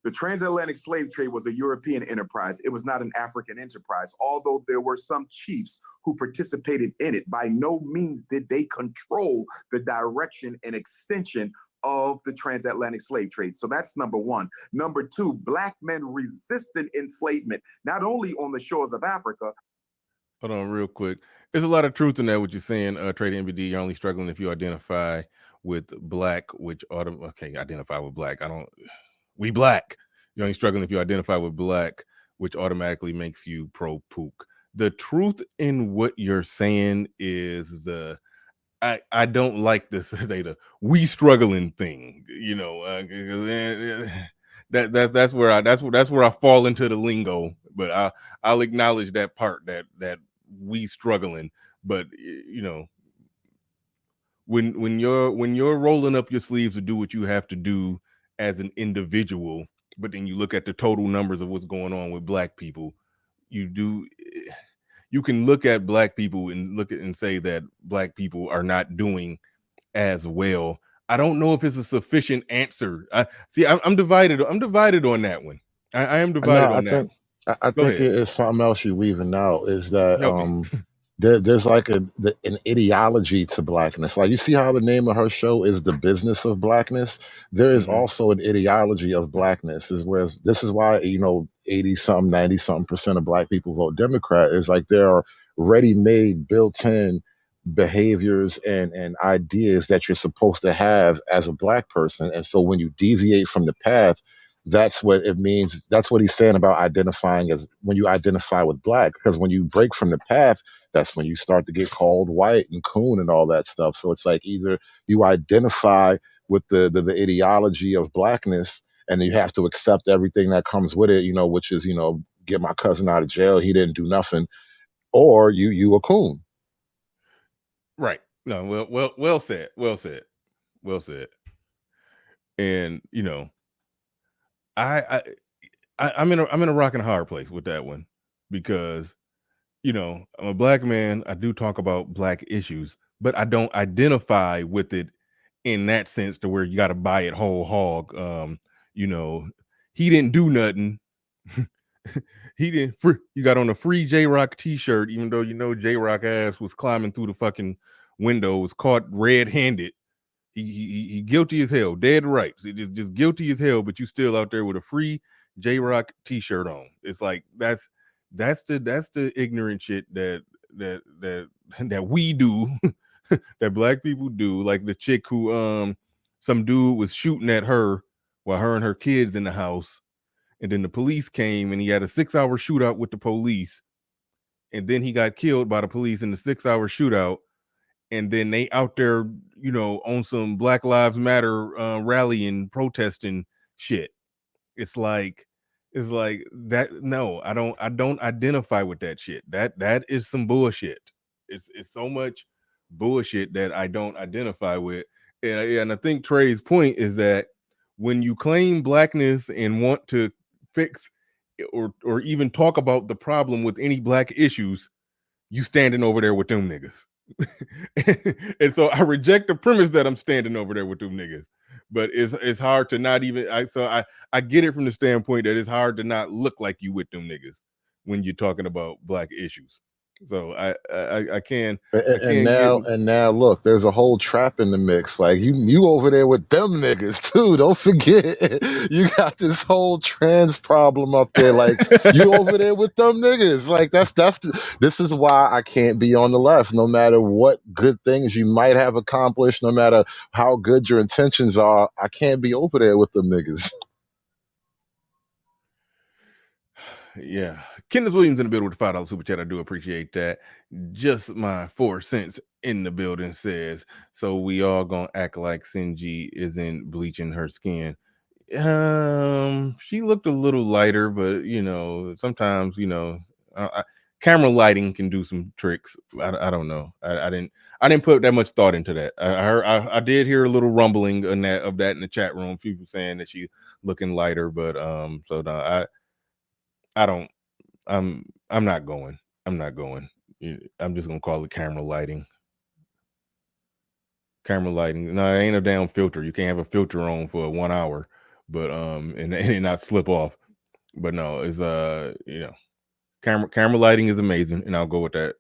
The transatlantic slave trade was a European enterprise. It was not an African enterprise. Although there were some chiefs who participated in it, by no means did they control the direction and extension of the transatlantic slave trade. So that's number one. Number two, Black men resisted enslavement, not only on the shores of Africa. Hold on real quick. There's a lot of truth in that, what you're saying, Trade MBD. You're only struggling if you identify with Black, which identify with Black. We Black. You're only struggling if you identify with Black, which automatically makes you pro-pook. The truth in what you're saying is I don't like this the we struggling thing. You know, that's where I fall into the lingo. But I'll acknowledge that part, that we struggling. But you know, when you're rolling up your sleeves to do what you have to do as an individual, but then you look at the total numbers of what's going on with Black people, you can look at Black people and say that Black people are not doing as well. I don't know if it's a sufficient answer. I'm divided. I'm divided on that one. I am divided on that. I think it is something else you're leaving out, is that there's like an ideology to Blackness. Like, you see how the name of her show is The Business of Blackness? There is also an ideology of Blackness, whereas this is why, 80-something, 90-something% of Black people vote Democrat. Is like there are ready-made, built-in behaviors and ideas that you're supposed to have as a Black person. And so when you deviate from the path, that's what it means. That's what he's saying about identifying as when you identify with Black, because when you break from the path, that's when you start to get called white and coon and all that stuff. So it's like either you identify with the ideology of Blackness, and you have to accept everything that comes with it, which is, get my cousin out of jail, he didn't do nothing, or you a coon. Right. No, well said. And I'm in a rock and a hard place with that one, because I'm a Black man. I do talk about Black issues, but I don't identify with it in that sense to where you got to buy it whole hog. He didn't do nothing. He didn't. You got on a free J-Rock t-shirt, even though J-Rock ass was climbing through the fucking window, was caught red-handed. He guilty as hell, dead right. Just guilty as hell, but you still out there with a free J-Rock t-shirt on. It's like that's the ignorant shit that we do, that black people do. Like the chick who some dude was shooting at her while her and her kids in the house, and then the police came and he had a 6-hour shootout with the police, and then he got killed by the police in the 6-hour shootout. And then they out there, on some Black Lives Matter rallying, protesting shit. It's like that. No, I don't identify with that shit. That is some bullshit. It's so much bullshit that I don't identify with. And I think Trey's point is that when you claim blackness and want to fix or even talk about the problem with any black issues, you standing over there with them niggas. And so I reject the premise that I'm standing over there with them niggas. But it's hard to not even. I get it from the standpoint that it's hard to not look like you with them niggas when you're talking about black issues. So I can. And now look, there's a whole trap in the mix. Like you over there with them niggas too. Don't forget, you got this whole trans problem up there. Like you over there with them niggas. Like this is why I can't be on the left. No matter what good things you might have accomplished, no matter how good your intentions are, I can't be over there with them niggas. Yeah. Kenneth Williams in the building with the $5 super chat. I do appreciate that. Just my 4 cents in the building says, so we all gonna act like Sinji isn't bleaching her skin. She looked a little lighter, but sometimes camera lighting can do some tricks. I don't know. I didn't put that much thought into that. I did hear a little rumbling of that in the chat room. People saying that she looking lighter, but so no, I'm not going. I'm just gonna call it camera lighting. Camera lighting. No, it ain't a damn filter. You can't have a filter on for 1 hour, but and not slip off. But no, it's camera lighting is amazing, and I'll go with that.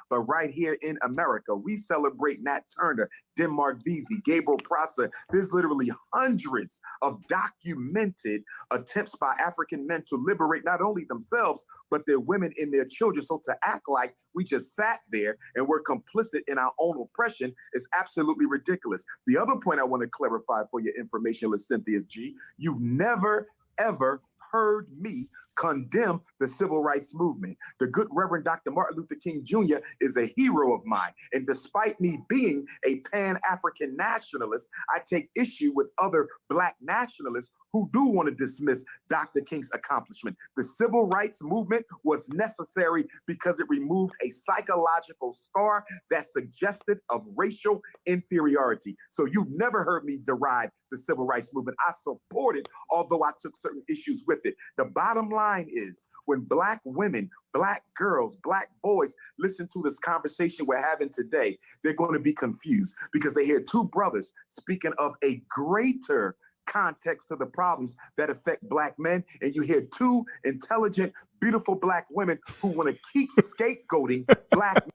But right here in America, we celebrate Nat Turner, Denmark Vesey, Gabriel Prosser. There's literally hundreds of documented attempts by African men to liberate not only themselves, but their women and their children. So to act like we just sat there and we're complicit in our own oppression is absolutely ridiculous. The other point I want to clarify for your information, Cynthia G, you've never, ever heard me condemn the civil rights movement. The good Reverend Dr. Martin Luther King Jr. is a hero of mine. And despite me being a Pan-African nationalist, I take issue with other Black nationalists who do want to dismiss Dr. King's accomplishment. The civil rights movement was necessary because it removed a psychological scar that suggested of racial inferiority. So you've never heard me deride the civil rights movement. I support it, although I took certain issues with it. The bottom line is when Black women, Black girls, Black boys listen to this conversation we're having today, they're going to be confused because they hear two brothers speaking of a greater context to the problems that affect Black men, and you hear two intelligent, beautiful Black women who want to keep scapegoating Black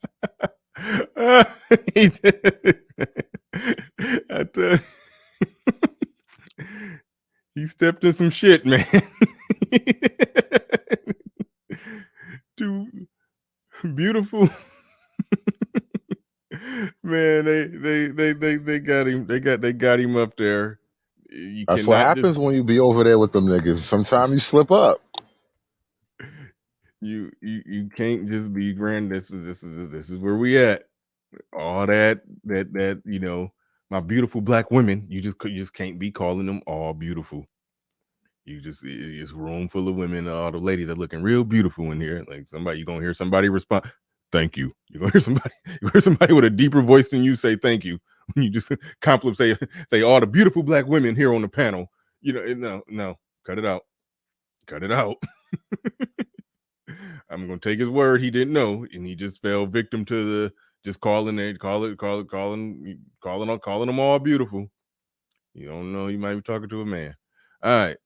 He did. I tell you. He stepped in some shit, man. Two beautiful man. They got him. They got him up there. That's what happens when you be over there with them niggas. Sometimes you slip up. You can't just be grand. This is where we at. All that my beautiful Black women. You just can't be calling them all beautiful. It's room full of women. All the ladies are looking real beautiful in here. Like you're gonna hear somebody respond, "Thank you." You're gonna hear somebody with a deeper voice than you say "thank you." When you just compliment, say all the beautiful Black women here on the panel. No, cut it out. I'm gonna take his word. He didn't know, and he just fell victim to the just calling them all beautiful. You don't know. You might be talking to a man. All right.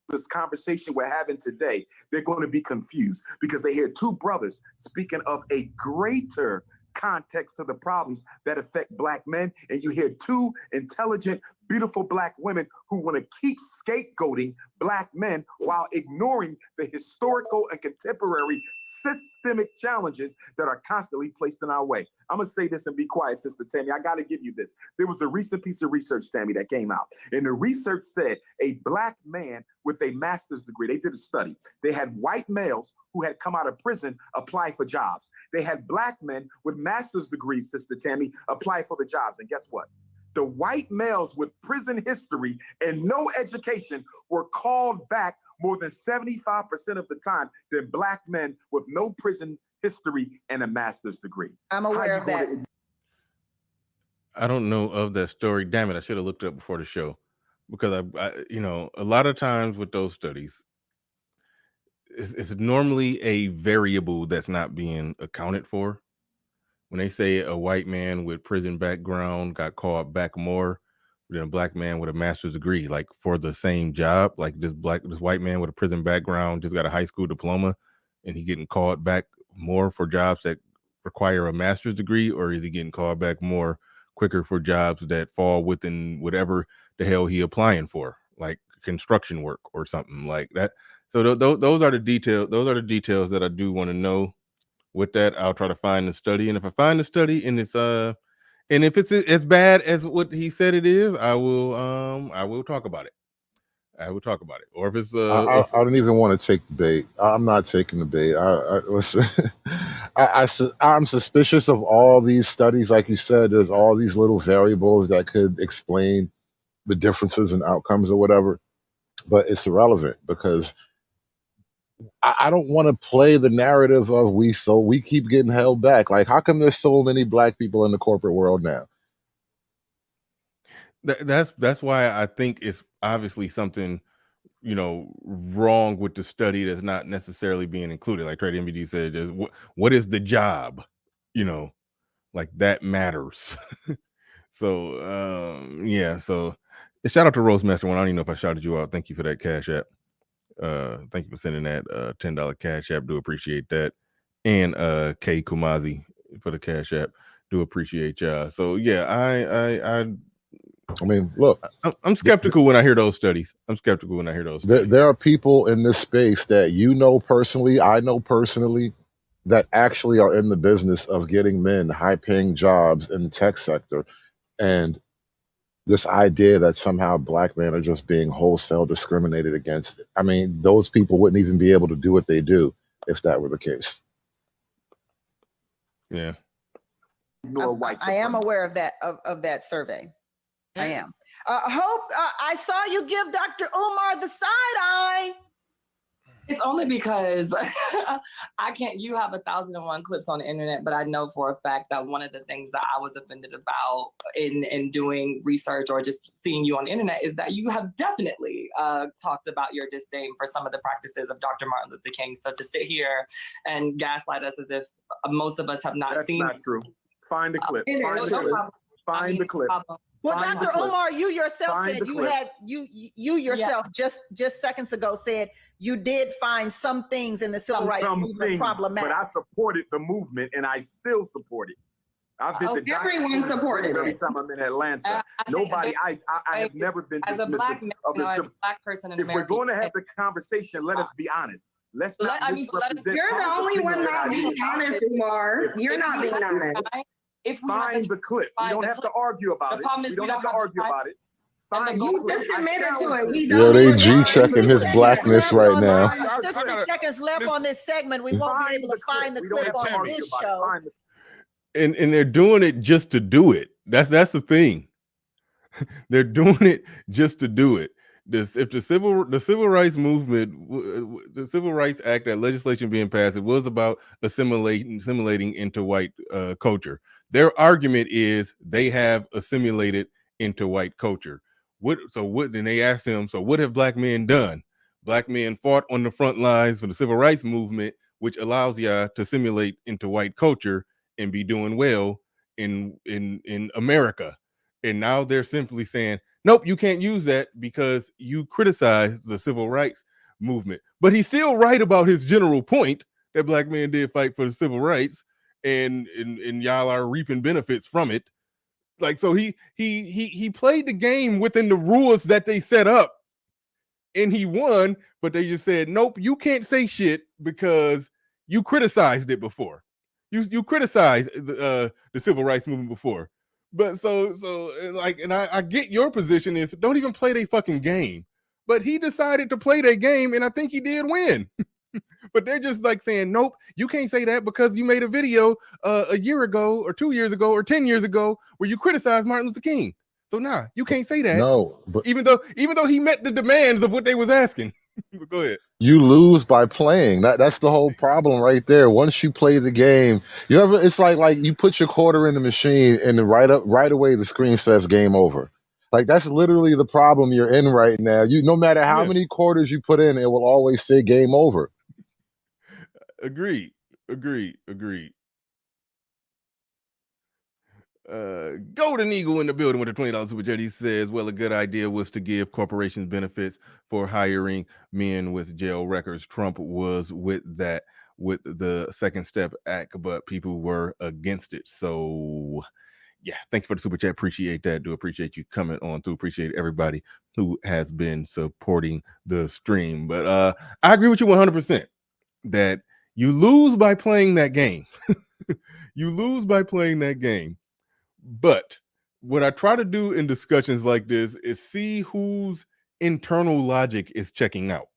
This conversation we're having today, they're going to be confused because they hear two brothers speaking of a greater context to the problems that affect Black men, and you hear two intelligent, beautiful black women who want to keep scapegoating black men while ignoring the historical and contemporary systemic challenges that are constantly placed in our way. I'm going to say this and be quiet, Sister Tammy. I got to give you this. There was a recent piece of research, Tammy, that came out. And the research said a black man with a master's degree, they did a study. They had white males who had come out of prison apply for jobs. They had black men with master's degrees, Sister Tammy, apply for the jobs. And guess what? The white males with prison history and no education were called back more than 75% of the time than black men with no prison history and a master's degree. I'm aware of that. I don't know of that story. Damn it, I should have looked it up before the show, because I a lot of times with those studies, it's normally a variable that's not being accounted for. When they say a white man with prison background got called back more than a black man with a master's degree, like for the same job, like this white man with a prison background just got a high school diploma and he getting called back more for jobs that require a master's degree, or is he getting called back more quicker for jobs that fall within whatever the hell he applying for, like construction work or something like that? So those are the details. Those are the details that I do want to know. With that, I'll try to find the study, and if I find the study and it's and if it's as bad as what he said it is, I will talk about it. I will talk about it. Or if it's I don't even want to take the bait. I'm not taking the bait. Listen, I'm suspicious of all these studies. Like you said, there's all these little variables that could explain the differences in outcomes or whatever, but it's irrelevant because I don't want to play the narrative of we keep getting held back. Like, how come there's so many black people in the corporate world now? That's why I think it's obviously something wrong with the study that's not necessarily being included. Like Trade MBD said, what is the job? Like that matters. So yeah. So shout out to Rosemaster One. I don't even know if I shouted you out. Thank you for that Cash App. Thank you for sending that $10 Cash App. Do appreciate that. And K Kumazi for the Cash App. Do appreciate y'all. So yeah, I mean, look, I'm skeptical when I hear those studies. There are people in this space that personally, I know personally, that actually are in the business of getting men high-paying jobs in the tech sector, and this idea that somehow black men are just being wholesale discriminated against. I mean, those people wouldn't even be able to do what they do if that were the case. Yeah. I am aware of that survey. I am. Hope, I saw you give Dr. Umar the side eye. It's only because you have 1,001 clips on the internet, but I know for a fact that one of the things that I was offended about in doing research or just seeing you on the internet is that you have definitely talked about your disdain for some of the practices of Dr. Martin Luther King. So to sit here and gaslight us as if most of us have not seen. That's not true. Find the clip. Find the clip. Well, Dr. Umar, you yourself said you yourself just seconds ago said you did find some things in the civil rights movement problematic. But I supported the movement and I still support it. I visit everyone supported every time I'm in Atlanta. I have never been dismissive as a black man, as a black person in America. If we're going to have the conversation, let us be honest. Let's not misrepresent. You're the only one not being honest, Umar. You're not being honest. Find the clip. We don't have to argue about it. We don't have to argue about it. You just admitted to it. Yeah, they G-checking his blackness right now. 60 seconds left on this segment. We won't be able to find the clip on this show. And they're doing it just to do it. That's the thing. They're doing it just to do it. If the civil rights movement, the Civil Rights Act, that legislation being passed, it was about assimilating into white culture. Their argument is they have assimilated into white culture. Then they asked him, so what have black men done? Black men fought on the front lines for the civil rights movement, which allows you to assimilate into white culture and be doing well in America. And now they're simply saying, nope, you can't use that because you criticize the civil rights movement. But he's still right about his general point that black men did fight for the civil rights, and y'all are reaping benefits from it. Like, so he played the game within the rules that they set up, and he won. But they just said, nope, you can't say shit because you criticized it before. You criticized the civil rights movement before. But so like, and I get your position is don't even play their fucking game. But he decided to play their game, and I think he did win. But they're just like saying, nope, you can't say that because you made a video a year ago or 2 years ago or 10 years ago where you criticized Martin Luther King. So nah, you can't say that. No, but Even though he met the demands of what they was asking. But go ahead. you lose by playing. That's the whole problem right there. Once you play the game, it's like you put your quarter in the machine and then right away the screen says game over. Like that's literally the problem you're in right now. No matter how many quarters you put in, it will always say game over. Agreed. Golden Eagle in the building with a $20 super chat. He says, well, a good idea was to give corporations benefits for hiring men with jail records. Trump was with the Second Step Act, but people were against it. So yeah, thank you for the super chat. Appreciate that. Do appreciate you coming on through. Appreciate everybody who has been supporting the stream. But I agree with you 100% that you lose by playing that game. You lose by playing that game. But what I try to do in discussions like this is see whose internal logic is checking out.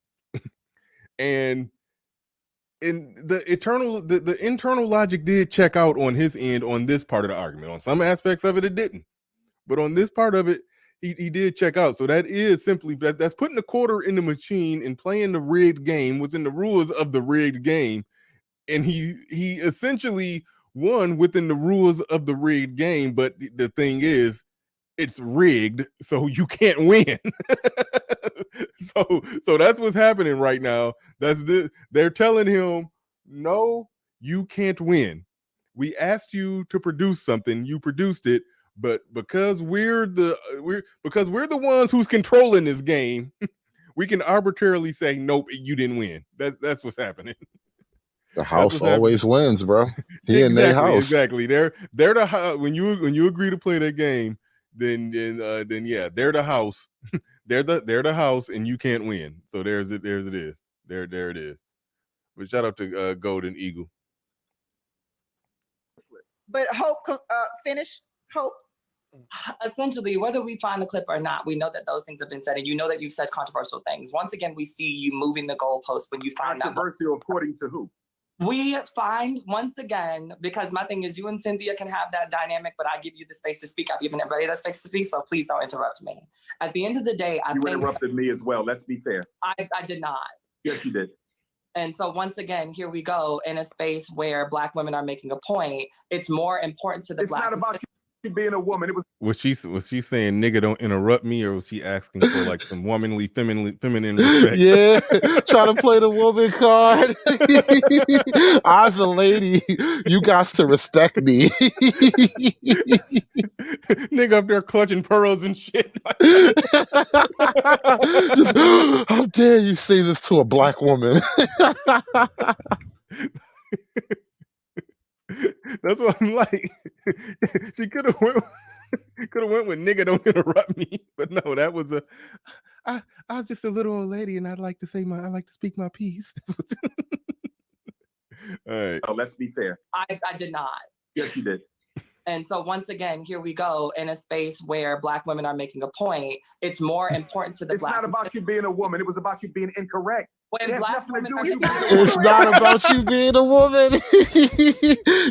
And in the internal logic did check out on his end on this part of the argument. On some aspects of it, it didn't. But on this part of it, he did check out. So that is simply that's putting a quarter in the machine and playing the rigged game within the rules of the rigged game. And he essentially won within the rules of the rigged game. But the thing is, it's rigged, so you can't win. so that's what's happening right now. They're telling him, no, you can't win. We asked you to produce something, you produced it, but because we're the ones who's controlling this game, we can arbitrarily say, nope, you didn't win. That's what's happening. The house always wins, bro. He in their house. Exactly. They're the house. When you agree to play that game, then yeah, they're the house. they're the house, and you can't win. So there it is. There it is. But shout out to Golden Eagle. But Hope, finish. Hope. Essentially, whether we find the clip or not, we know that those things have been said, and you know that you've said controversial things. Once again, we see you moving the goalpost when you find that. Controversial according to who? We find, once again, because my thing is you and Cynthia can have that dynamic, but I give you the space to speak. I've given everybody that space to speak, so please don't interrupt me. At the end of the day, I think... You interrupted me as well. Let's be fair. I did not. Yes, you did. And so once again, here we go in a space where Black women are making a point. It's more important to the Black... It's not about you being a woman. It was... Was she saying nigga don't interrupt me, or was she asking for like some womanly, feminine respect? Yeah, trying to play the woman card. As a lady, you got to respect me. Nigga up there clutching pearls and shit. Just, how dare you say this to a Black woman? That's what I'm like. She could have went with nigga don't interrupt me, but no, that was I was just a little old lady, and I like to speak my piece. All right. Oh, let's be fair. I did not. Yes, you did. And so once again, here we go in a space where Black women are making a point. It's more important to the It's not about you being a woman. It was about you being incorrect. It's not about you being a woman.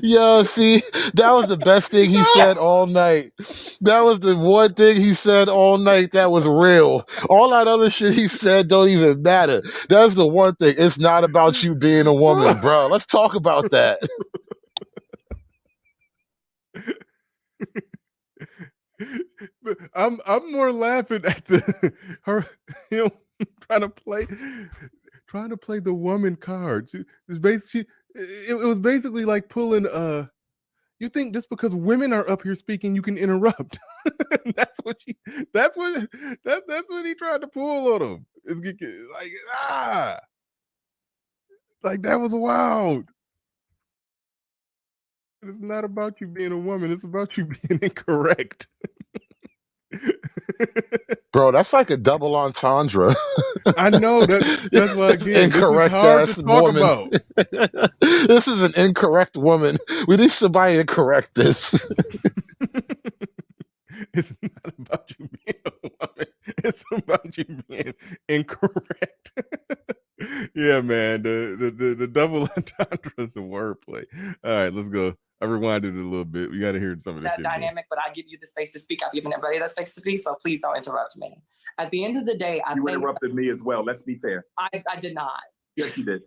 Yo, see, that was the best thing he said all night. That was the one thing he said all night that was real. All that other shit he said don't even matter. That's the one thing. It's not about you being a woman, bro. Let's talk about that. I'm more laughing at him trying to play the woman card. It was basically like pulling you think just because women are up here speaking you can interrupt. that's what he tried to pull on him. Like that was wild. It's not about you being a woman. It's about you being incorrect. Bro, that's like a double entendre. I know that's why again, this is Incorrect hard to ass talk woman. about. This is an incorrect woman. We need somebody to correct this. It's not about you being a woman. It's about you being incorrect. Yeah, man. The double entendre is the wordplay. All right, let's go. I rewinded it a little bit. We got to hear some of this that shit. dynamic, but I give you the space to speak. I've given everybody that space to speak, so please don't interrupt me. At the end of the day, You interrupted me as well. Let's be fair. I did not. Yes, you did.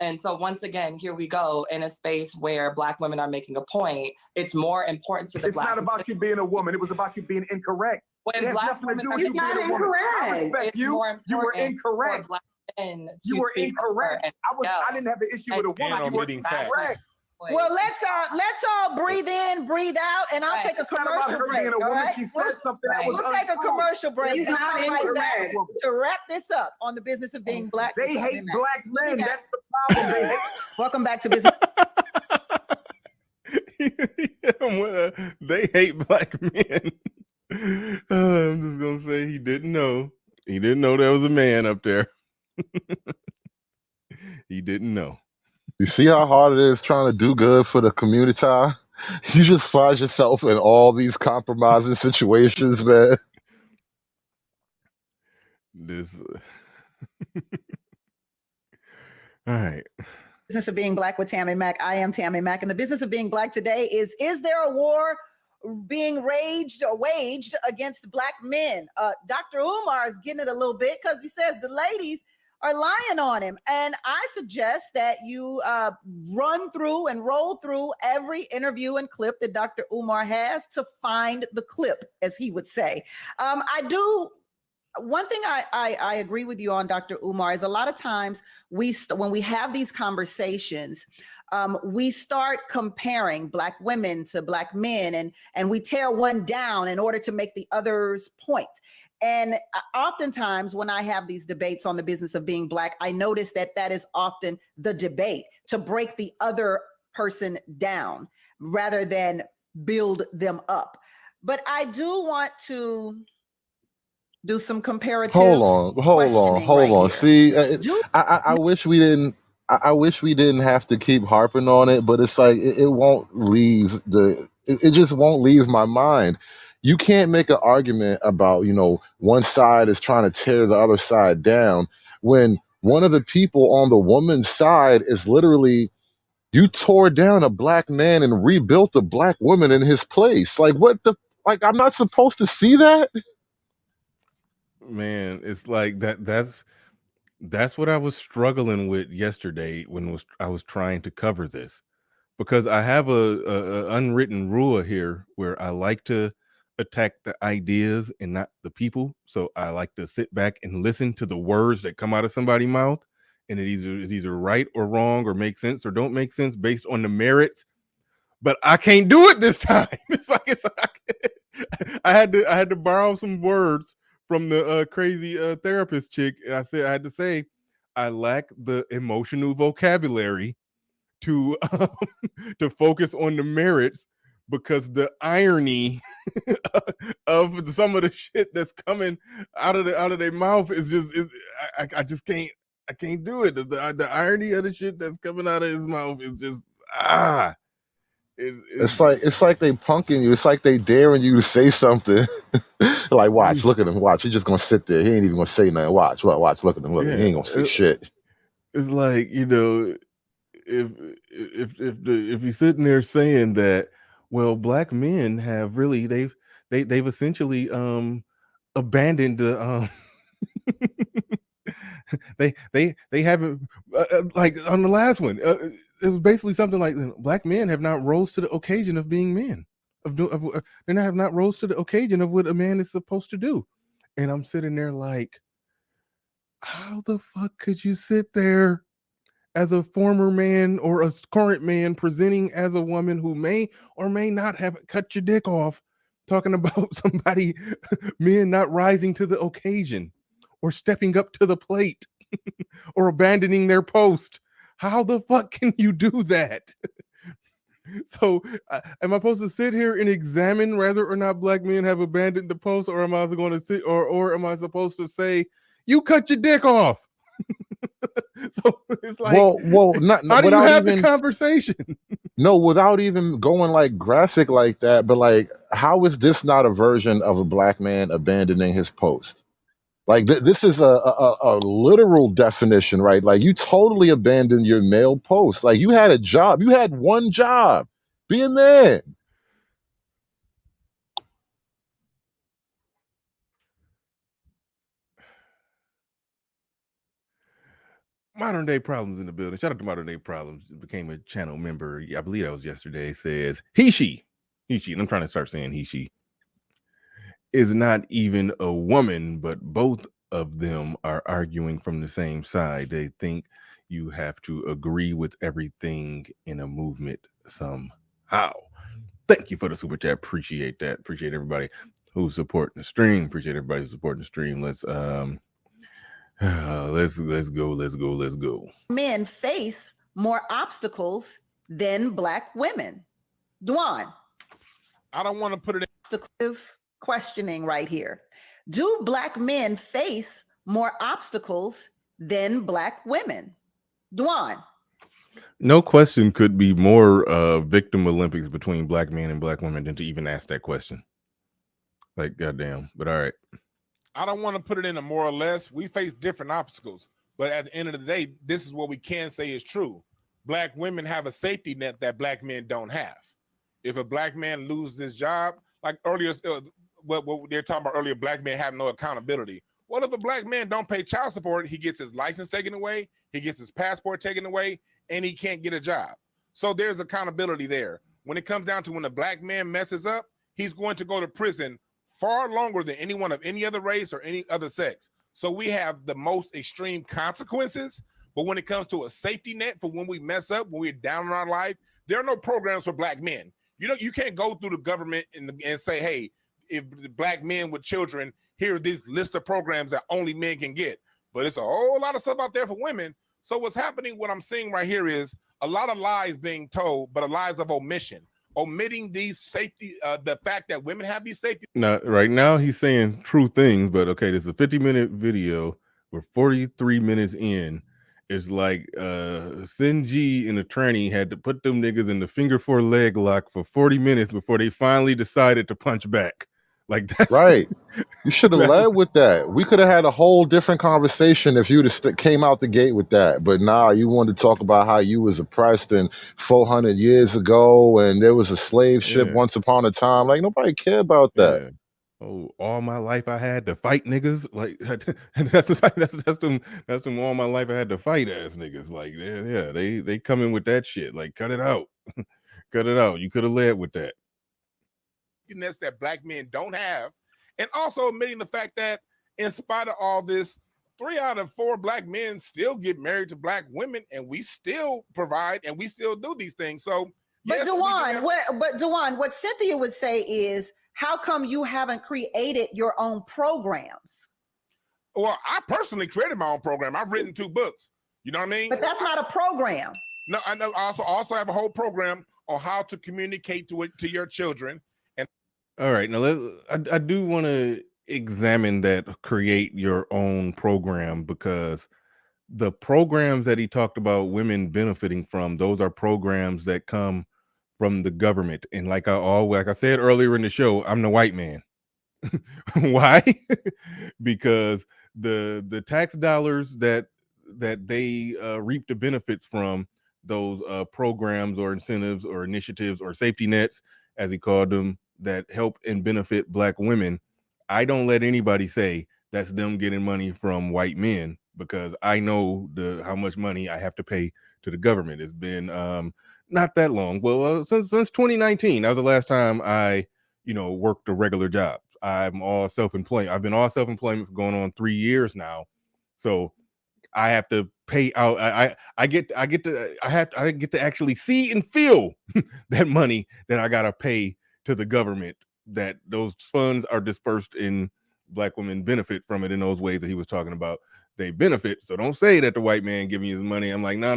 And so once again, here we go in a space where Black women are making a point. It's more important to the It's Black not about you being a woman. It was about you being incorrect. when It has Black nothing to do women with are you You're being not a woman. I incorrect. respect it's you. more You were important for incorrect. Black men to You were speak over incorrect. and I didn't have the issue with a And woman. You were omitting facts. incorrect. Well, let's all breathe in, breathe out, and I'll Right. take a It's not about commercial her break. being a all woman. right? She said something that Right. was We'll take a untrue. commercial break He's and not come right back incorrect. to wrap this up on the business of being Black. They with hate Tammy Mack. black men. That's the problem. They hate. Welcome back to business. They hate black men. I'm just gonna say he didn't know. He didn't know there was a man up there. He didn't know. You see how hard it is trying to do good for the community? You just find yourself in all these compromising situations, man. This. All right. Business of being Black with Tammy Mack. I am Tammy Mack, and the business of being Black today is there a war being waged against Black men? Dr. Umar is getting it a little bit because he says the ladies are lying on him. And I suggest that you run through and roll through every interview and clip that Dr. Umar has to find the clip, as he would say. One thing I agree with you on, Dr. Umar, is a lot of times when we have these conversations, we start comparing Black women to Black men, and we tear one down in order to make the other's point. And oftentimes when I have these debates on the business of being Black, I notice that is often the debate, to break the other person down rather than build them up. But I do want to do some comparative. Hold on. See, I wish we didn't. I wish we didn't have to keep harping on it, but it's like it won't leave it just won't leave my mind. You can't make an argument about, one side is trying to tear the other side down when one of the people on the woman's side is literally, you tore down a Black man and rebuilt a Black woman in his place. Like, I'm not supposed to see that? Man, it's like that's what I was struggling with yesterday when I was trying to cover this, because I have a unwritten rule here where I like to attack the ideas and not the people. So I like to sit back and listen to the words that come out of somebody's mouth, and it is either right or wrong or make sense or don't make sense based on the merits. But I can't do it this time. It's like I had to borrow some words from the crazy therapist chick. And I had to say I lack the emotional vocabulary to focus on the merits, because the irony of some of the shit that's coming out of their mouth is I just can't. I can't do it. The irony of the shit that's coming out of his mouth is just It's like they punking you. It's like they daring you to say something. Like, watch, look at him. Watch, he's just gonna sit there. He ain't even gonna say nothing. Watch, look at him. Look, he ain't gonna say shit. It's like, if you're sitting there saying that, well, Black men have really they've essentially abandoned the they haven't like on the last one. It was basically something like Black men have not rose to the occasion of being men. They have not rose to the occasion of what a man is supposed to do. And I'm sitting there like, how the fuck could you sit there as a former man or a current man presenting as a woman who may or may not have cut your dick off, talking about somebody, men not rising to the occasion or stepping up to the plate or abandoning their post? How the fuck can you do that? So, am I supposed to sit here and examine whether or not black men have abandoned the post, or am I going to sit, or am I supposed to say, "You cut your dick off"? So it's like, not how do you without have the even conversation? no, without even going like graphic like that. But like, how is this not a version of a black man abandoning his post? Like this is a literal definition, right? Like you totally abandoned your male post. Like you had a job. You had one job. Be a man. Modern Day Problems in the building. Shout out to Modern Day Problems. Became a channel member. I believe that was yesterday. Says he, and I'm trying to start saying he, is not even a woman, but both of them are arguing from the same side. They think you have to agree with everything in a movement somehow. Thank you for the super chat. Appreciate that. Appreciate everybody who's supporting the stream. Appreciate everybody who's supporting the stream. Let's go. Men face more obstacles than black women. Dwan. I don't want to put it in questioning right here. Do black men face more obstacles than black women? Dwan. No question could be more victim Olympics between black men and black women than to even ask that question. Like, goddamn. But all right. I don't want to put it in a more or less. We face different obstacles, but at the end of the day, this is what we can say is true. Black women have a safety net that black men don't have. If a black man loses his job, like earlier, what they're talking about earlier, black men have no accountability. Well, if a black man don't pay child support, he gets his license taken away, he gets his passport taken away, and he can't get a job. So there's accountability there. When it comes down to when a black man messes up, he's going to go to prison far longer than anyone of any other race or any other sex. So we have the most extreme consequences, but when it comes to a safety net for when we mess up, when we're down in our life, there are no programs for black men. You can't go through the government and say, hey, if black men with children, here are this list of programs that only men can get. But it's a whole lot of stuff out there for women. So what's happening, what I'm seeing right here is a lot of lies being told, but lies of omission. Omitting these safety, the fact that women have these safety. Now, right now, he's saying true things, but okay, this is a 50-minute video. We're 43 minutes in. It's like Sinji and the tranny had to put them niggas in the finger four leg lock for 40 minutes before they finally decided to punch back. Like that's right. You should have led with that. We could have had a whole different conversation if you'd have came out the gate with that. But nah, you wanted to talk about how you was oppressed and 400 years ago, and there was a slave ship once upon a time. Like nobody cared about that. Yeah. Oh, all my life I had to fight niggas. Like that's them all my life I had to fight ass niggas. Like they come in with that shit. Like cut it out. Cut it out. You could have led with that. That black men don't have, and also admitting the fact that in spite of all this, 3 out of 4 black men still get married to black women, and we still provide and we still do these things. So, but yes, Dewan, what Cynthia would say is, how come you haven't created your own programs? Well, I personally created my own program. I've written 2 books. You know what I mean? But that's not a program. No, I know. I also have a whole program on how to communicate to your children. And all right, now I do want to examine that create your own program, because the programs that he talked about women benefiting from, those are programs that come from the government. And like I said earlier in the show, I'm the white man. Why? Because the tax dollars that they reap the benefits from, those programs or incentives or initiatives or safety nets, as he called them, that help and benefit black women, I don't let anybody say that's them getting money from white men, because I know how much money I have to pay to the government. It's been not that long. Well, since 2019, that was the last time I, worked a regular job. I'm all self-employed. I've been all self-employment for going on 3 years now. So I have to pay out. I get to actually see and feel that money that I gotta pay to the government, that those funds are dispersed in black women benefit from it in those ways that he was talking about. They benefit. So don't say that the white man giving you his money. I'm like, no.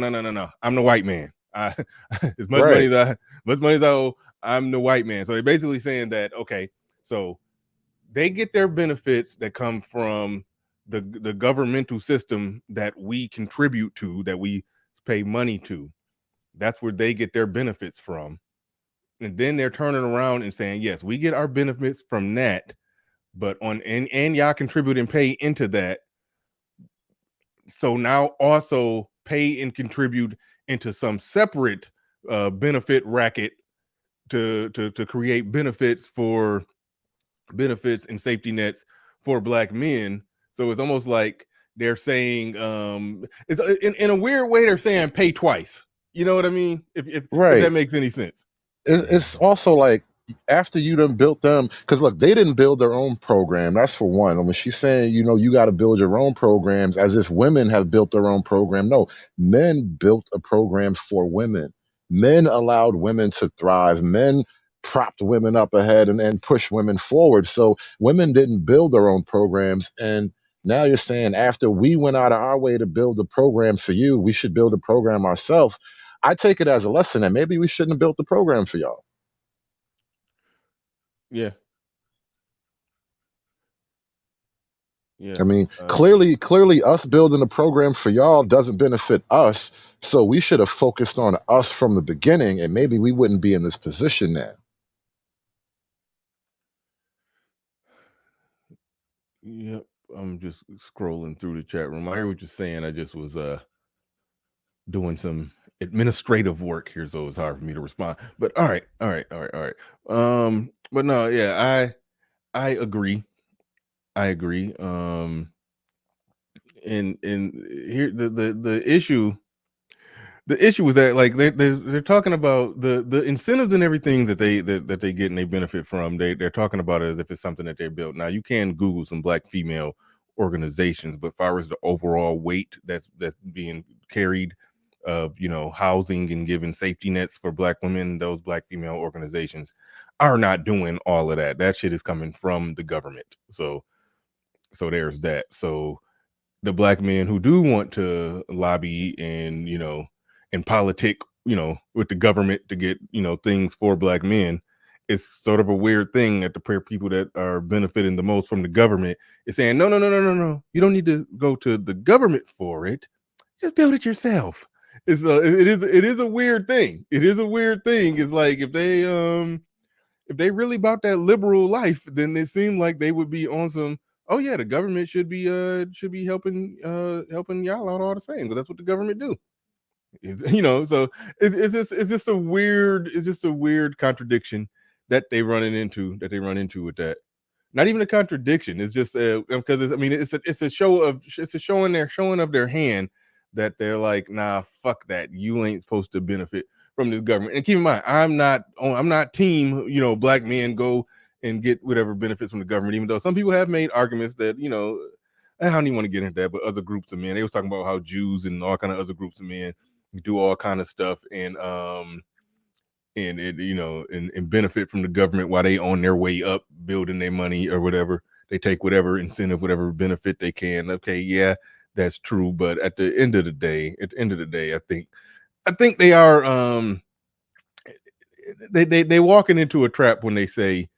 I'm the white man. I, as much money Right. as I owe, I'm the white man. So they're basically saying that, okay, so they get their benefits that come from the governmental system that we contribute to, that we pay money to. That's where they get their benefits from. And then they're turning around and saying, yes, we get our benefits from that, but and y'all contribute and pay into that. So now also pay and contribute into some separate benefit racket to create benefits and safety nets for Black men. So it's almost like they're saying, it's in a weird way, they're saying pay twice. You know what I mean? If Right. that makes any sense. It's also like after you done built them, because look, they didn't build their own program. That's for one. I mean, she's saying, you got to build your own programs as if women have built their own program. No, men built a program for women. Men allowed women to thrive. Men propped women up ahead and pushed women forward. So women didn't build their own programs. And now you're saying after we went out of our way to build a program for you, we should build a program ourselves. I take it as a lesson that maybe we shouldn't have built the program for y'all. Yeah. Yeah. I mean, clearly, us building a program for y'all doesn't benefit us. So we should have focused on us from the beginning, and maybe we wouldn't be in this position now. Yep. I'm just scrolling through the chat room. I hear what you're saying. I just was doing some administrative work here, so it's hard for me to respond. But all right. But no, yeah, I agree. And here the issue is that, like, they're talking about the incentives and everything that they get and they benefit from. They're talking about it as if it's something that they built. Now you can Google some Black female organizations, but as far as the overall weight that's being carried of housing and giving safety nets for Black women, those Black female organizations are not doing all of that. That shit is coming from the government. So there's that. So the Black men who do want to lobby and and politic with the government to get things for Black men, it's sort of a weird thing that the people that are benefiting the most from the government is saying, no, you don't need to go to the government for it, just build it yourself. It is a weird thing. It's like if they really about that liberal life, then they seem like they would be on some, oh yeah, the government should be helping y'all out all the same, because that's what the government do. So it's just a weird contradiction that they run into with that. Not even a contradiction. It's just because it's a showing of their hand, that they're like, nah, fuck that. You ain't supposed to benefit from this government. And keep in mind, I'm not team, Black men go and get whatever benefits from the government, even though some people have made arguments that, I don't even want to get into that, but other groups of men, they was talking about how Jews and all kind of other groups of men do all kind of stuff and benefit from the government while they on their way up building their money or whatever. They take whatever incentive, whatever benefit they can. Okay, yeah, that's true. But at the end of the day, I think they are they walking into a trap when they say,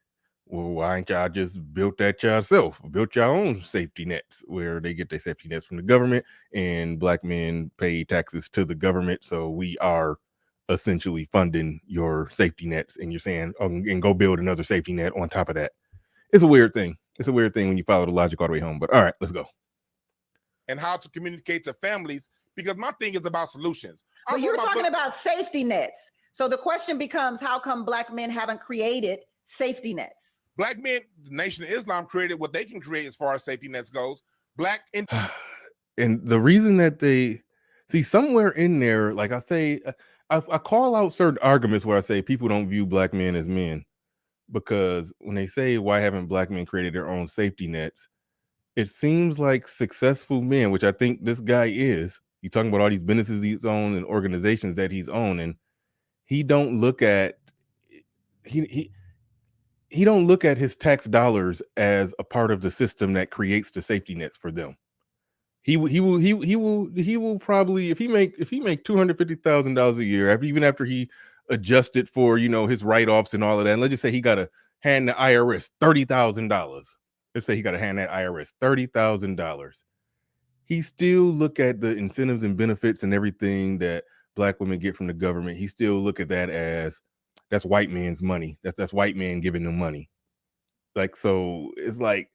well, why ain't y'all just built that yourself? Built your own safety nets, where they get their safety nets from the government, and Black men pay taxes to the government. So we are essentially funding your safety nets, and you're saying, oh, and go build another safety net on top of that. It's a weird thing. When you follow the logic all the way home. But all right, let's go. And how to communicate to families, because my thing is about solutions. But you're talking about safety nets. So the question becomes, how come Black men haven't created safety nets? Black men, the Nation of Islam created what they can create as far as safety nets goes. And the reason that they see somewhere in there, like I say, I call out certain arguments where I say people don't view Black men as men, because when they say, why haven't Black men created their own safety nets, it seems like successful men, which I think this guy is. He's talking about all these businesses he's owned and organizations that he's owning. He don't look at he don't look at his tax dollars as a part of the system that creates the safety nets for them. He will probably, if he make $250,000 a year, even after he adjusted for, you know, his write-offs and all of that, and let's just say he got to hand the IRS $30,000. Let's say he got to hand that IRS $30,000. He still look at the incentives and benefits and everything that Black women get from the government. He still look at that as that's white man's money. That's white man giving them money. Like, so it's like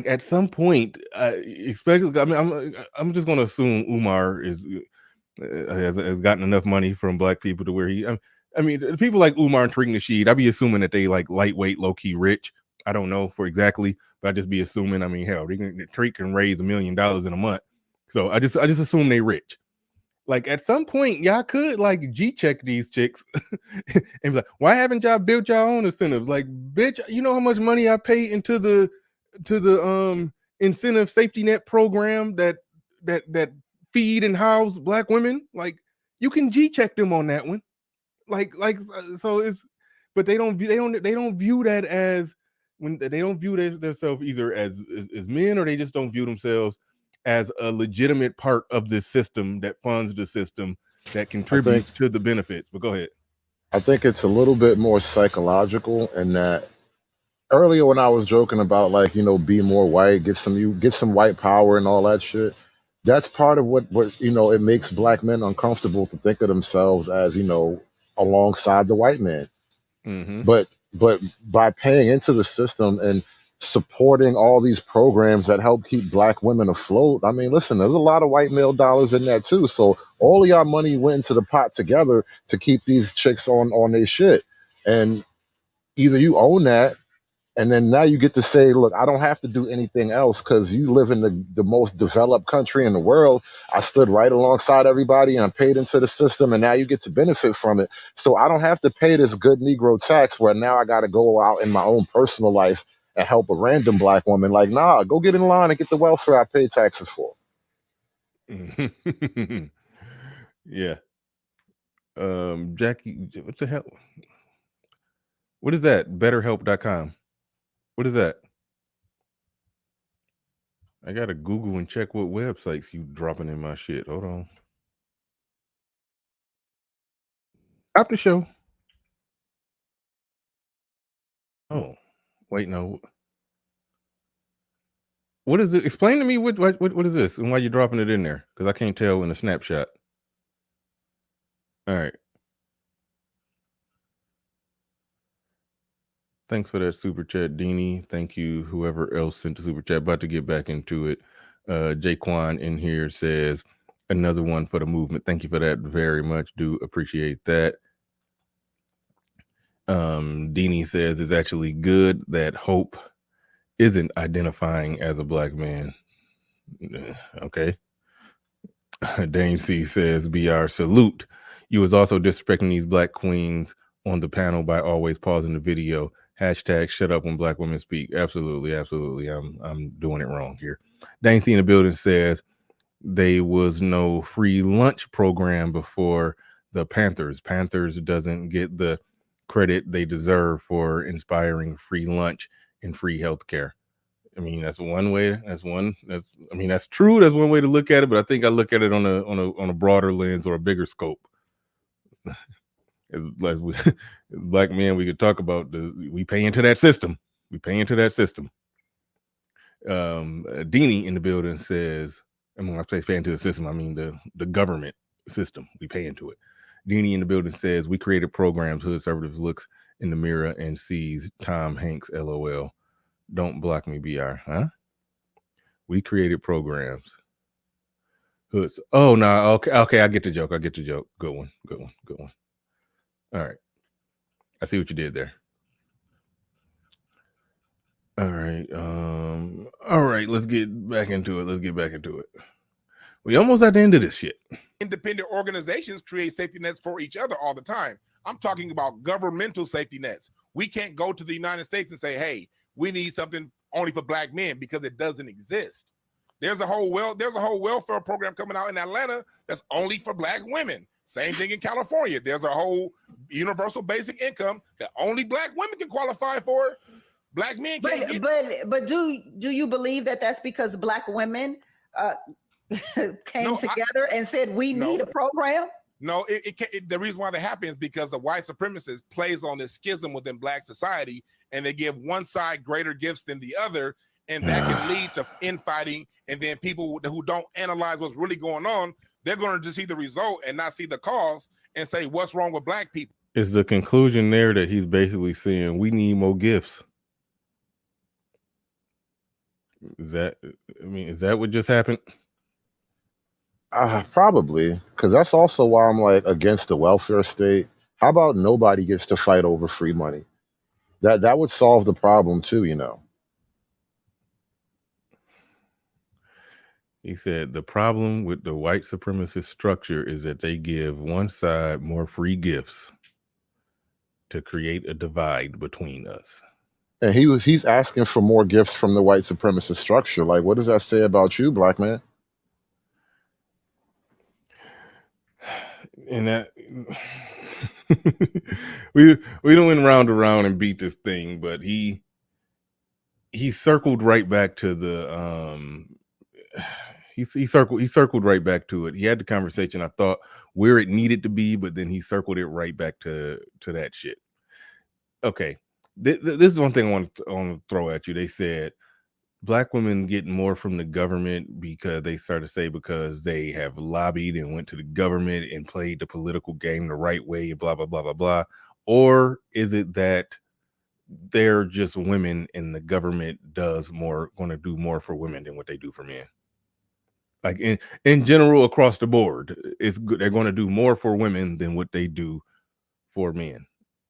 at some point, especially, I mean, I'm just going to assume Umar has gotten enough money from Black people to where I mean, people like Umar and Tariq Nasheed, I'd be assuming that they like lightweight, low key rich. I don't know for exactly, but I just be assuming. I mean, hell, Tariq can raise $1 million in a month, so I just assume they rich. Like at some point, y'all could like G-check these chicks and be like, why haven't y'all built your own incentives? Like, bitch, you know how much money I pay into the incentive safety net program that feed and house Black women? Like, you can G-check them on that one. Like so it's, but they don't view that as, when they don't view themselves either as men, or they just don't view themselves as a legitimate part of this system that funds the system that contributes to the benefits. But go ahead. I think it's a little bit more psychological, in that earlier when I was joking about, like, you know, be more white, get some white power and all that shit. That's part of what you know, it makes Black men uncomfortable to think of themselves as, you know, alongside the white man. Mm-hmm. But by paying into the system and supporting all these programs that help keep Black women afloat, I mean, listen, there's a lot of white male dollars in that too. So all of y'all money went into the pot together to keep these chicks on their shit. And either you own that, and then now you get to say, look, I don't have to do anything else because you live in the most developed country in the world. I stood right alongside everybody and I paid into the system, and now you get to benefit from it. So I don't have to pay this good Negro tax where now I got to go out in my own personal life and help a random Black woman. Like, nah, go get in line and get the welfare I pay taxes for. Yeah. Jackie, what the hell? What is that? BetterHelp.com. What is that? I gotta Google and check what websites you dropping in my shit. Hold on. Stop the show. Oh, wait, no. What is it? Explain to me what is this and why you're dropping it in there? Because I can't tell in a snapshot. All right. Thanks for that super chat, Deanie. Thank you, whoever else sent the super chat. About to get back into it. Jaquan in here says, another one for the movement. Thank you for that very much. Do appreciate that. Deanie says it's actually good that Hope isn't identifying as a Black man. Okay. Dane C says, BR salute. You was also disrespecting these Black queens on the panel by always pausing the video. Hashtag shut up when Black women speak. Absolutely. I'm doing it wrong here. Dane C in the building says there was no free lunch program before the Panthers. Panthers doesn't get the credit they deserve for inspiring free lunch and free healthcare. I mean, that's one way. That's true. That's one way to look at it. But I think I look at it on a broader lens or a bigger scope. As Black men, we could talk about we pay into that system. Deanie in the building says, and when I say pay into the system, I mean the government system. We pay into it. Deanie in the building says, we created programs. Hood Conservatives looks in the mirror and sees Tom Hanks. LOL. Don't block me, BR. Huh? We created programs. Hoods. Oh no. Okay. I get the joke. Good one. All right. I see what you did there. All right. Let's get back into it. We almost at the end of this shit. Independent organizations create safety nets for each other all the time. I'm talking about governmental safety nets. We can't go to the United States and say, hey, we need something only for Black men, because it doesn't exist. There's a whole welfare program coming out in Atlanta that's only for Black women. Same thing in California. There's a whole universal basic income that only Black women can qualify for. Black men can't get. But do you believe that that's because Black women came together and said, we need a program? No, the reason why that happens is because the white supremacist plays on this schism within Black society, and they give one side greater gifts than the other, and that can lead to infighting. And then people who don't analyze what's really going on, they're going to just see the result and not see the cause and say, what's wrong with Black people? Is the conclusion there that he's basically saying we need more gifts? Is that what just happened? Probably, because that's also why I'm like against the welfare state. How about nobody gets to fight over free money? That would solve the problem too, you know. He said the problem with the white supremacist structure is that they give one side more free gifts to create a divide between us. And he's asking for more gifts from the white supremacist structure. Like, what does that say about you, Black man? And that we don't went round and round and beat this thing, but he circled right back to the he circled right back to it. He had the conversation, I thought, where it needed to be, but then he circled it right back to that shit. Okay, this is one thing I want to throw at you. They said Black women get more from the government because they started to say because they have lobbied and went to the government and played the political game the right way and blah, blah, blah, blah, blah. Or is it that they're just women and the government going to do more for women than what they do for men? Like in general, across the board, it's good. They're going to do more for women than what they do for men.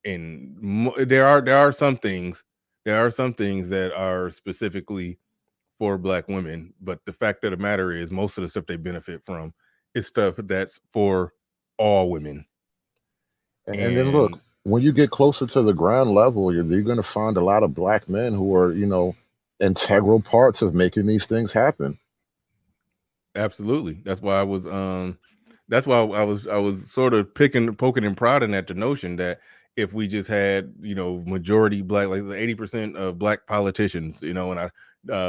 And there are some things that are specifically for Black women, but the fact of the matter is most of the stuff they benefit from is stuff that's for all women. And then look, when you get closer to the ground level, you're going to find a lot of Black men who are, you know, integral parts of making these things happen. Absolutely. That's why I was sort of poking and prodding at the notion that if we just had, you know, majority Black, like 80% of Black politicians, you know, and I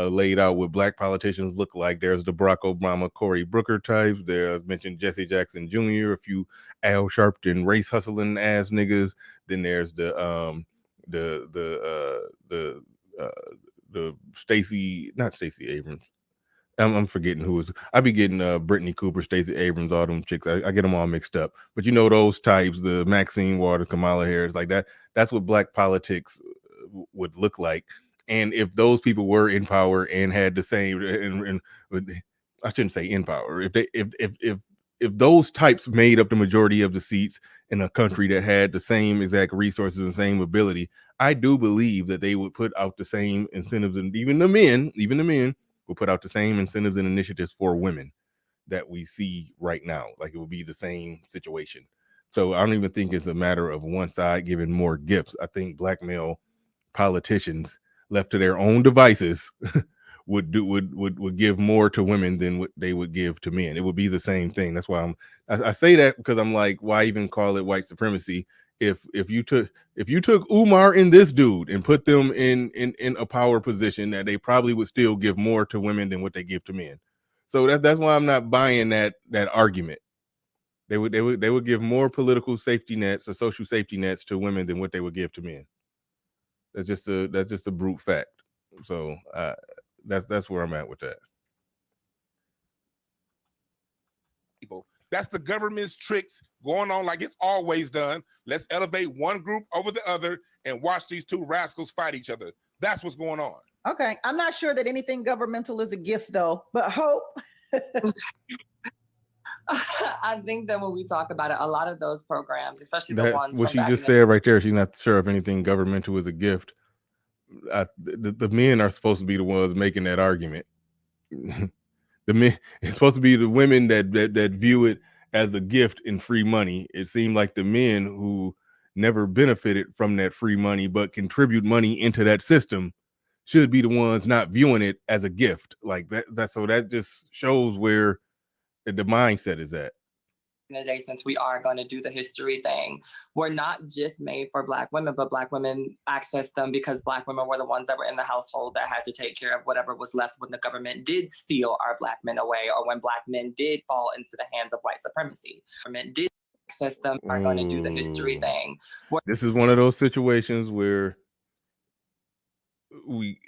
laid out what Black politicians look like. There's the Barack Obama, Cory Booker types. There's mentioned Jesse Jackson Jr., a few Al Sharpton race hustling ass niggas. Then there's the not Stacey Abrams. I'm forgetting who is. I be getting Brittany Cooper, Stacey Abrams, all them chicks. I get them all mixed up. But you know those types, the Maxine Waters, Kamala Harris, like that. That's what Black politics would look like. And if those people were in power and had the same, and I shouldn't say in power, if those types made up the majority of the seats in a country that had the same exact resources and same ability, I do believe that they would put out the same incentives, and even the men will put out the same incentives and initiatives for women that we see right now. Like it would be the same situation. So I don't even think it's a matter of one side giving more gifts. I think Black male politicians left to their own devices would give more to women than what they would give to men. It would be the same thing. That's why I say that, because I'm like, why even call it white supremacy? If you took Umar and this dude and put them in a power position, that they probably would still give more to women than what they give to men. So that's why I'm not buying that argument. They would give more political safety nets or social safety nets to women than what they would give to men. That's just a brute fact. So that's where I'm at with that. People. That's the government's tricks going on like it's always done. Let's elevate one group over the other and watch these two rascals fight each other. That's what's going on. Okay. I'm not sure that anything governmental is a gift, though, but hope. I think that when we talk about it, a lot of those programs, especially the ones what she just said right there, she's not sure if anything governmental is a gift. The men are supposed to be the ones making that argument. The men, it's supposed to be the women that view it as a gift and free money. It seemed like the men who never benefited from that free money but contribute money into that system should be the ones not viewing it as a gift like that. So that just shows where the mindset is at. today, since we are going to do the history thing, were not just made for Black women, but Black women accessed them because Black women were the ones that were in the household that had to take care of whatever was left when the government did steal our Black men away, or when Black men did fall into the hands of white supremacy. Government did access them. Are going to do the history thing. This is one of those situations where we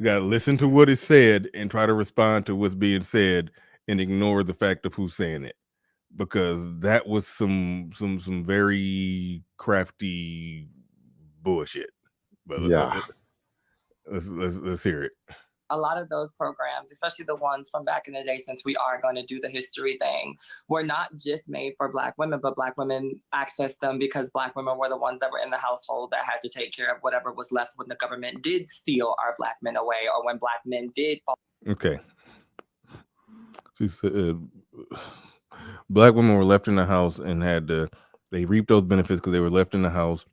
got to listen to what is said and try to respond to what's being said and ignore the fact of who's saying it, because that was some very crafty bullshit. But Yeah. let's hear it. A lot of those programs, especially the ones from back in the day, since we are going to do the history thing, were not just made for Black women, but Black women accessed them because Black women were the ones that were in the household that had to take care of whatever was left when the government did steal our Black men away, or when Black men did fall. Okay. She said Black women were left in the house and they reaped those benefits because they were left in the house,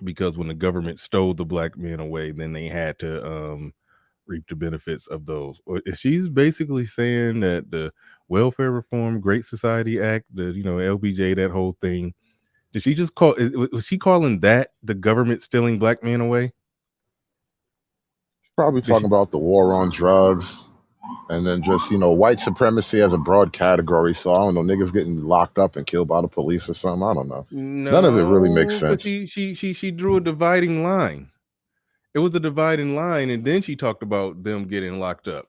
because when the government stole the Black men away, then they had to reap the benefits of those. She's basically saying that the Welfare Reform, Great Society Act, the LBJ, that whole thing. Did she just was she calling that the government stealing Black men away? Probably talking about the war on drugs, and then just white supremacy as a broad category. So I don't know, niggas getting locked up and killed by the police or something. I don't know. None of it really makes sense. But she drew a dividing line. It was a dividing line, and then she talked about them getting locked up.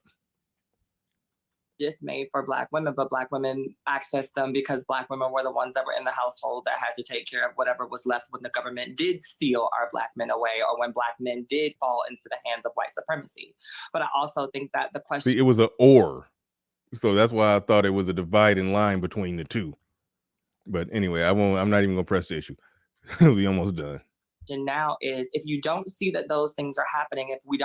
Just made for Black women, but Black women accessed them because Black women were the ones that were in the household that had to take care of whatever was left when the government did steal our Black men away, or when Black men did fall into the hands of white supremacy. But I also think that the question... See, it was an or. So that's why I thought it was a dividing line between the two. But anyway, I'm not even going to press the issue. We almost done. Now is, if you don't see that those things are happening, if we're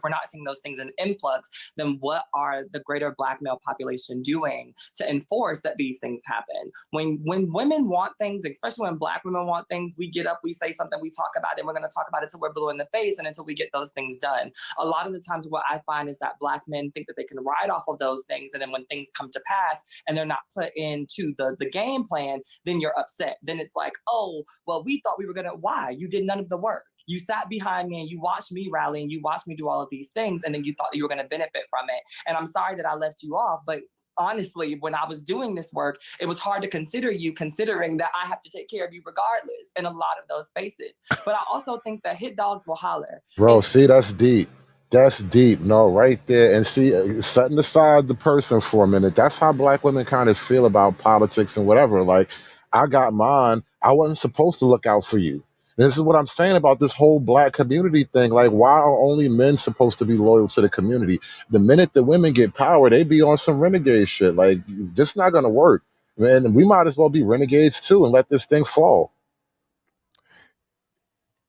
not seeing those things in influx, then what are the greater Black male population doing to enforce that these things happen? When women want things, especially when Black women want things, we get up, we say something, we talk about it, and we're going to talk about it till we're blue in the face and until we get those things done. A lot of the times what I find is that Black men think that they can ride off of those things, and then when things come to pass and they're not put into the game plan, then you're upset. Then it's like, oh, well, we thought we were going to... Why? You did none of the work. You sat behind me and you watched me rally and you watched me do all of these things, and then you thought that you were going to benefit from it. And I'm sorry that I left you off, but honestly, when I was doing this work, it was hard to consider you, considering that I have to take care of you regardless in a lot of those spaces. But I also think that hit dogs will holler. Bro, see, that's deep. That's deep. No, right there. And see, setting aside the person for a minute, that's how Black women kind of feel about politics and whatever. Like, I got mine. I wasn't supposed to look out for you. This is what I'm saying about this whole Black community thing. Like, why are only men supposed to be loyal to the community? The minute the women get power, they be on some renegade shit. Like, this not gonna work, man. We might as well be renegades too and let this thing fall.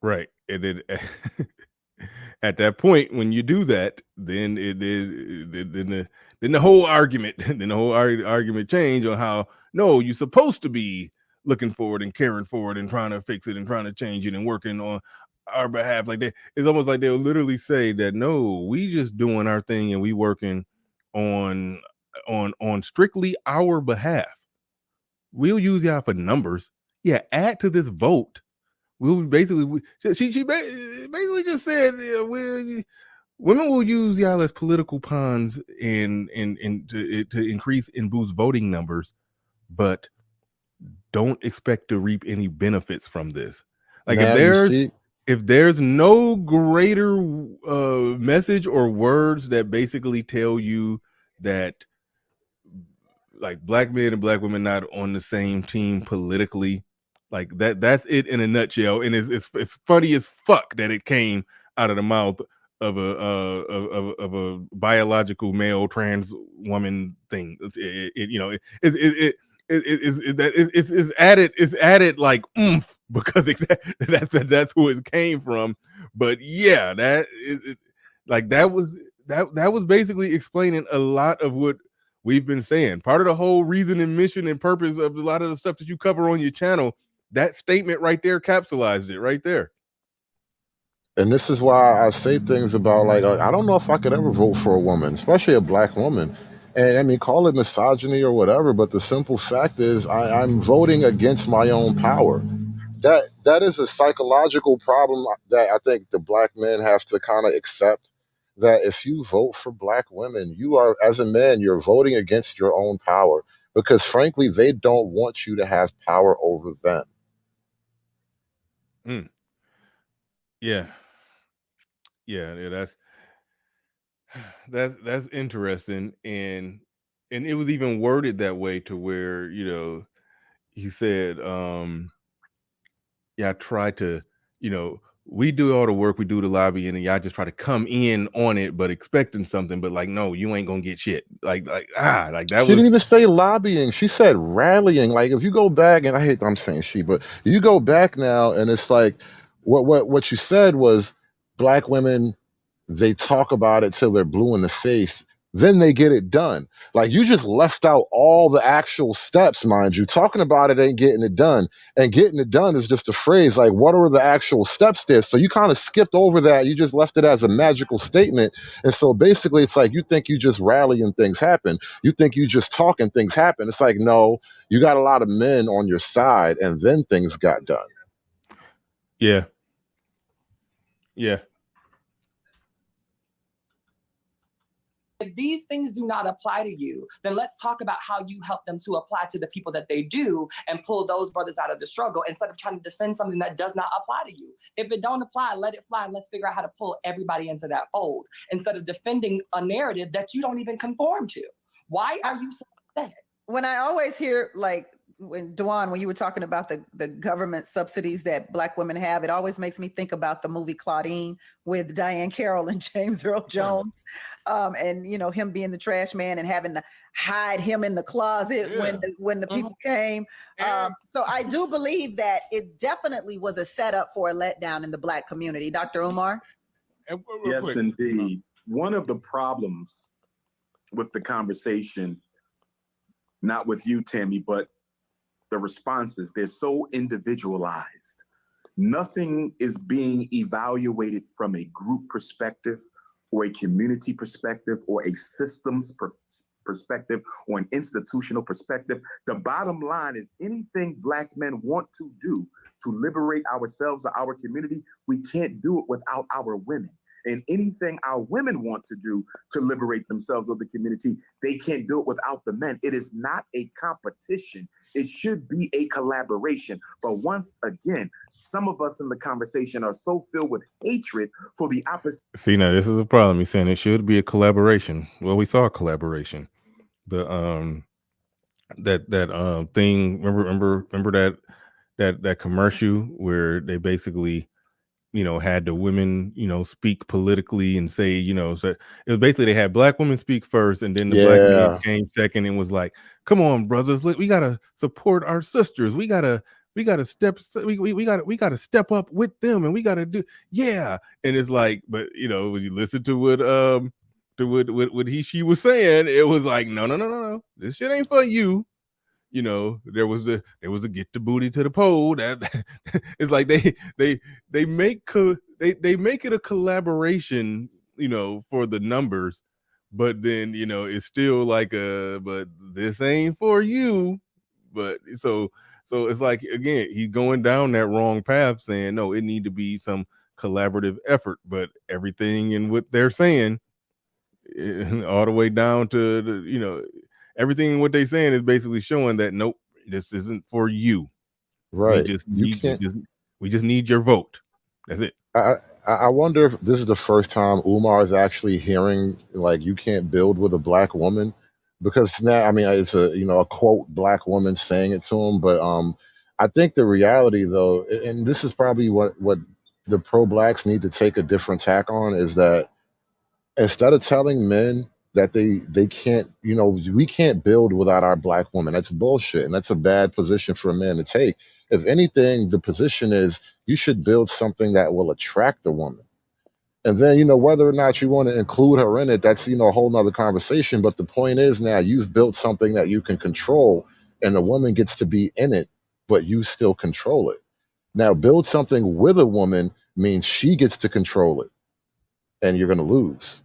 Right, and then at that point, when you do that, then the whole argument, argument change on how no, you're supposed to be looking forward and caring forward and trying to fix it and trying to change it and working on our behalf. Like it's almost like they'll literally say that no, we just doing our thing and we working on strictly our behalf. We'll use y'all for numbers. Yeah, add to this vote. We'll basically she basically just said women will use y'all as political pawns and to increase and boost voting numbers, but don't expect to reap any benefits from this. Like if there's no greater message or words that basically tell you that like Black men and Black women not on the same team politically, like that's it in a nutshell. And it's funny as fuck that it came out of the mouth of a biological male trans woman thing. It's added like oomph because that's who it came from. But yeah, that was basically explaining a lot of what we've been saying. Part of the whole reason and mission and purpose of a lot of the stuff that you cover on your channel, that statement right there capsulized it right there. And this is why I say things about like I don't know if I could ever vote for a woman, especially a Black woman. And I mean, call it misogyny or whatever, but the simple fact is, I'm voting against my own power. That is a psychological problem that I think the black men have to kind of accept. That if you vote for black women, you are, as a man, you're voting against your own power because, frankly, they don't want you to have power over them. Mm. Yeah. Yeah, that's interesting, and it was even worded that way to where, he said, yeah, I try to, we do all the work, we do the lobbying, and y'all just try to come in on it, but expecting something, but like, no, you ain't gonna get shit. Like that She didn't was, even say lobbying. She said rallying. Like if you go back, and I hate I'm saying she, but you go back now, and it's like what you said was black women, they talk about it till they're blue in the face, then they get it done. Like you just left out all the actual steps, mind you. Talking about it ain't getting it done, and getting it done is just a phrase. Like what are the actual steps there? So you kind of skipped over that. You just left it as a magical statement. And so basically it's like you think you just rally and things happen. You think you just talk and things happen. It's like, no, you got a lot of men on your side, and then things got done. yeah, yeah, If these things do not apply to you, then let's talk about how you help them to apply to the people that they do and pull those brothers out of the struggle instead of trying to defend something that does not apply to you. If it don't apply, let it fly, and let's figure out how to pull everybody into that fold instead of defending a narrative that you don't even conform to. Why are you so upset? When I always hear, like, when Dwan, when you were talking about the government subsidies that black women have, it always makes me think about the movie Claudine with Diane Carroll and James Earl Jones, and him being the trash man and having to hide him in the closet when the people came. So I do believe that it definitely was a setup for a letdown in the black community. Dr. Umar? Yes, indeed. One of the problems with the conversation, not with you, Tammy, but the responses, they're so individualized. Nothing is being evaluated from a group perspective or a community perspective or a systems perspective or an institutional perspective. The bottom line is anything black men want to do to liberate ourselves or our community, we can't do it without our women. And anything our women want to do to liberate themselves or the community, they can't do it without the men. It is not a competition. It should be a collaboration. But once again, some of us in the conversation are so filled with hatred for the opposite. see, now this is a problem. He's saying it should be a collaboration. Well, we saw a collaboration. The that thing, remember that commercial where they basically had the women speak politically and say, so it was basically they had black women speak first, and then the black men came second, and was like, come on brothers, we gotta support our sisters, we gotta step up with them, and we gotta do, and it's like, but when you listen to what she was saying, it was like, no, this shit ain't for you. There was a get the booty to the pole. That it's like they make it a collaboration, for the numbers, but then it's still like but this ain't for you. But so it's like, again, he's going down that wrong path, saying no, it need to be some collaborative effort, but everything in what they're saying, all the way down to everything what they're saying is basically showing that nope, this isn't for you. Right. We just need your vote. That's it. I wonder if this is the first time Umar is actually hearing like you can't build with a black woman, because now I mean it's a quote black woman saying it to him, but I think the reality though, and this is probably what the pro blacks need to take a different tack on, is that instead of telling men that they can't, we can't build without our black woman, that's bullshit, and that's a bad position for a man to take. If anything, the position is you should build something that will attract the woman. And then, whether or not you want to include her in it, that's, a whole nother conversation. But the point is now you've built something that you can control, and the woman gets to be in it, but you still control it. Now, build something with a woman means she gets to control it, and you're going to lose.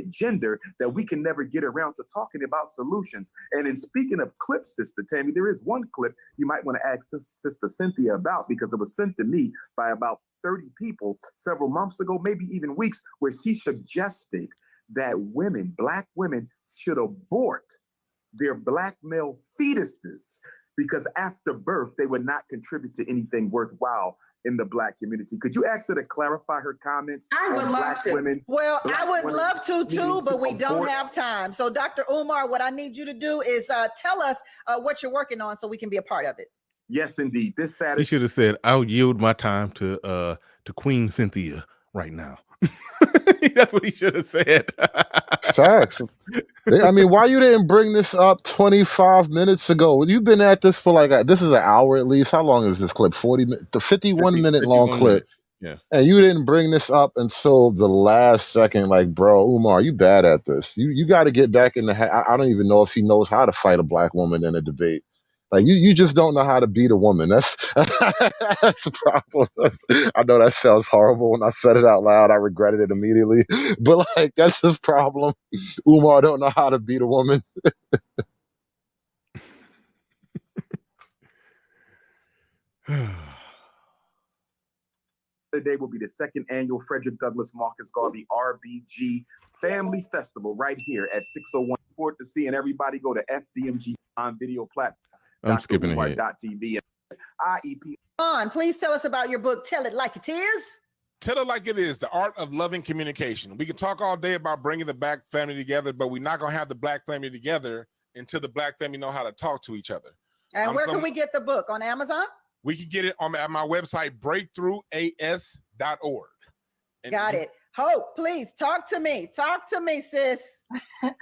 gender that we can never get around to talking about solutions. And in speaking of clips, Sister Tammy, there is one clip you might want to ask Sister Cynthia about, because it was sent to me by about 30 people several months ago, maybe even weeks, where she suggested that women, Black women, should abort their Black male fetuses because after birth, they would not contribute to anything worthwhile in the Black community. Could you ask her to clarify her comments? I would love to. Women, Well, Black I would women love to too, but we don't abort? have time. So, Dr. Umar, what I need you to do is tell us what you're working on so we can be a part of it. Yes, indeed. This He Saturday. should have said, "I'll yield my time to Queen Cynthia right now." That's what he should have said. Facts. I mean, why you didn't bring this up 25 minutes ago? You've been at this for this is an hour at least. How long is this clip? 40 minutes, the 51-minute long 51 clip. minutes. Yeah. And you didn't bring this up until the last second. Like, bro, Umar, you bad at this. You got to get back in the. I don't even know if he knows how to fight a Black woman in a debate. Like, you just don't know how to beat a woman. That's that's the problem. I know that sounds horrible. When I said it out loud, I regretted it immediately. But that's his problem. Umar don't know how to beat a woman. Today will be the second annual Frederick Douglass Marcus Garvey RBG Family Festival right here at 601 Fort to see, and everybody go to FDMG on video platform. I'm skipping ahead. TV and IEP. On, please tell us about your book, Tell It Like It Is. Tell it like it is, the art of loving communication. We can talk all day about bringing the Black family together, but we're not going to have the Black family together until the Black family know how to talk to each other. And where can we get the book? On Amazon? We can get it at my website, breakthroughas.org. Got it. Hope, please talk to me. Talk to me, sis. So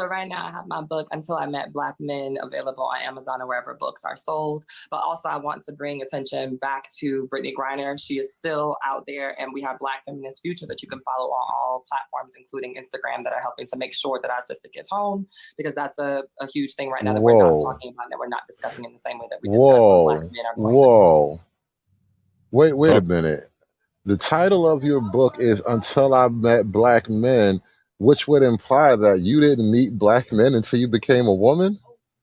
right now I have my book, Until I Met Black Men, available on Amazon or wherever books are sold. But also I want to bring attention back to Brittany Griner. She is still out there, and we have Black Feminist Future that you can follow on all platforms, including Instagram, that are helping to make sure that our sister gets home, because that's a huge thing right now that we're not talking about, that we're not discussing in the same way that we discuss when Black men are going through. Wait a minute. The title of your book is Until I Met Black Men, which would imply that you didn't meet Black men until you became a woman?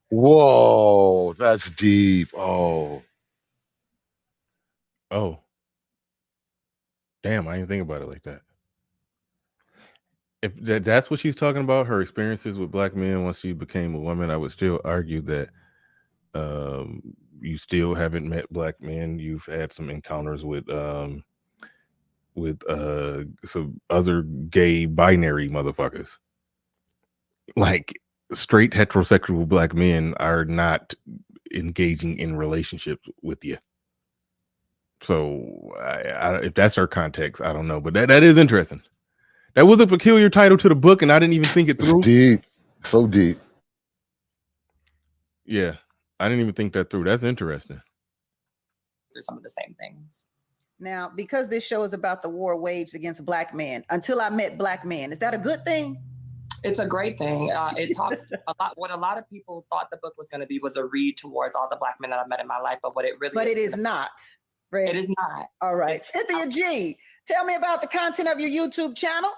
Whoa, that's deep. Oh. Damn, I didn't think about it like that. If that's what she's talking about, her experiences with Black men once she became a woman, I would still argue that you still haven't met Black men. You've had some encounters with some other gay binary motherfuckers. Like, straight heterosexual Black men are not engaging in relationships with you. So if that's her context, I don't know, but that is interesting. That was a peculiar title to the book, and I didn't even think it through. It's deep. So deep. Yeah, I didn't even think that through. That's interesting. Through some of the same things. Now, because this show is about the war waged against Black men, Until I Met Black Men, is that a good thing? It's a great thing. It talks a lot. What a lot of people thought the book was going to be was a read towards all the Black men that I've met in my life, but what it really it is not. Right? It is not. All right. Cynthia G, tell me about the content of your YouTube channel.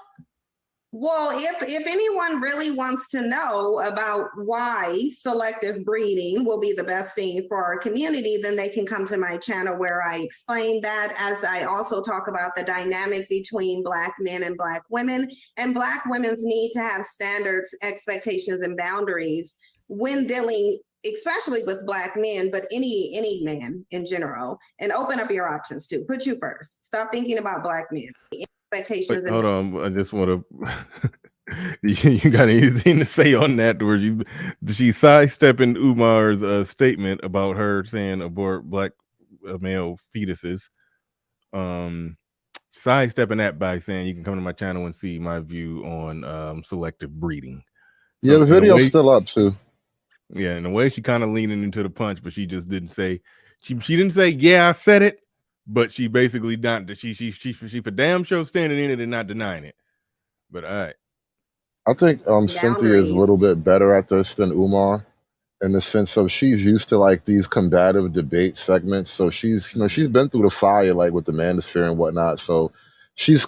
Well, if anyone really wants to know about why selective breeding will be the best thing for our community, then they can come to my channel where I explain that, as I also talk about the dynamic between Black men and Black women, and Black women's need to have standards, expectations, and boundaries when dealing especially with Black men, but any man in general, and open up your options too. Put you first. Stop thinking about Black men. Expectations. Wait, hold on, I just want to. You got anything to say on that? Where she's sidestepping Umar's statement about her saying abort Black male fetuses? Sidestepping that by saying you can come to my channel and see my view on selective breeding. So yeah, the video's still up too. Yeah, in a way, she kind of leaning into the punch, but she just didn't say. She didn't say, "Yeah, I said it," but she basically not. She for damn sure standing in it and not denying it. But all right. I think Cynthia is a little bit better at this than Umar, in the sense of she's used to these combative debate segments. So she's been through the fire with the manosphere and whatnot. So she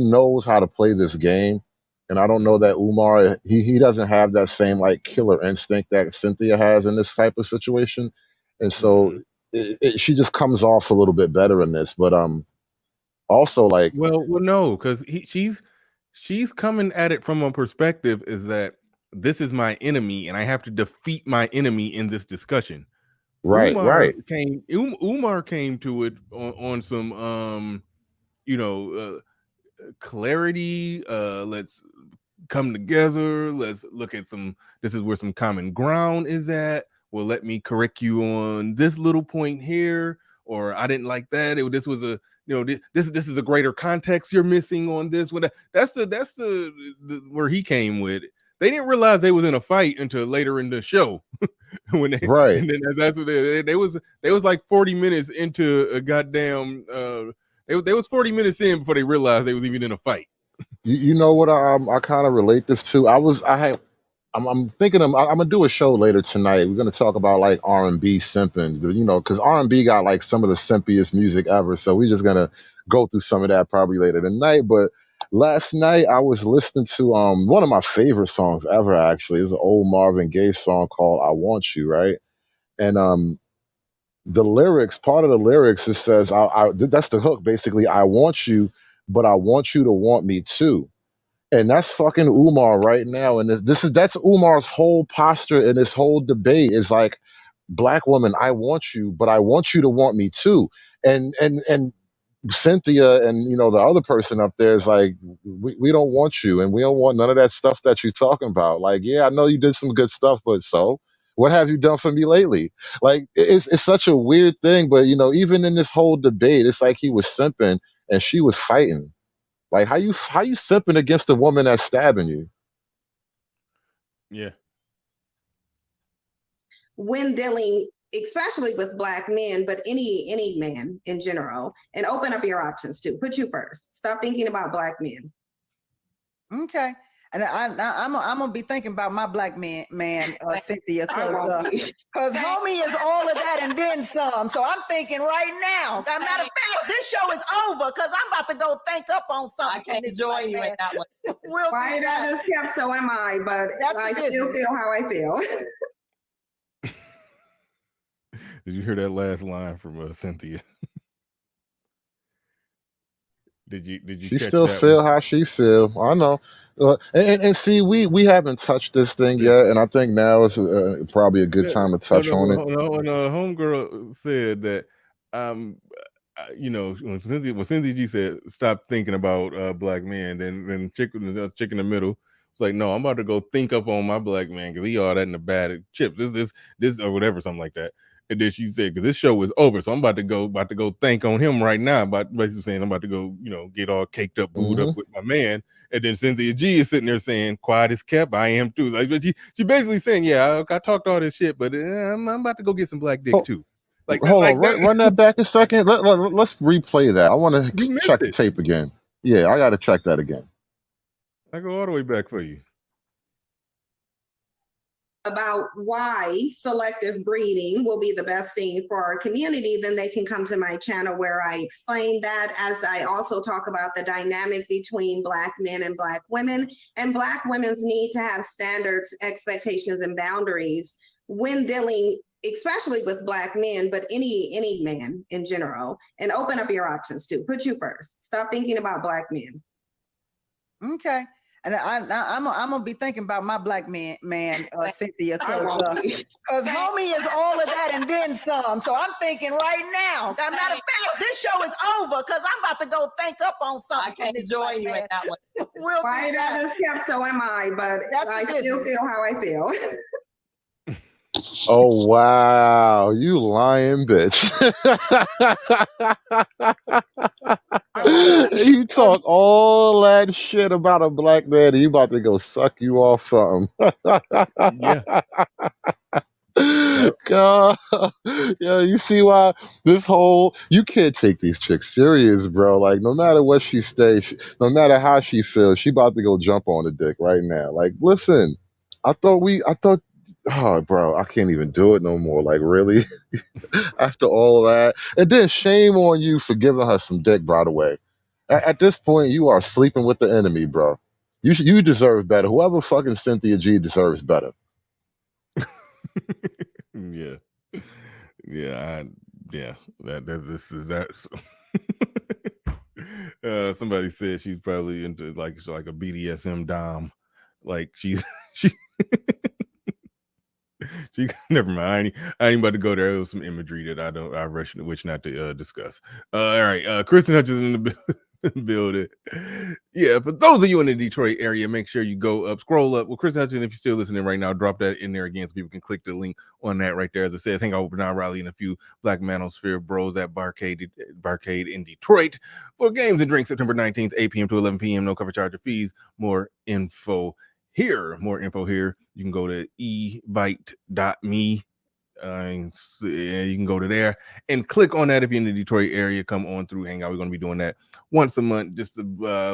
knows how to play this game. And I don't know that Umar, he doesn't have that same like killer instinct that Cynthia has in this type of situation, and so Mhm. she just comes off a little bit better in this. But also like Well, no, because she's coming at it from a perspective is that this is my enemy and I have to defeat my enemy in this discussion. right, right, Umar came to it on some you know clarity. Let's come together. Let's look at some. This is where some common ground is at. Well, let me correct you on this little point here, or I didn't like that. This was a this is a greater context you're missing on this one. That's the where he came with it. They didn't realize they was in a fight until later in the show when they right. and then that's what they was like 40 minutes into a goddamn they was 40 minutes in before they realized they was even in a fight. You know what I kind of relate this to? I'm thinking I'm gonna do a show later tonight. We're gonna talk about like R&B simping, because R&B got like some of the simpiest music ever. So we're just gonna go through some of that probably later tonight. But last night I was listening to one of my favorite songs ever. Actually, it's an old Marvin Gaye song called "I Want You," right? And the lyrics, part of the lyrics, it says, that's the hook basically. I want you, but I want you to want me too. And that's fucking Umar right now. And that's Umar's whole posture in this whole debate is like, black woman, I want you, but I want you to want me too. And Cynthia and the other person up there is like, we don't want you, and we don't want none of that stuff that you're talking about. Like, yeah, I know you did some good stuff, but so what have you done for me lately? Like, it's such a weird thing, but even in this whole debate, it's like he was simping and she was fighting. Like, how you simping against a woman that's stabbing you? Yeah. When dealing especially with black men, but any man in general, and open up your options too. Put you first. Stop thinking about black men. Okay. And I'm gonna be thinking about my black man, Cynthia, because homie is all of that and then some. So I'm thinking right now. Matter of fact, this show is over because I'm about to go think up on something. I can't join you in that one. Quiet as is kept, so am I. But I still feel how I feel. Did you hear that last line from Cynthia? Did you She catch still that feel one? how she feel. I know. And see, we haven't touched this thing Yeah. yet, and I think now is probably a good time to touch on it. When homegirl said that, when Cynthia G said, "Stop thinking about black men," then chick in the middle was like, "No, I'm about to go think up on my black man because he all that in the bag of chips. This or whatever, something like that." And then she said, "Because this show is over, so I'm about to go think on him right now." About basically saying, "I'm about to go, get all caked up, booed up Hmm. with my man." And then Cynthia G is sitting there saying, "Quiet as kept. I am too." Like, but she basically saying, "Yeah, I talked all this shit, but I'm about to go get some black dick too." Like that. Hold Like on, that. run that back a second. Let's replay that. I want to You missed check the it. tape again. Yeah, I got to check that again. I go all the way back for you. About why selective breeding will be the best thing for our community, then they can come to my channel where I explain that, as I also talk about the dynamic between black men and black women, and black women's need to have standards, expectations, and boundaries when dealing especially with black men, but any man in general, and open up your options too. Put you first. Stop thinking about black men. Okay. And I'm gonna be thinking about my black man, Cynthia, because homie is all of that and then some. So I'm thinking right now. Matter of fact, this show is over because I'm about to go think up on something. I can't join you in that one. Quiet as is kept, so am I. But I still feel how I feel. Oh wow, you lying bitch. You talk all that shit about a black man, and you about to go suck you off something. Yeah. God, yeah, you see why you can't take these chicks serious, bro. Like, no matter what she says, no matter how she feels, she about to go jump on the dick right now. Like, listen, I thought, oh, bro, I can't even do it no more. Like, really? After all that, and then shame on you for giving her some dick, by the way. At this point, you are sleeping with the enemy, bro. You deserve better. Whoever fucking Cynthia G deserves better. Yeah. Yeah, this is that. Somebody said she's probably into like a BDSM dom, like she's she she. Never mind. I ain't about to go there. It was some imagery that I wish not to discuss. All right, Kristen Hutchins in the building. Yeah, for those of you in the Detroit area, make sure you go up, scroll up. Well, Kristen Hutchins, if you're still listening right now, drop that in there again so people can click the link on that right there. As it says, hang out with Bernard Riley and a few Black Manosphere bros at Barcade in Detroit for games and drinks September 19th, 8 p.m. to 11 p.m. No cover charge or fees. More info here. You can go to evite.me. You can go to there and click on that if you're in the Detroit area. Come on through, hang out. We're going to be doing that once a month. Just the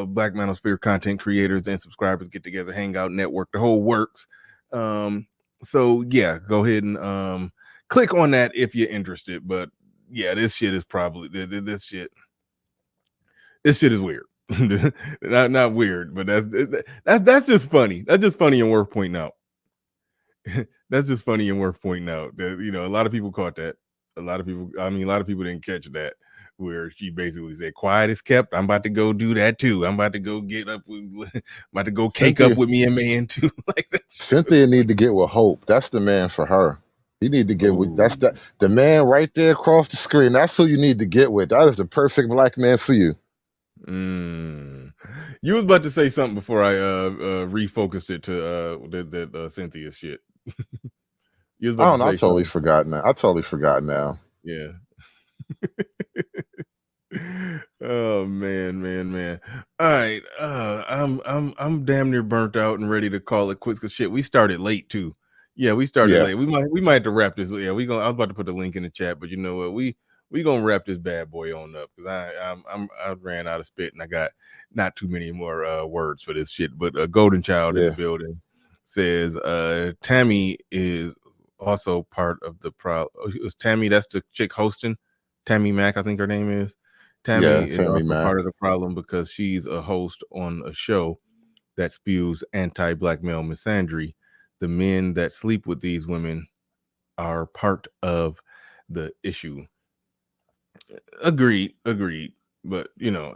Black Manosphere content creators and subscribers get together, hang out, network, the whole works. So yeah, go ahead and click on that if you're interested. But yeah, this shit is probably this shit is weird. not weird, but that's just funny. That's just funny and worth pointing out. That's just funny and worth pointing out that, you know, a lot of people caught that. A lot of people didn't catch that, where she basically said, quiet is kept. I'm about to go do that too. I'm about to go get up with, about to go cake up with me and man too. Like that. Cynthia need to get with Hope. That's the man for her. You need to get with the man right there across the screen. That's who you need to get with. That is the perfect black man for you. You was about to say something before I refocused it to that Cynthia shit. I don't know. I totally forgot now. Yeah. Oh man. All right. I'm damn near burnt out and ready to call it quits because shit, we started late too. Yeah, we started late. We might have to wrap this. Yeah, I was about to put the link in the chat, but you know what? We gonna wrap this bad boy on up because I ran out of spit and I got not too many more words for this shit. But Golden Child in the building says Tammy is also part of the problem. Tammy, that's the chick hosting. Tammy Mack, I think her name is. Tammy is also part of the problem because she's a host on a show that spews anti-black male misandry. The men that sleep with these women are part of the issue. Agreed. But you know,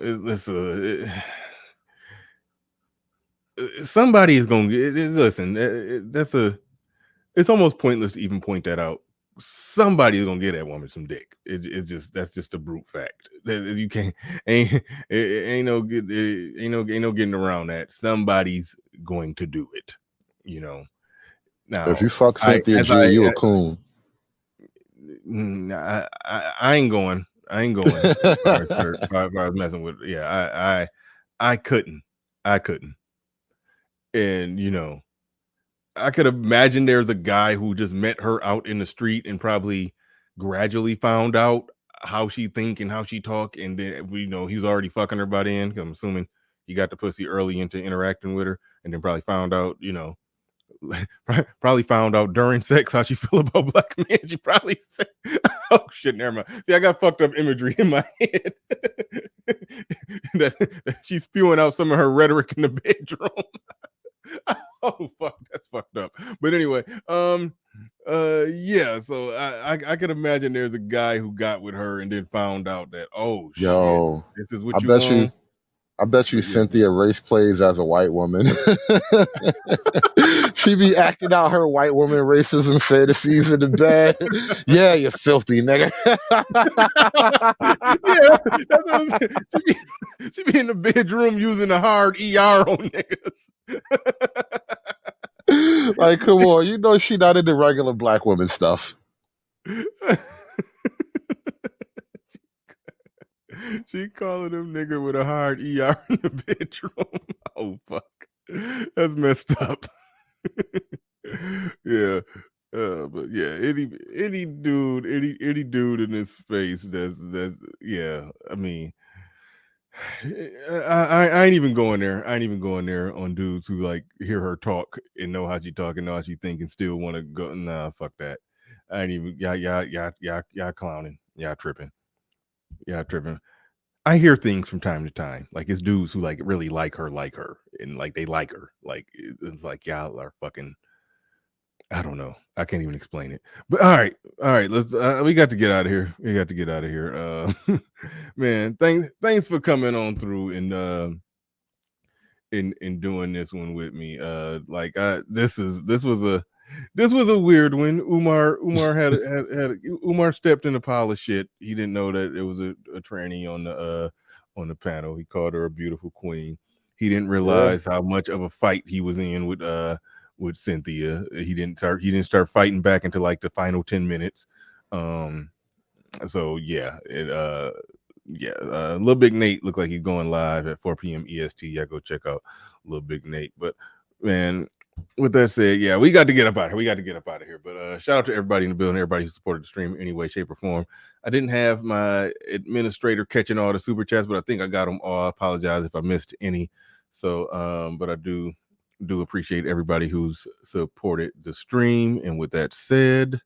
somebody is gonna get. Listen, it's almost pointless to even point that out. Somebody is gonna get that woman some dick. That's just a brute fact. You can't ain't no getting around that. Somebody's going to do it. You know. Now, if you fuck Cynthia G, you a coon. I ain't going. I was messing with. Yeah, I couldn't. And you know, I could imagine there's a guy who just met her out in the street and probably gradually found out how she think and how she talk, and then we know he was already fucking her by then. I'm assuming he got the pussy early into interacting with her, and then probably found out, you know, during sex how she feel about black men. She probably said, "Oh shit, never mind." See, I got fucked up imagery in my head that she's spewing out some of her rhetoric in the bedroom. Oh fuck, that's fucked up. But anyway, yeah. So I could imagine there's a guy who got with her and then found out that shit, this is what you want. I bet you Cynthia race plays as a white woman. She be acting out her white woman racism fantasies in the bed. Yeah, you filthy nigga. Yeah, she be in the bedroom using a hard ER on niggas. Like, come on, you know she not into regular black woman stuff. She calling him nigga with a hard ER in the bedroom. Oh fuck, that's messed up. Yeah, but yeah, any dude in this space that's yeah. I mean, I ain't even going there. I ain't even going there on dudes who like hear her talk and know how she talk and know how she think and still want to go. Nah, fuck that. I ain't even y'all clowning. Y'all tripping. I hear things from time to time. Like it's dudes who like really like her, and like they like her. Like it's like y'all are fucking. I don't know. I can't even explain it. But all right. Let's. We got to get out of here. Man, thanks for coming on through and in doing this one with me. This was a weird one. Umar had Umar stepped in a pile of shit. He didn't know that it was a tranny on the panel. He called her a beautiful queen. He didn't realize how much of a fight he was in with Cynthia. He didn't start fighting back until like the final 10 minutes. So Little Big Nate looked like he's going live at 4 p.m. EST. Yeah, go check out Little Big Nate. But man, with that said, yeah, we got to get up out of here. But shout out to everybody in the building, everybody who supported the stream in any way, shape, or form. I didn't have my administrator catching all the super chats, but I think I got them all. I apologize if I missed any. So, but I do appreciate everybody who's supported the stream. And with that said,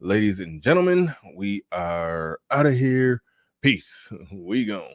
ladies and gentlemen, we are out of here. Peace. We gone.